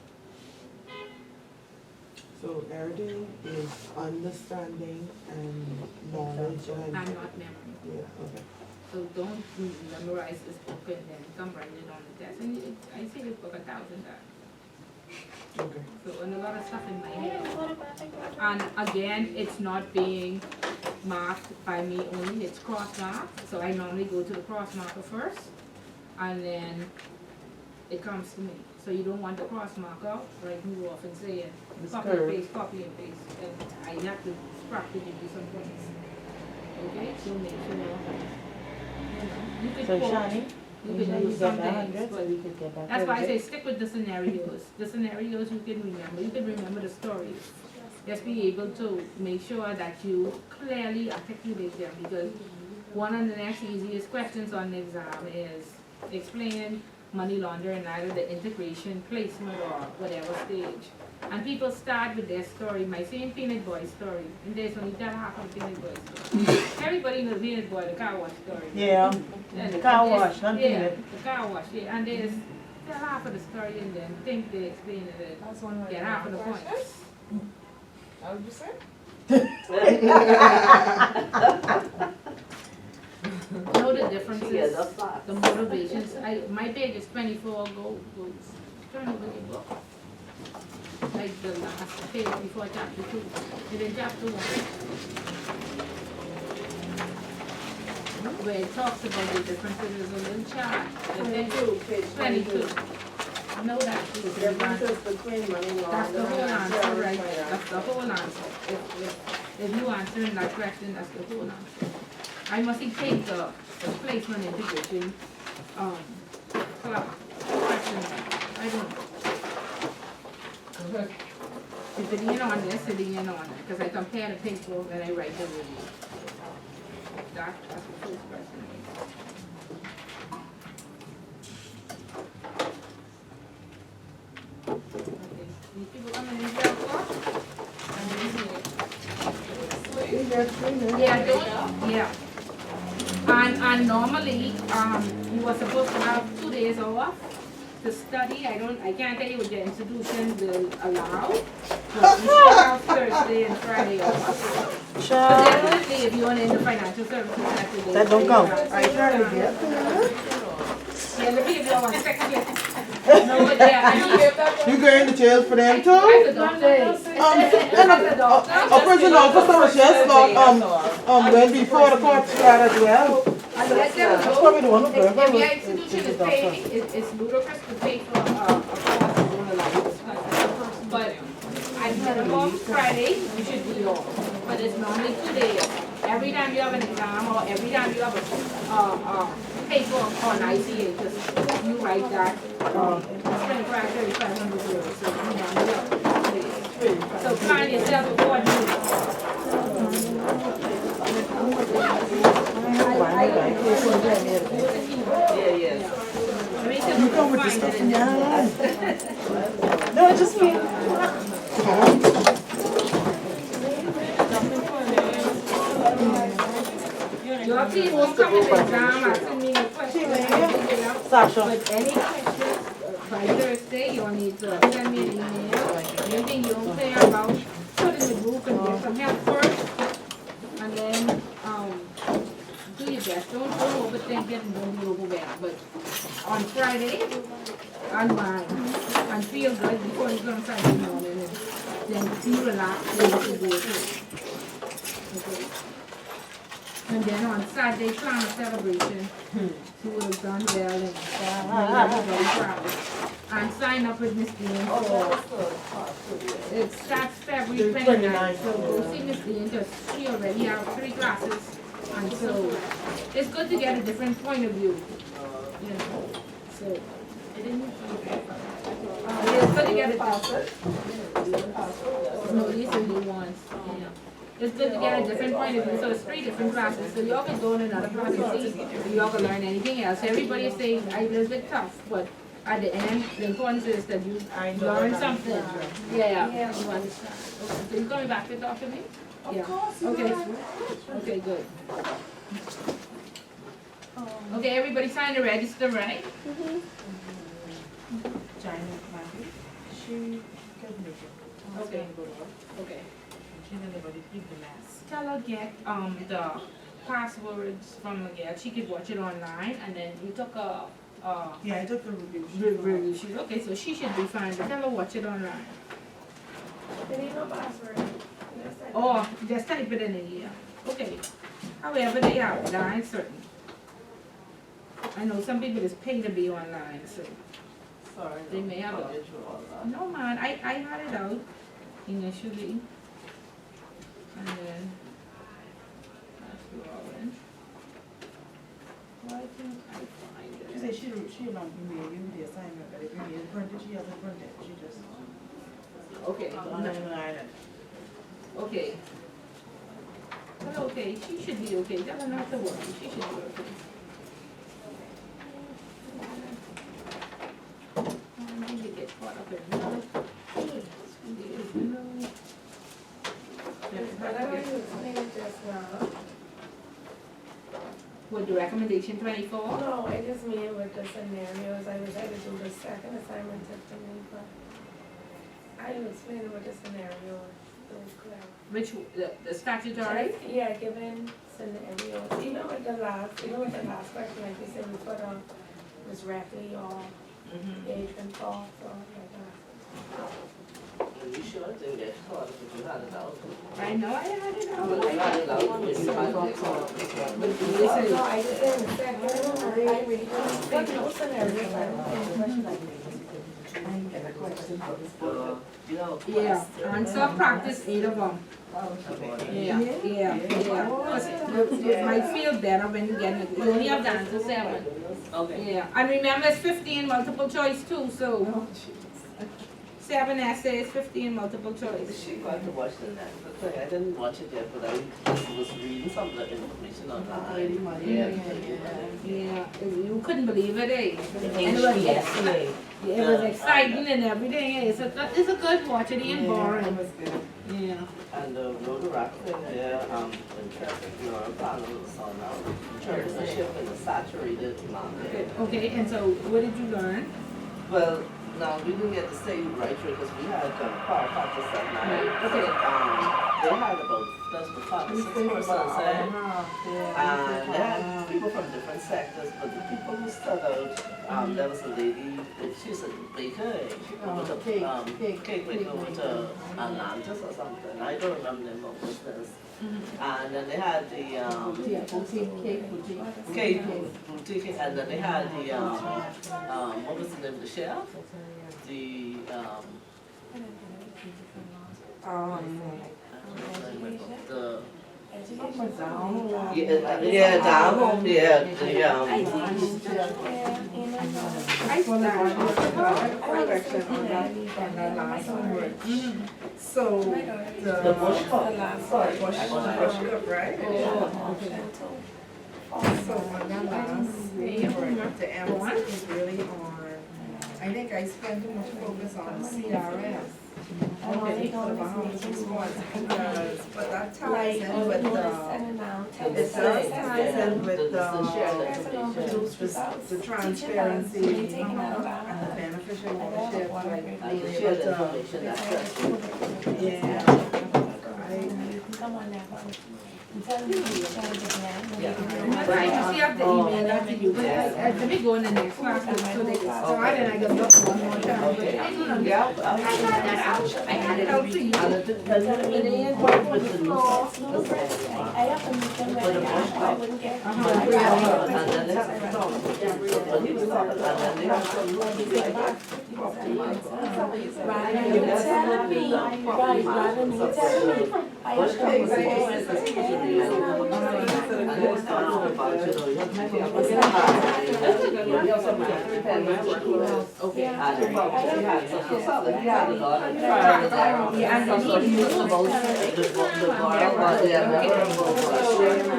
So everything is understanding and knowledge and.
I'm not memory.
Yeah, okay.
So don't memorize this book and then come write it on the test. And I see this book 1,000 times.
Okay.
So, and a lot of stuff in my head. And again, it's not being marked by me only, it's cross-marked. So I normally go to the cross-marker first, and then it comes to me. So you don't want the cross-marker, like you often say, and copy and paste, and I have to scrap to give you some points. Okay, so make sure, you could
So
quote,
Shani,
you
you
could do
get
some
that
things,
100, so
but
we could get that.
that's why I say stick with the scenarios. The scenarios you can remember. You can remember the stories. Just be able to make sure that you clearly articulate them, because one of the next easiest questions on the exam is explain money laundering, either the integration, placement, or whatever stage. And people start with their story, my same peanut boy story, and there's only that half of peanut boy story. Everybody knows peanut boy, the car wash story.
Yeah,
And
the car wash, not
yeah,
peanut.
the car wash, yeah, and there's tell half of the story and then think they explain it,
That's one of
get
my
half of the
questions.
points.
How would you say?
Know the differences,
Yeah, that's fine.
the motivations. My page is 24, go turn over your book. Like the last page before chapter 2. And then chapter 1. Where it talks about the differences, there's a little chart. And then 22. Know that.
The differences between money
That's the
laundering
whole
and
answer
terrorism.
right there. That's the whole answer. If you answer in that question, that's the whole answer. I must take the placement integration question. I don't know. If it ain't on this, it ain't on it. Because I compare the paper and I write the review. That's the first question. Yeah. And normally, you were supposed to have 2 days off to study. I can't tell you what the institution will allow. But you should have Thursday and Friday off. But definitely, if you're in the financial services sector,
That don't count.
I try to get. Yeah, let me give you one second. No, but yeah,
You going to jail for them too?
I'm the doctor.
And a prison officer was just went before the court trial as well. That's probably the one who
If your institution is paying, it's ludicrous to pay for a course you don't allow you to study. But at minimum Friday, you should be off. But it's normally 2 days. Every time you have an exam or every time you have a paper on ICA, just you write that. It's 3,500 euros. So you normally have 2 days. So plan yourself accordingly.
Yeah.
You come with the stuff in your hand. No, it's just me.
Your please won't come in the exam asking me a question.
Sasha.
But any questions, by Thursday, you'll need to send me an email. Anything you don't care about, put in the group and get some help first. And then, do your best. Don't overthink it and don't be overwhelmed. But on Friday, unwind and feel good before you go on Friday morning. And then be relaxed and you can do it. Okay. And then on Saturday, plan a celebration. She would have done well and made everybody proud. And sign up with Miss Dean for, it starts February 29th, so go see Miss Dean, because she already have 3 classes. And so, it's good to get a different point of view, you know, so. It didn't. It's good to get a no, these are new ones, yeah. It's good to get a different point of view, so it's 3 different classes, so y'all can go in another class and see if y'all can learn anything else. Everybody is saying, I little bit tough, but at the end, the importance is that you learn something. Yeah. You understand. Okay, so you coming back to talk to me? Yeah. Of course. Okay. Okay, good. Okay, everybody sign the register, right?
China, Matthew, she can make it.
Okay. Okay.
She's anybody keep the mask.
Tell her get the passwords from the girl. She could watch it online, and then you took a
Yeah, I took the review.
sheet. Okay, so she should be fine. But tell her watch it online.
There ain't no password.
Or just type it in here. Okay. However they have it, I ain't certain. I know some people just pay to be online, so
Sorry.
they may have
I'll
a.
get you all that.
No man, I had it out initially. And then that's the orange. Why can't I find it?
She said she not email you the assignment, but if you need it printed, she hasn't printed, she just.
Okay.
Online.
Okay. But okay, she should be okay. Tell her not to worry. She should be okay. I need to get caught up in another.
But I don't even explain it just now.
With the recommendation 24?
No, I just mean with the scenarios. I wish I could do the second assignment to me, but I didn't explain it with the scenario. It was clear.
Which, the statutory?
Yeah, given scenarios. Even with the last question, like you said, we put was Rackley or age and fall, so like that.
You sure didn't get caught, but you had it out.
I know I had it out.
But you had it out when you had it.
No, I did in the second, I really didn't think no scenarios. I don't think.
You know,
Yeah, answer practice 8 of them. Yeah. It might feel better when you get it. You only have to answer 7.
Okay.
Yeah, and remember it's 15 multiple choice too, so 7 essays, 15 multiple choice.
She got to watch the thing. I didn't watch it yet, but I just was reading some of the information online.
Yeah, you couldn't believe it, eh? And it was exciting and everything. It's a good watch. It ain't boring. Yeah.
And the road rack thing there, in traffic, you know, I'm planning on the sun now. Entrepreneurship in the saturated market.
Okay, and so what did you learn?
Well, now we didn't get to say right through because we had power practice that night.
Okay.
They had about 5 to 6 persons there. And they had people from different sectors, but the people who stood out, there was a lady, she's a baker, she went with a cake maker with Atlantis or something. I don't remember the name of the business. And then they had the cake boutique, and then they had the what was the name of the chef? The the yeah, down home, yeah, the
So,
the bush cup.
bush cup, right? So, on that last paper, the emphasis is really on, I think I spent too much focus on CRS. Okay, for the Bahamas response, because, but that ties in with it ties in with the transparency and the beneficial ownership,
Right, you see, I have to email that to you, but let me go in the next class, so they can start and I can look one more time.
Okay. Yeah,
I had it out to you.
and it doesn't really involve with the new tax law.
I have to meet them when I wouldn't get.
And then they have to talk. But he was talking, and then they have to look like property rights.
Rather than you tell me, right, rather than you tell me, I have to meet them.
And they was talking about, you know, you have to take care of the you have some independent workers.
Okay.
And he had some solid, he had a lot of trials.
Yeah, and he was about
The bar, but yeah,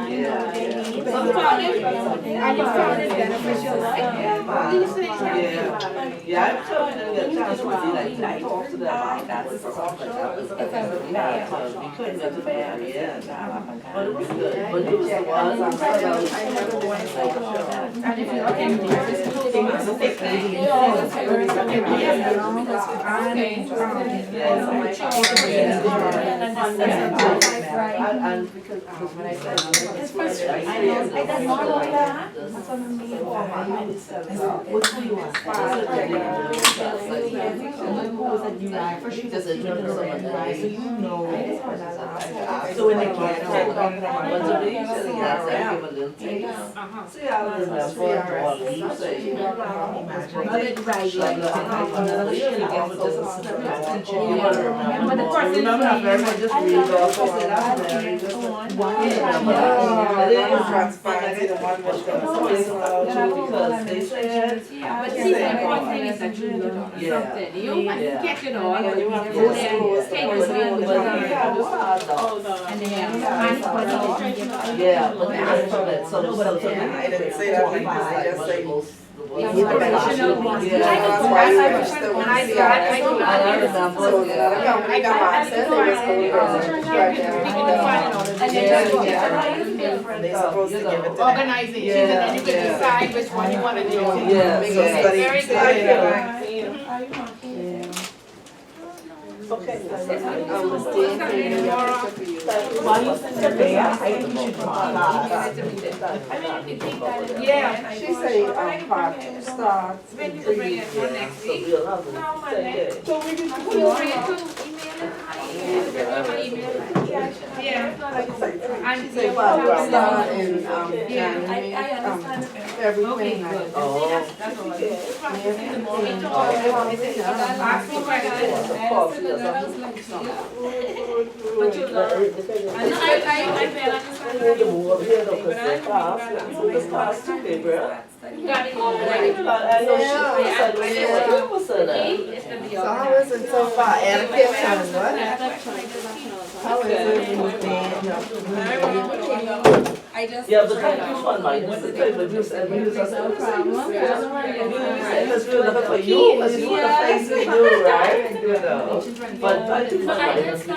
yeah.
And you found it beneficial, right?
Yeah, I'm sure we didn't get a chance to really like talk to them about that. We couldn't get to the end, yeah. But it was good, but it was the one,
and if you look at
and because when I said
It's frustrating. I don't know that.
What do you want?
just a drink or something.
So you know.
So when they can't talk, but to me, you should have give a little taste. See how it is, that's what you say. Remember how very much just read off and say that's very just
transparency, the one which
because they said,
But see, the important thing is that you learn something. You don't have to catch it all, but you have to go there, take it on, and then find somebody that you can get.
yeah, but that's from it, so
I didn't say that because I just say.
Yeah, professional ones.
Yeah.
I organization, and then you can decide which one you want to do.
Yeah.
Very good.
Okay.
While you send the mayor, I think you should draw a
Yeah.
She say, part two starts.
When you bring it for next
So
week.
we'll have the same day.
So we can.
You bring it to email it. Yeah. And
She say, well, we'll start in, January,
I understand it.
February.
Okay, good.
Oh.
That's all. Ask for
Of course, yes,
but you learn. I
the move up here though, because the class, the class too big, bro.
You got it all
I
right.
know she said, you was saying that.
So how is it so far? Education, what? How is it
Yeah, but thank you for like, this is the thing, but you said, we was just, because we were looking for you, because you were the face we do, right? You know, but thank you for like, this is good.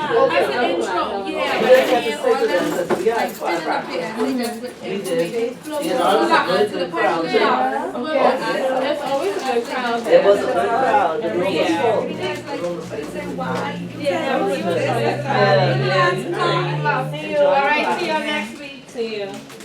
We didn't have to say to them, because we had quite practice. We did, you know, it was a good crowd, too.
That's always a good crowd.
It was a good crowd, the room was full. The room was full.
Yeah,
Yeah, yeah.
all right, see you next week.
See you.